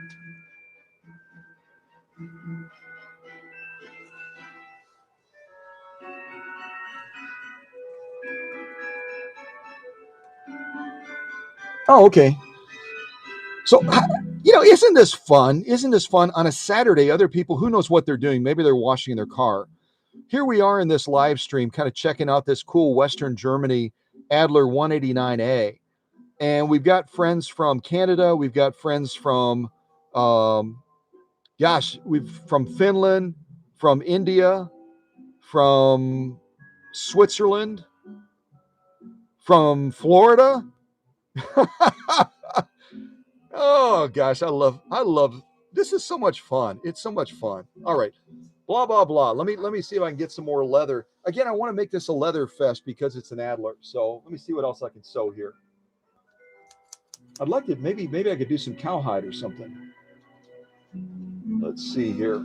Oh, okay. So, isn't this fun? Isn't this fun on a Saturday? Other people, who knows what they're doing? Maybe they're washing their car. Here we are in this live stream, kind of checking out this cool Western Germany Adler 189A. And we've got friends from Canada. We've got friends from, from Finland, from India, from Switzerland, from Florida. Oh gosh, I love this is so much fun. It's so much fun. All right. Blah blah blah. Let me see if I can get some more leather. Again, I want to make this a leather fest because it's an Adler. So let me see what else I can sew here. I'd like to maybe I could do some cowhide or something. Let's see here.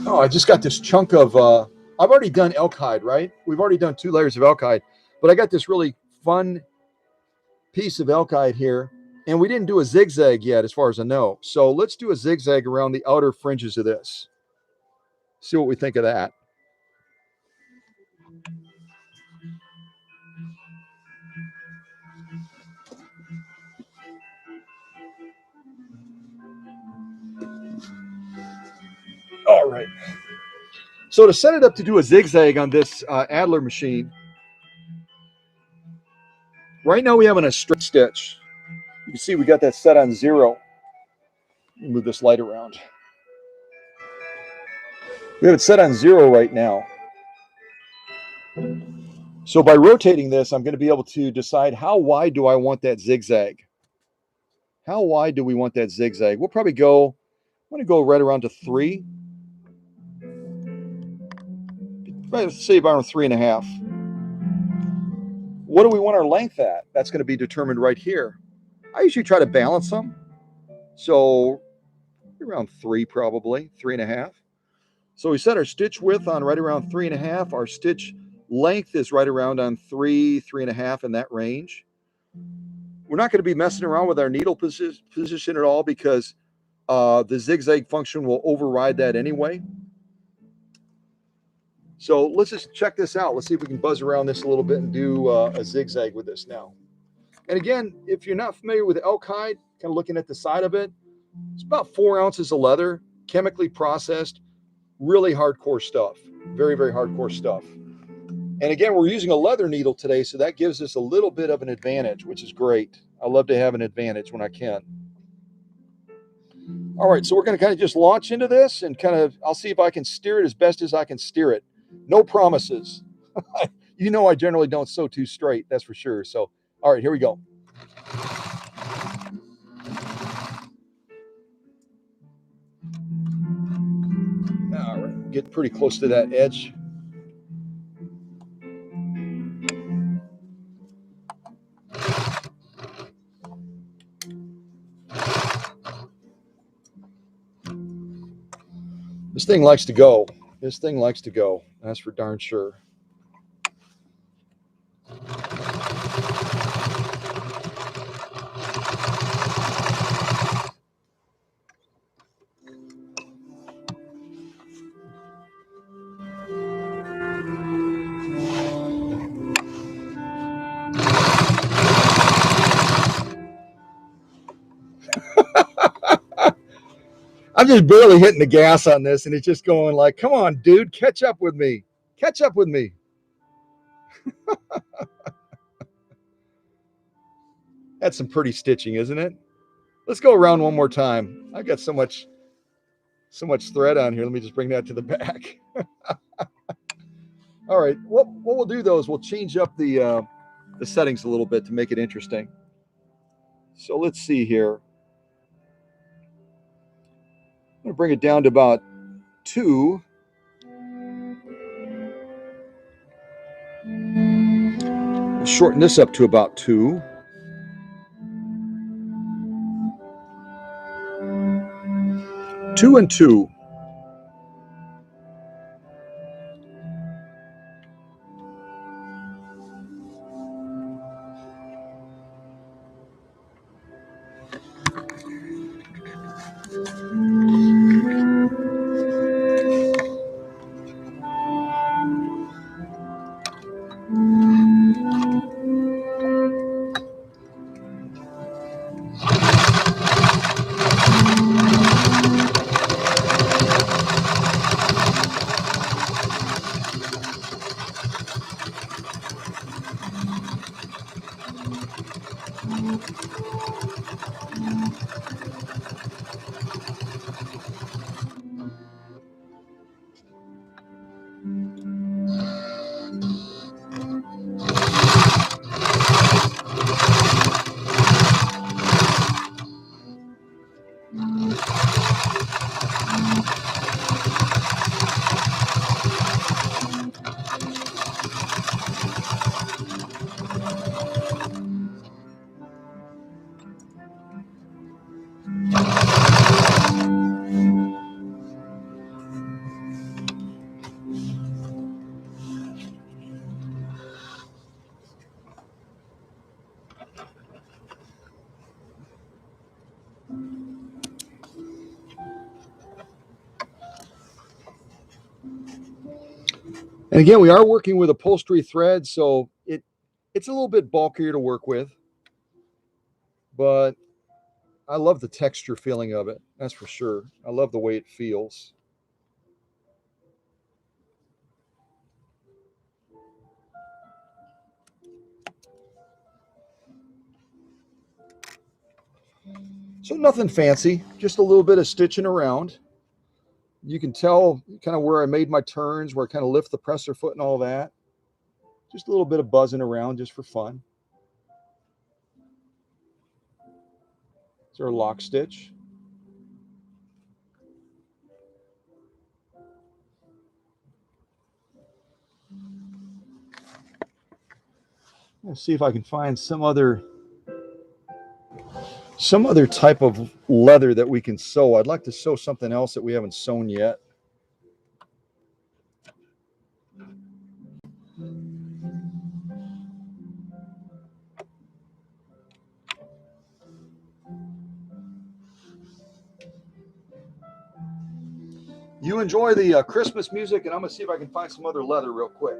Oh, I just got this chunk of, I've already done elk hide, right? We've already done 2 layers of elk hide, but I got this really fun piece of elk hide here, and we didn't do a zigzag yet as far as I know. So let's do a zigzag around the outer fringes of this. See what we think of that. All right. So to set it up to do a zigzag on this Adler machine, right now we have a straight stitch. You can see we got that set on 0. Move this light around. We have it set on 0 right now. So by rotating this, I'm going to be able to decide how wide do I want that zigzag. How wide do we want that zigzag? We'll probably go, I'm going to go right around to 3. Let's say about 3.5. What do we want our length at? That's going to be determined right here. I usually try to balance them. So around 3, probably 3.5. So we set our stitch width on right around 3.5. Our stitch length is right around on 3.5 in that range. We're not going to be messing around with our needle position at all because the zigzag function will override that anyway. So let's just check this out. Let's see if we can buzz around this a little bit and do a zigzag with this now. And again, if you're not familiar with elk hide, kind of looking at the side of it, it's about 4 ounces of leather, chemically processed, really hardcore stuff. Very, very hardcore stuff. And again, we're using a leather needle today, so that gives us a little bit of an advantage, which is great. I love to have an advantage when I can. All right, so we're going to kind of just launch into this and kind of, I'll see if I can steer it as best as I can steer it. No promises. You know I generally don't sew too straight, that's for sure. So, all right, here we go. All right, get pretty close to that edge. This thing likes to go. This thing likes to go. That's for darn sure. I'm just barely hitting the gas on this, and it's just going like, come on, dude, catch up with me. Catch up with me. That's some pretty stitching, isn't it? Let's go around one more time. I've got so much thread on here. Let me just bring that to the back. All right. What we'll do, though, is we'll change up the settings a little bit to make it interesting. So let's see here. I'm going to bring it down to about 2. We'll shorten this up to about 2. Two and 2. And again, we are working with upholstery thread, so it's a little bit bulkier to work with, but I love the texture feeling of it. That's for sure. I love the way it feels. So nothing fancy, just a little bit of stitching around. You can tell kind of where I made my turns, where I kind of lift the presser foot and all that. Just a little bit of buzzing around just for fun. It's our lock stitch. Let's see if I can find some other type of leather that we can sew. I'd like to sew something else that we haven't sewn yet. You enjoy the Christmas music, and I'm going to see if I can find some other leather real quick.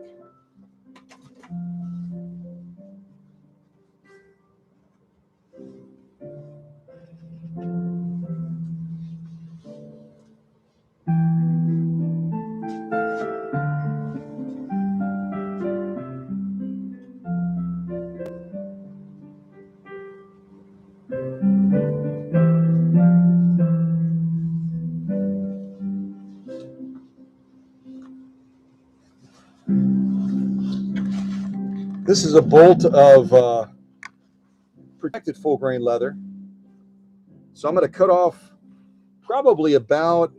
This is a bolt of protected full grain leather. So I'm going to cut off probably about,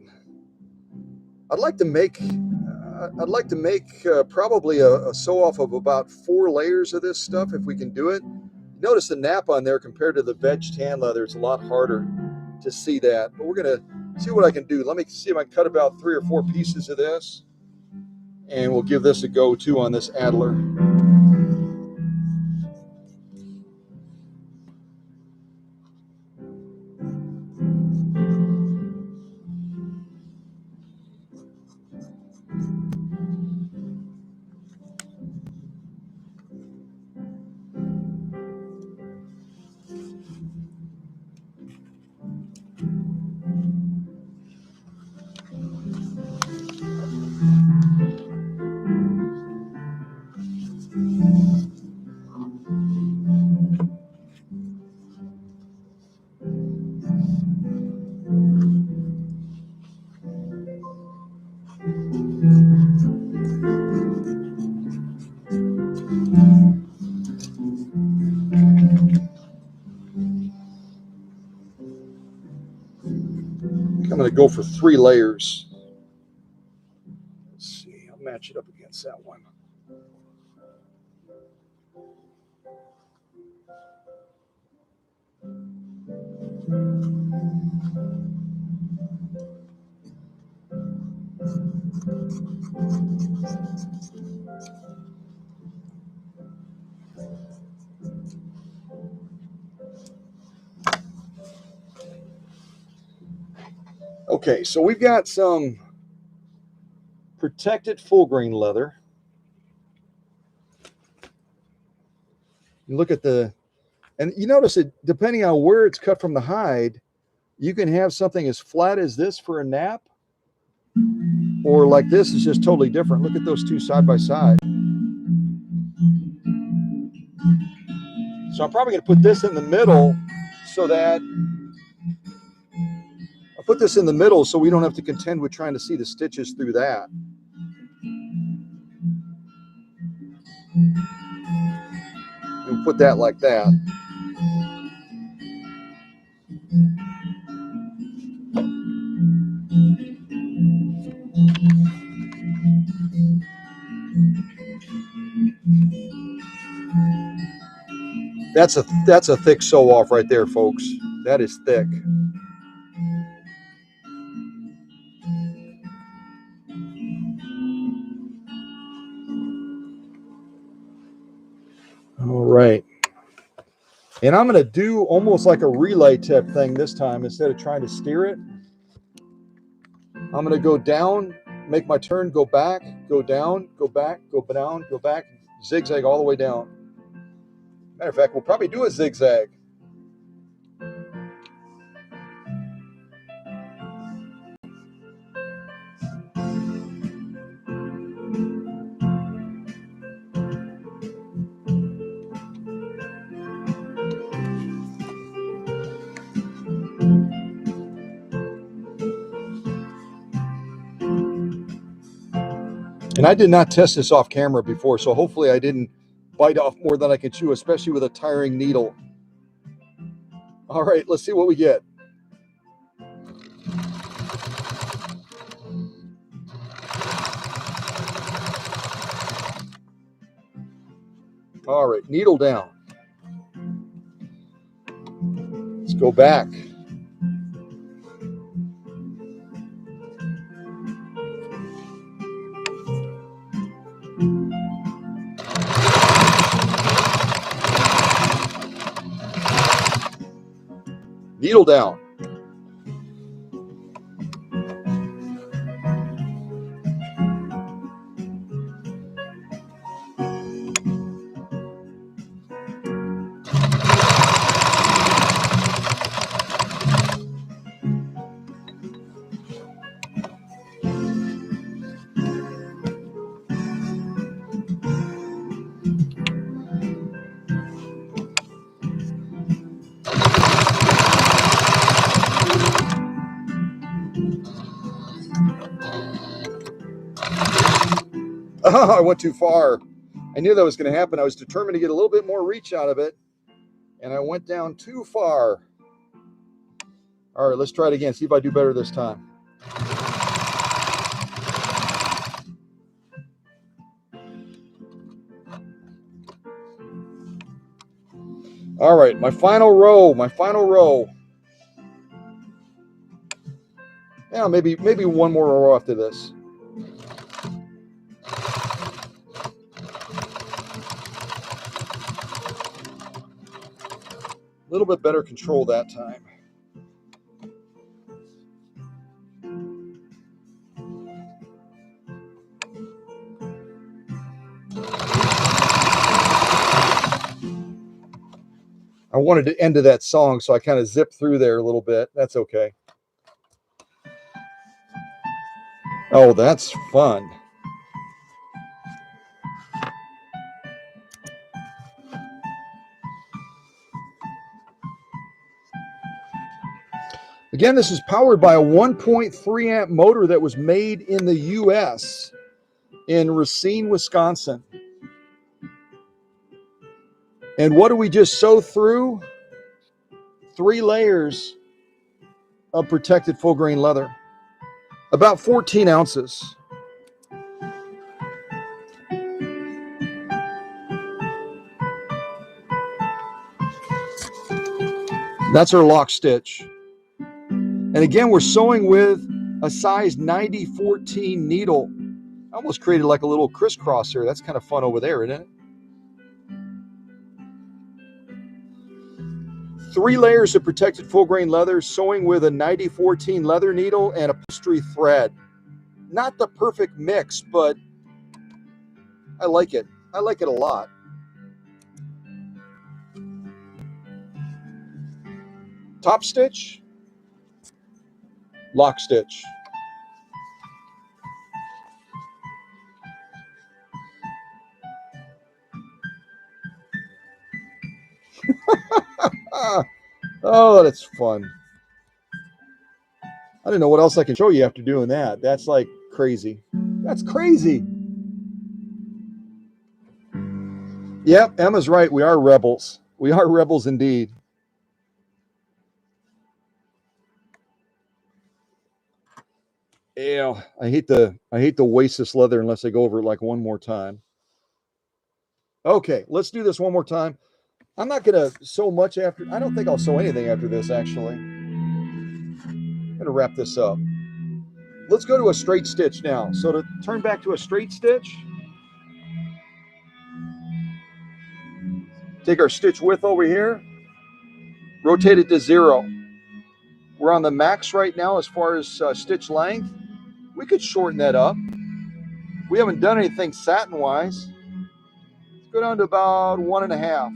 I'd like to make probably a sew off of about 4 layers of this stuff if we can do it. Notice the nap on there compared to the veg tan leather. It's a lot harder to see that, but we're going to see what I can do. Let me see if I can cut about 3 or 4 pieces of this, and we'll give this a go too on this Adler. I'm going to go for 3 layers. Let's see, I'll match it up against that one. Okay, so we've got some protected full grain leather. You look at and you notice it, depending on where it's cut from the hide, you can have something as flat as this for a nap, or like this is just totally different. Look at those two side by side. So I'm probably going to put this in the middle so that so we don't have to contend with trying to see the stitches through that. And put that like that. That's a thick sew off right there, folks. That is thick. All right. And I'm going to do almost like a relay tip thing this time. Instead of trying to steer it, I'm going to go down, make my turn, go back, go down, go back, go down, go back, zigzag all the way down. Matter of fact, we'll probably do a zigzag. And I did not test this off camera before, so hopefully I didn't bite off more than I can chew, especially with a tiring needle. All right, let's see what we get. All right, needle down. Let's go back. Needle down. Oh, I went too far. I knew that was going to happen. I was determined to get a little bit more reach out of it, and I went down too far. All right, let's try it again. See if I do better this time. All right, my final row. Yeah, maybe one more row after this. A little bit better control that time. I wanted to end to that song, so I kind of zipped through there a little bit. That's okay. Oh, that's fun. Again, this is powered by a 1.3 amp motor that was made in the U.S. in Racine, Wisconsin. And what do we just sew through? 3 layers of protected full grain leather. About 14 ounces. That's our lock stitch. And again, we're sewing with a size 90-14 needle. I almost created like a little crisscross here. That's kind of fun over there, isn't it? 3 layers of protected full grain leather, sewing with a 90-14 leather needle and upholstery thread. Not the perfect mix, but I like it. I like it a lot. Top stitch, lock stitch. Oh, that's fun. I don't know what else I can show you after doing that. That's like crazy. That's crazy. Yep, Emma's right. We are rebels. We are rebels indeed. Yeah, I hate to waste this leather unless I go over it like one more time. Okay, let's do this one more time. I'm not gonna sew much after. I don't think I'll sew anything after this, actually. I'm gonna wrap this up. Let's go to a straight stitch now. So to turn back to a straight stitch, take our stitch width over here, rotate it to 0. We're on the max right now as far as stitch length. We could shorten that up. We haven't done anything satin wise. Let's go down to about 1.5.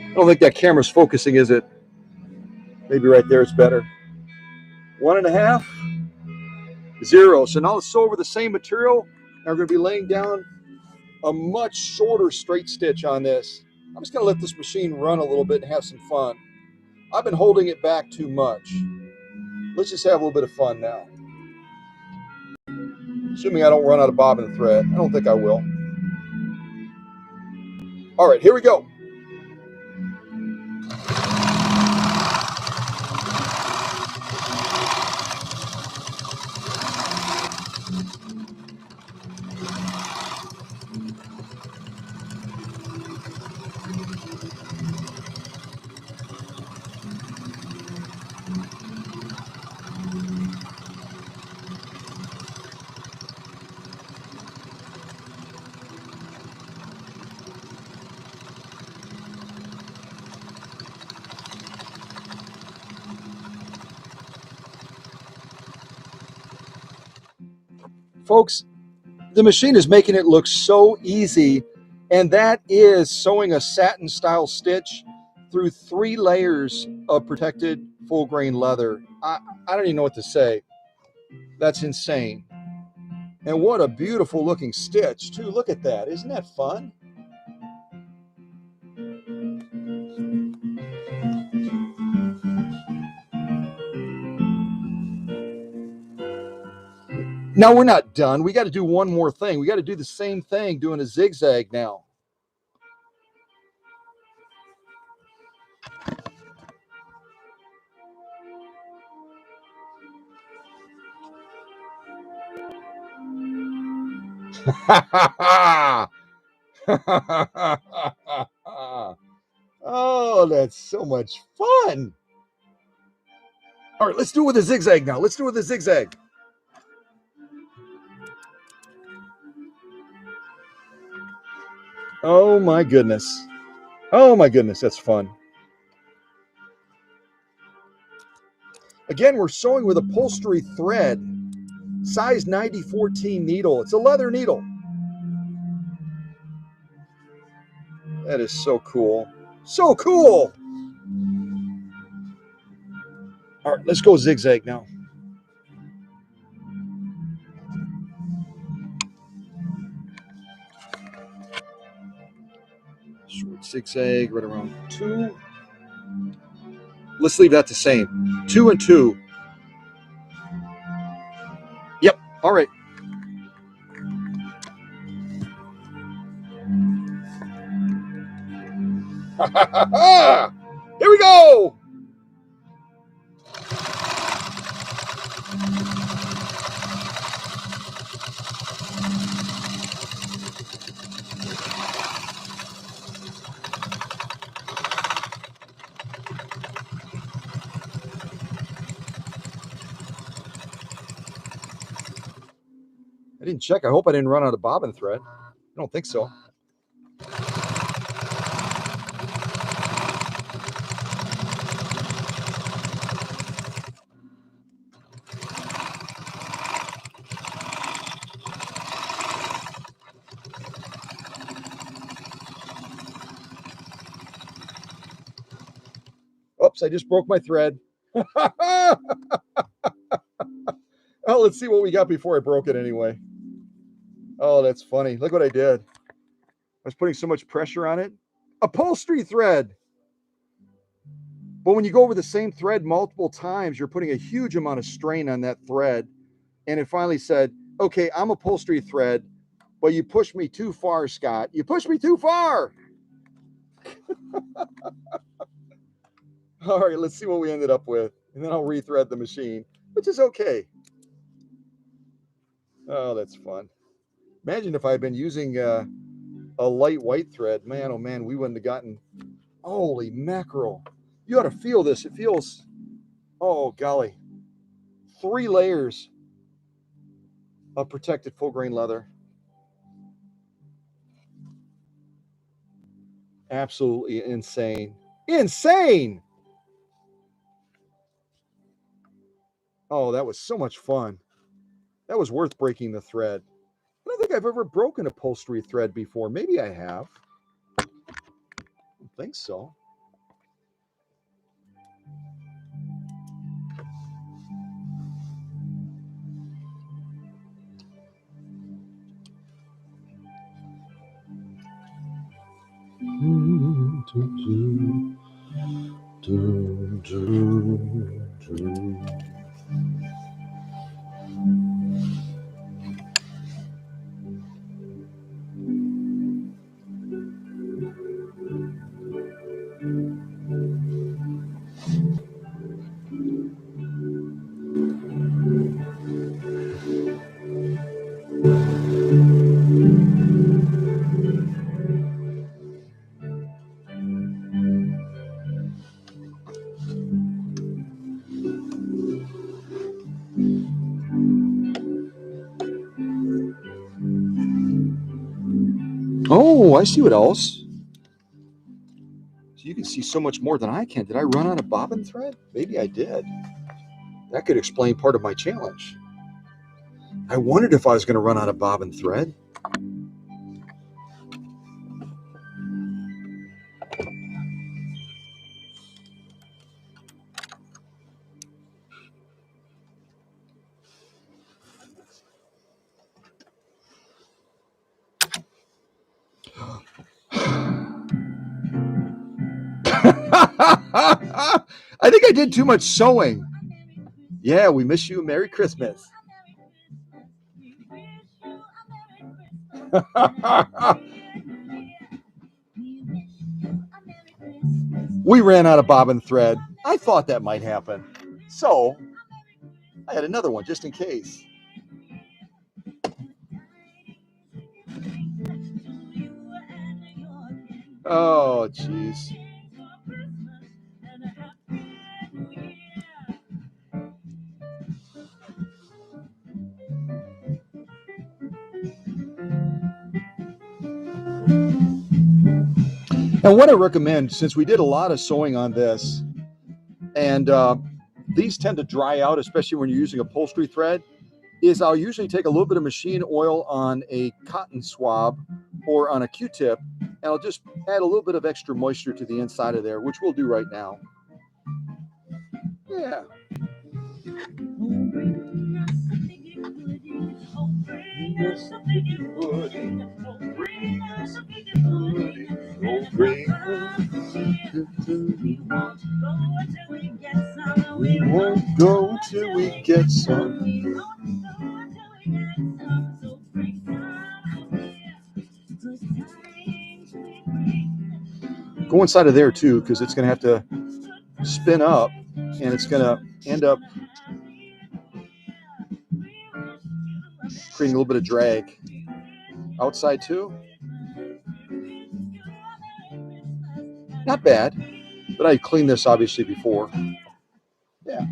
I don't think that camera's focusing, is it? Maybe right there it's better. 1.5, 0. So now let's sew over the same material, and we're going to be laying down a much shorter straight stitch on this. I'm just going to let this machine run a little bit and have some fun. I've been holding it back too much. Let's just have a little bit of fun now. Assuming I don't run out of bobbin and thread. I don't think I will. All right, here we go. Folks, the machine is making it look so easy, and that is sewing a satin style stitch through 3 layers of protected full grain leather. I don't even know what to say. That's insane. And what a beautiful looking stitch too. Look at that. Isn't that fun? Now we're not done. We got to do one more thing. We got to do the same thing doing a zigzag now. Oh, that's so much fun. All right, let's do it with a zigzag now. Let's do it with a zigzag. Oh my goodness. Oh my goodness, that's fun. Again, we're sewing with upholstery thread, size 9014 needle. It's a leather needle. That is so cool. So cool. All right, let's go zigzag now. Short zigzag right around 2. Let's leave that the same. 2 and 2. Yep. All right. Here we go. I didn't check. I hope I didn't run out of bobbin thread. I don't think so. Oops, I just broke my thread. Oh, let's see what we got before I broke it anyway. Oh, that's funny. Look what I did. I was putting so much pressure on it. Upholstery thread. But when you go over the same thread multiple times, you're putting a huge amount of strain on that thread. And it finally said, okay, I'm upholstery thread, but you pushed me too far, Scott. You pushed me too far. All right, let's see what we ended up with. And then I'll rethread the machine, which is okay. Oh, that's fun. Imagine if I had been using a light white thread. Man, oh man, we wouldn't have gotten, holy mackerel. You ought to feel this. It feels, oh golly, 3 layers of protected full grain leather. Absolutely insane. Insane! Oh, that was so much fun. That was worth breaking the thread. I don't think I've ever broken upholstery thread before. Maybe I have. I don't think so. Oh, I see what else. So you can see so much more than I can. Did I run out of bobbin thread? Maybe I did. That could explain part of my challenge. I wondered if I was going to run out of bobbin thread. I think I did too much sewing. Yeah, we miss you. Merry Christmas. We ran out of bobbin thread. I thought that might happen. So I had another one just in case. Oh, jeez. And what I recommend, since we did a lot of sewing on this, and these tend to dry out, especially when you're using upholstery thread, is I'll usually take a little bit of machine oil on a cotton swab or on a Q-tip, and I'll just add a little bit of extra moisture to the inside of there, which we'll do right now. Yeah. We won't go till we get some. Go inside of there too, because it's going to have to spin up, and it's going to end up creating a little bit of drag. Outside too. Not bad, but I cleaned this obviously before. Yeah.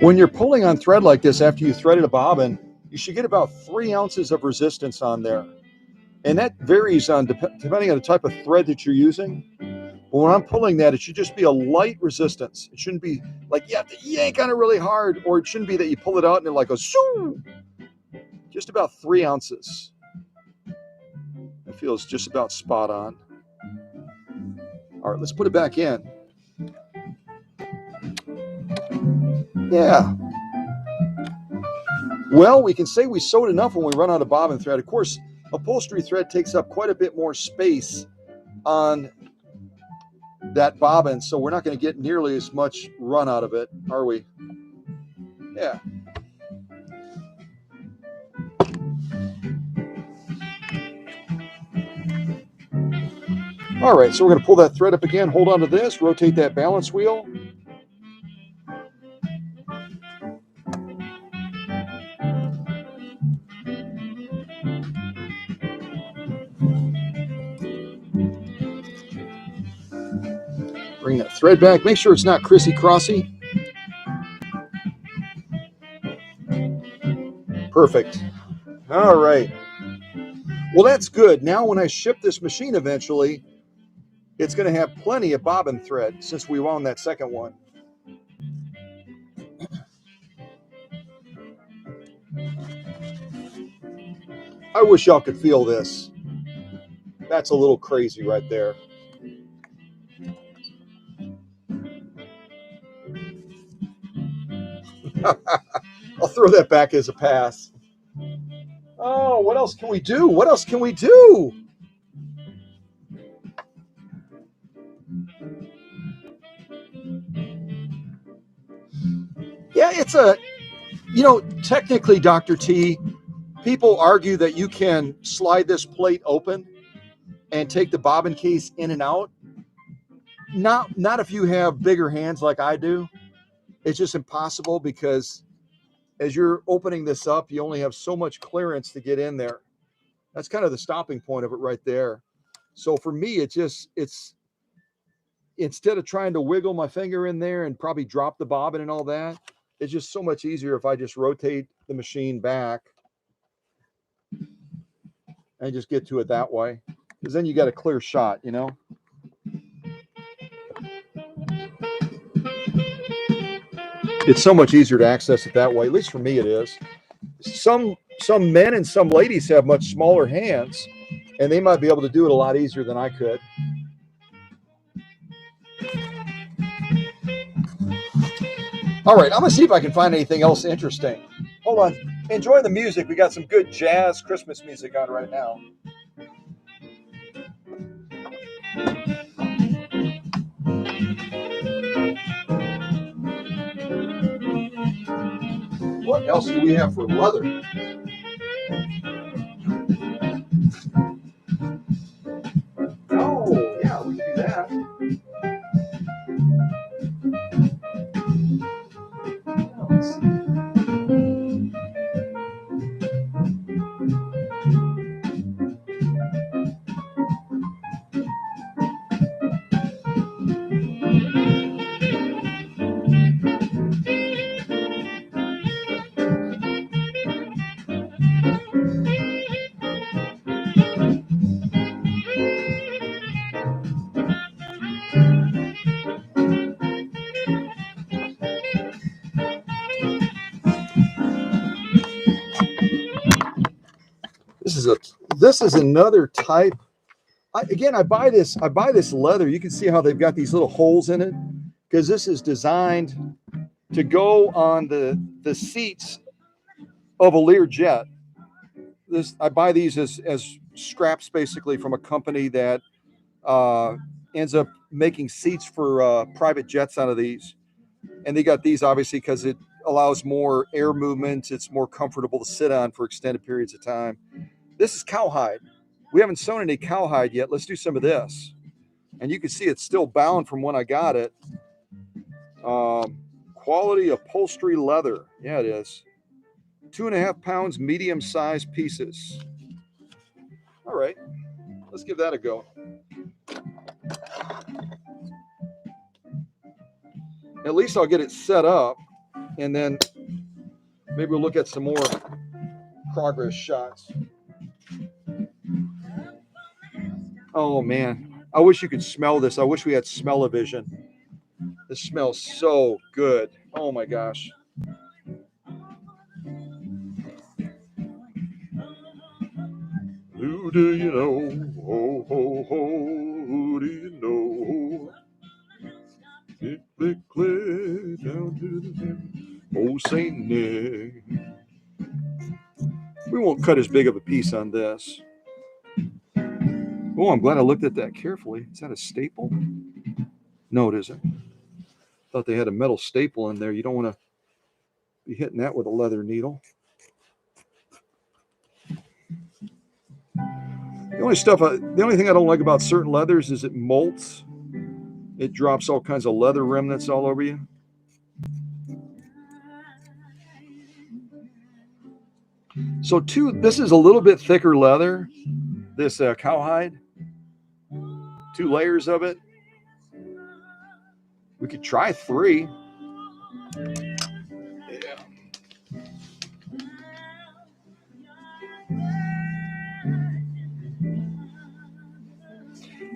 When you're pulling on thread like this after you threaded a bobbin, you should get about 3 ounces of resistance on there. And that varies on depending on the type of thread that you're using. But when I'm pulling that, it should just be a light resistance. It shouldn't be like you have to yank on it really hard, or it shouldn't be that you pull it out and it like goes shoo. Just about 3 ounces. It feels just about spot on. All right, let's put it back in. Yeah. Well, we can say we sewed enough when we run out of bobbin thread. Of course, upholstery thread takes up quite a bit more space on that bobbin, so we're not going to get nearly as much run out of it, are we? Yeah. All right, so we're going to pull that thread up again, hold on to this, rotate that balance wheel. Bring that thread back. Make sure it's not crissy-crossy. Perfect. All right. Well, that's good. Now when I ship this machine eventually, it's going to have plenty of bobbin thread since we wound that second one. I wish y'all could feel this. That's a little crazy right there. I'll throw that back as a pass. Oh, what else can we do? What else can we do? Yeah, it's a, technically, Dr. T, people argue that you can slide this plate open and take the bobbin case in and out. Not if you have bigger hands like I do. It's just impossible because as you're opening this up, you only have so much clearance to get in there. That's kind of the stopping point of it right there. So for me, it's instead of trying to wiggle my finger in there and probably drop the bobbin and all that, it's just so much easier if I just rotate the machine back and just get to it that way. Because then you got a clear shot, It's so much easier to access it that way. At least for me, it is. Some men and some ladies have much smaller hands, and they might be able to do it a lot easier than I could. All right, I'm gonna see if I can find anything else interesting. Hold on. Enjoy the music. We got some good jazz Christmas music on right now. What else do we have for leather? Oh, yeah, we can do that. Let's see. This is another type. I buy this leather. You can see how they've got these little holes in it because this is designed to go on the seats of a Learjet. I buy these as scraps basically from a company that ends up making seats for private jets out of these. And they got these obviously because it allows more air movement. It's more comfortable to sit on for extended periods of time. This is cowhide. We haven't sewn any cowhide yet. Let's do some of this. And you can see it's still bound from when I got it. Quality upholstery leather. Yeah, it is. 2.5 pounds, medium sized pieces. All right, let's give that a go. At least I'll get it set up, and then maybe we'll look at some more progress shots. Oh man, I wish you could smell this. I wish we had smell-o-vision. This smells so good. Oh my gosh. Who do you know? Ho, ho, ho, who do you know? Click, click, click, down to the end. Oh, St. Nick. We won't cut as big of a piece on this. Oh, I'm glad I looked at that carefully. Is that a staple? No, it isn't. Thought they had a metal staple in there. You don't want to be hitting that with a leather needle. The only thing I don't like about certain leathers is it molts. It drops all kinds of leather remnants all over you. So this is a little bit thicker leather, this cowhide. 2 layers of it. We could try 3. Yeah.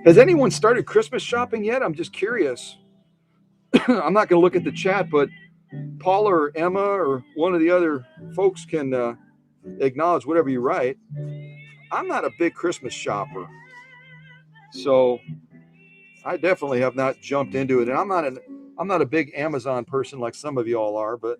Has anyone started Christmas shopping yet? I'm just curious. I'm not going to look at the chat, but Paula or Emma or one of the other folks can acknowledge whatever you write. I'm not a big Christmas shopper, so I definitely have not jumped into it. And I'm not a big Amazon person like some of y'all are, but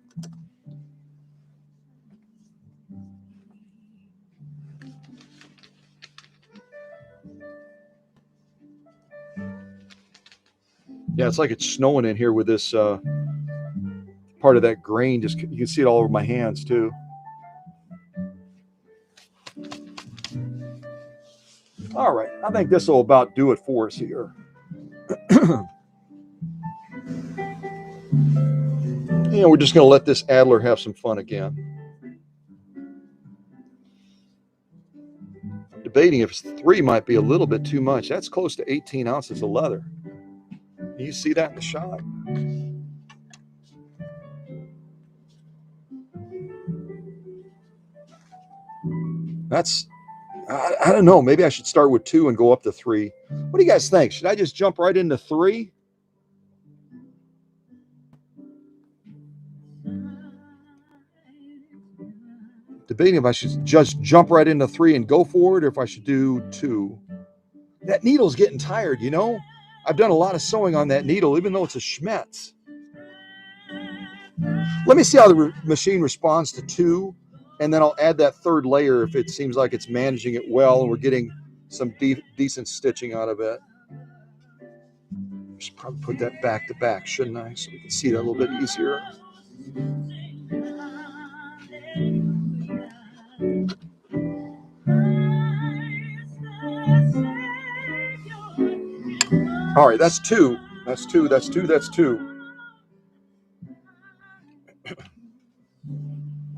yeah, it's like it's snowing in here with this part of that grain. Just you can see it all over my hands too. All right, I think this will about do it for us here. And we're just going to let this Adler have some fun again. I'm debating if 3 might be a little bit too much. That's close to 18 ounces of leather. Can you see that in the shot? That's, I don't know. Maybe I should start with 2 and go up to 3. What do you guys think? Should I just jump right into 3? Debating if I should just jump right into 3 and go forward, or if I should do 2. That needle's getting tired, you know? I've done a lot of sewing on that needle, even though it's a Schmetz. Let me see how the machine responds to 2, and then I'll add that 3rd layer if it seems like it's managing it well and we're getting some decent stitching out of it. Should probably put that back to back, shouldn't I? So we can see that a little bit easier. All right, that's 2. That's 2. That's 2. That's 2.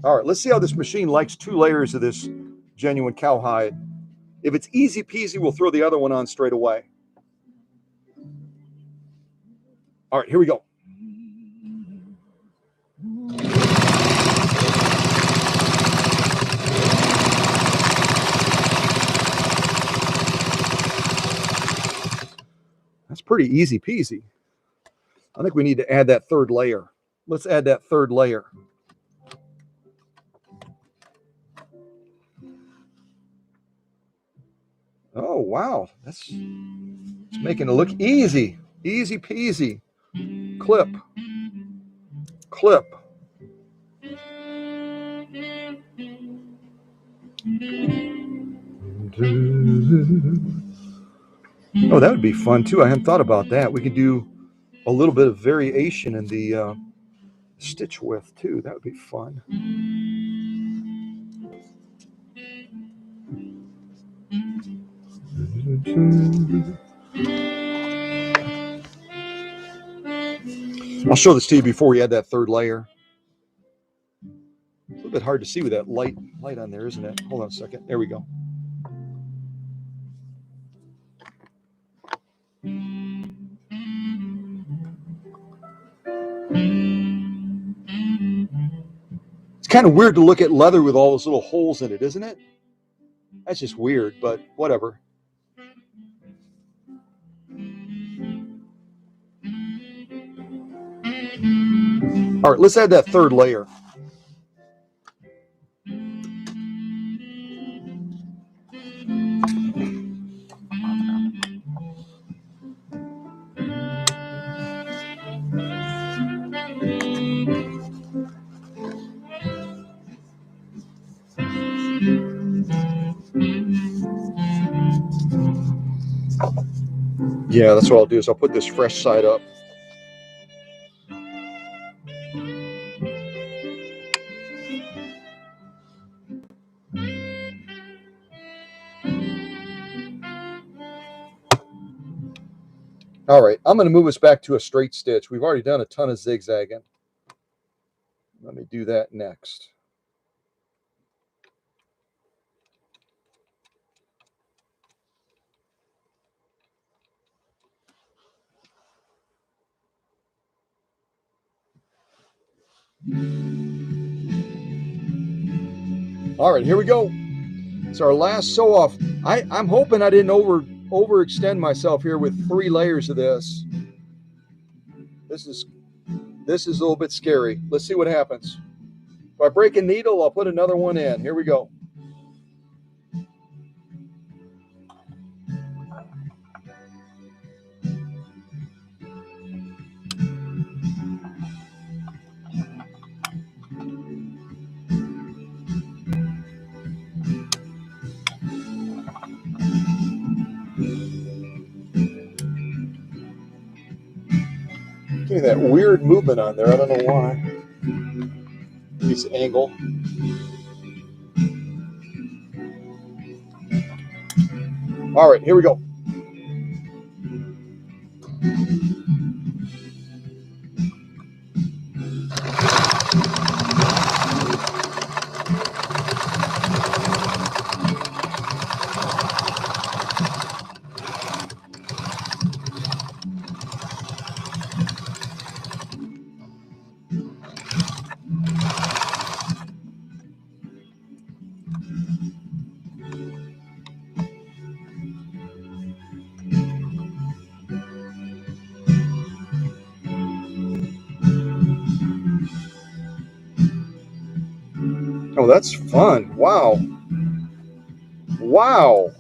All right, let's see how this machine likes 2 layers of this genuine cowhide. If it's easy peasy, we'll throw the other one on straight away. All right, here we go. That's pretty easy peasy. I think we need to add that 3rd layer. Let's add that 3rd layer. Oh, wow. It's making it look easy. Easy peasy. Clip. Clip. Oh, that would be fun too. I hadn't thought about that. We could do a little bit of variation in the stitch width too. That would be fun. I'll show this to you before we add that 3rd layer. A little bit hard to see with that light on there, isn't it? Hold on a second. There we go. It's kind of weird to look at leather with all those little holes in it, isn't it? That's just weird, but whatever. All right, let's add that 3rd layer. Yeah, that's what I'll do is I'll put this fresh side up. All right, I'm going to move us back to a straight stitch. We've already done a ton of zigzagging. Let me do that next. All right, here we go. It's our last sew off. I'm hoping I didn't overextend myself here with 3 layers of this. This is a little bit scary. Let's see what happens. If I break a needle, I'll put another one in. Here we go. Give me that weird movement on there. I don't know why. This angle. All right, here we go. Oh, that's fun. Wow. Wow.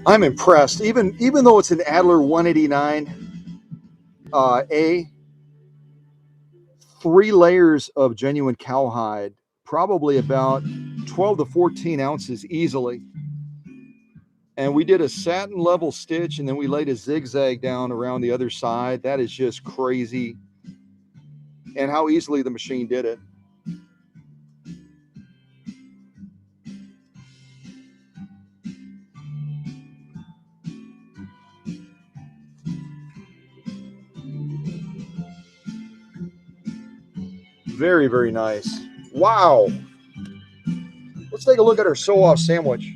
I'm impressed. Even though it's an Adler 189A, 3 layers of genuine cowhide, probably about 12 to 14 ounces easily. And we did a satin level stitch, and then we laid a zigzag down around the other side. That is just crazy. And how easily the machine did it. Very, very nice. Wow. Let's take a look at our sew-off sandwich.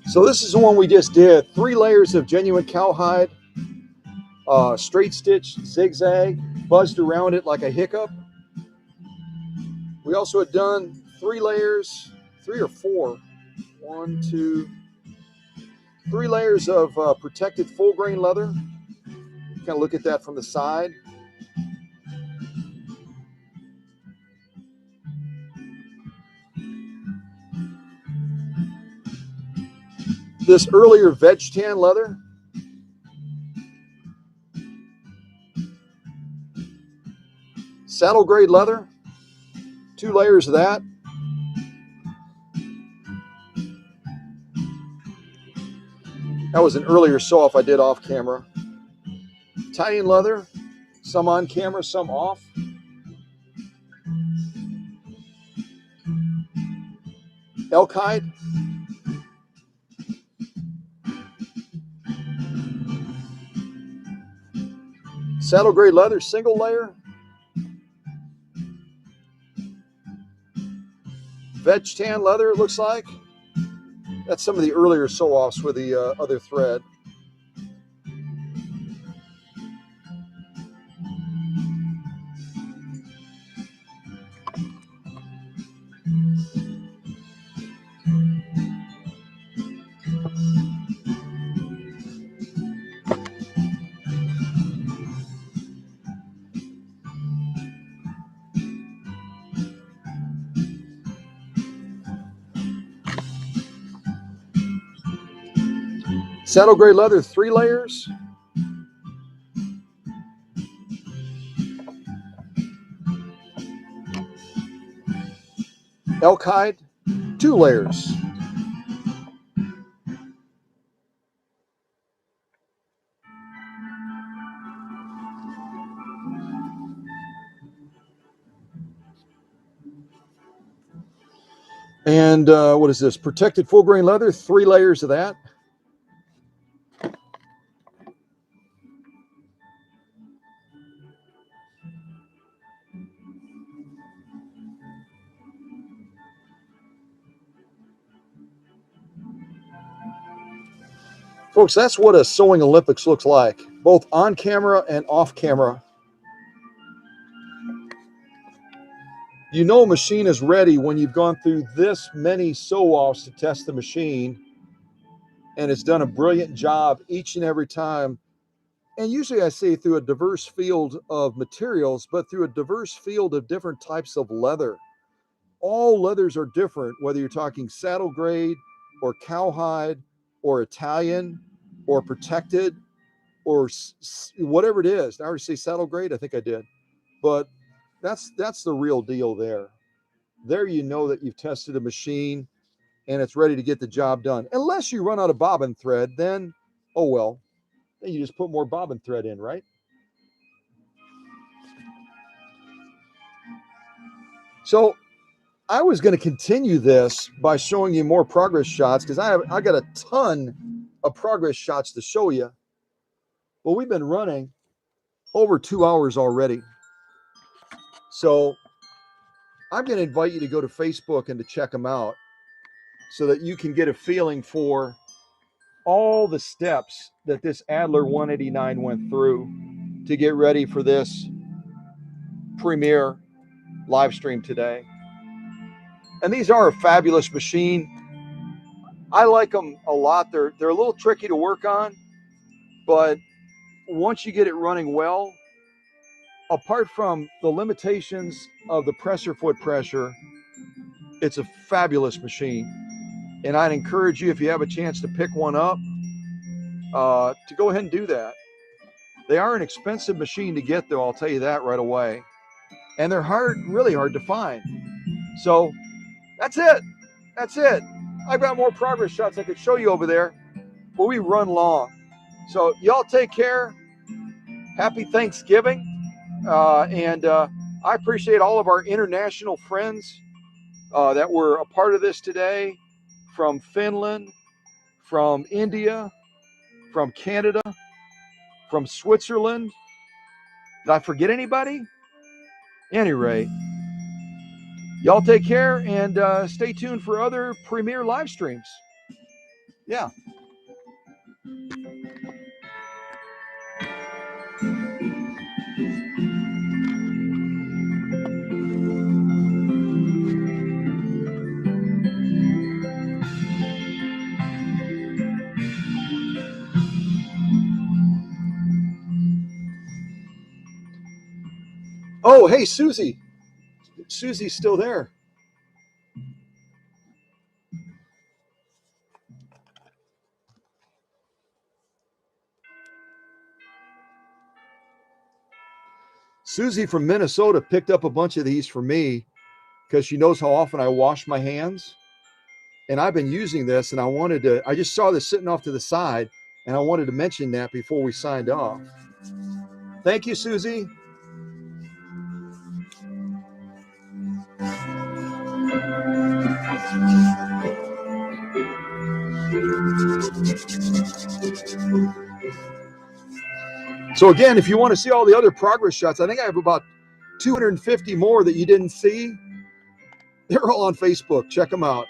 So this is the one we just did. 3 layers of genuine cowhide, straight stitch, zigzag, buzzed around it like a hiccup. We also had done 3 layers, 3 or 4, 1, 2, 3 layers of protected full grain leather. Kind of look at that from the side. This earlier veg tan leather. Saddle grade leather. 2 layers of that. That was an earlier sew-off I did off camera. Italian leather. Some on camera, some off. Elk hide. Saddle grade leather, single layer. Veg tan leather, it looks like. That's some of the earlier sew-offs with the other thread. Saddle grade leather, 3 layers. Elk hide, 2 layers. And what is this? Protected full grain leather, 3 layers of that. Folks, that's what a sewing Olympics looks like, both on camera and off camera. You know a machine is ready when you've gone through this many sew-offs to test the machine, and it's done a brilliant job each and every time. And usually I say through a diverse field of materials, but through a diverse field of different types of leather. All leathers are different, whether you're talking saddle grade or cowhide or Italian or protected or whatever it is. Did I already say saddle grade? I think I did. But that's the real deal there. There you know that you've tested a machine and it's ready to get the job done. Unless you run out of bobbin thread, then, oh well, then you just put more bobbin thread in, right? So I was going to continue this by showing you more progress shots because I got a ton of progress shots to show you. Well, we've been running over 2 hours already. So I'm going to invite you to go to Facebook and to check them out so that you can get a feeling for all the steps that this Adler 189 went through to get ready for this premiere live stream today. And these are a fabulous machine. I like them a lot. They're a little tricky to work on, but once you get it running well, apart from the limitations of the presser foot pressure, it's a fabulous machine. And I'd encourage you, if you have a chance to pick one up, to go ahead and do that. They are an expensive machine to get, though, I'll tell you that right away. And they're really hard to find. So that's it. That's it. I've got more progress shots I could show you over there, but we run long. So y'all take care. Happy Thanksgiving. And I appreciate all of our international friends that were a part of this today, from Finland, from India, from Canada, from Switzerland. Did I forget anybody? Any rate, y'all take care and stay tuned for other premiere live streams. Yeah. Oh, hey, Susie. Susie's still there. Susie from Minnesota picked up a bunch of these for me because she knows how often I wash my hands. And I've been using this, and I just saw this sitting off to the side, and I wanted to mention that before we signed off. Thank you, Susie. So again, if you want to see all the other progress shots, I think I have about 250 more that you didn't see. They're all on Facebook. Check them out.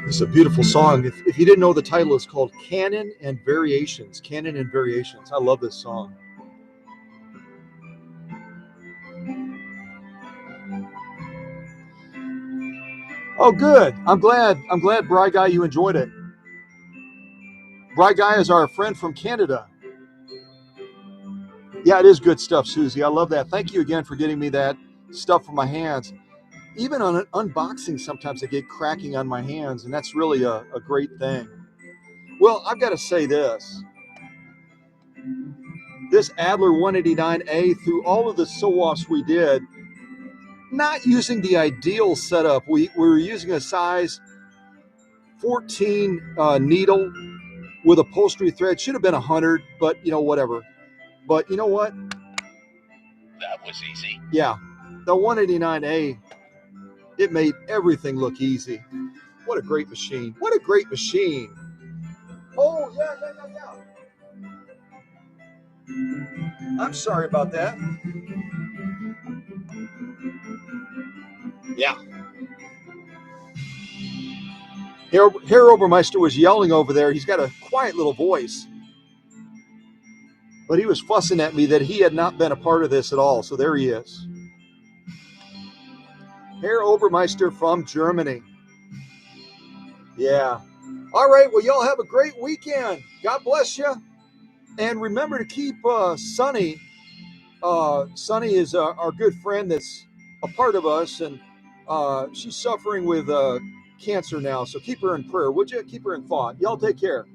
It's a beautiful song. If you didn't know, the title is called Canon and Variations. Canon and Variations. I love this song. Oh, good. I'm glad, Bry Guy, you enjoyed it. Bry Guy is our friend from Canada. Yeah, it is good stuff, Susie. I love that. Thank you again for getting me that stuff from my hands. Even on an unboxing, sometimes I get cracking on my hands, and that's really a great thing. Well, I've got to say this. This Adler 189A, through all of the sew-offs we did, not using the ideal setup. We were using a size 14 needle with upholstery thread. Should have been 100, but whatever. But you know what? That was easy. Yeah, the 189A, it made everything look easy. What a great machine. What a great machine. Oh, yeah. I'm sorry about that. Yeah. Herr Obermeister was yelling over there. He's got a quiet little voice. But he was fussing at me that he had not been a part of this at all. So there he is. Herr Obermeister from Germany. Yeah. All right. Well, y'all have a great weekend. God bless you. And remember to keep Sonny. Sonny is our good friend that's a part of us. And she's suffering with cancer now. So keep her in prayer, would you? Keep her in thought. Y'all take care.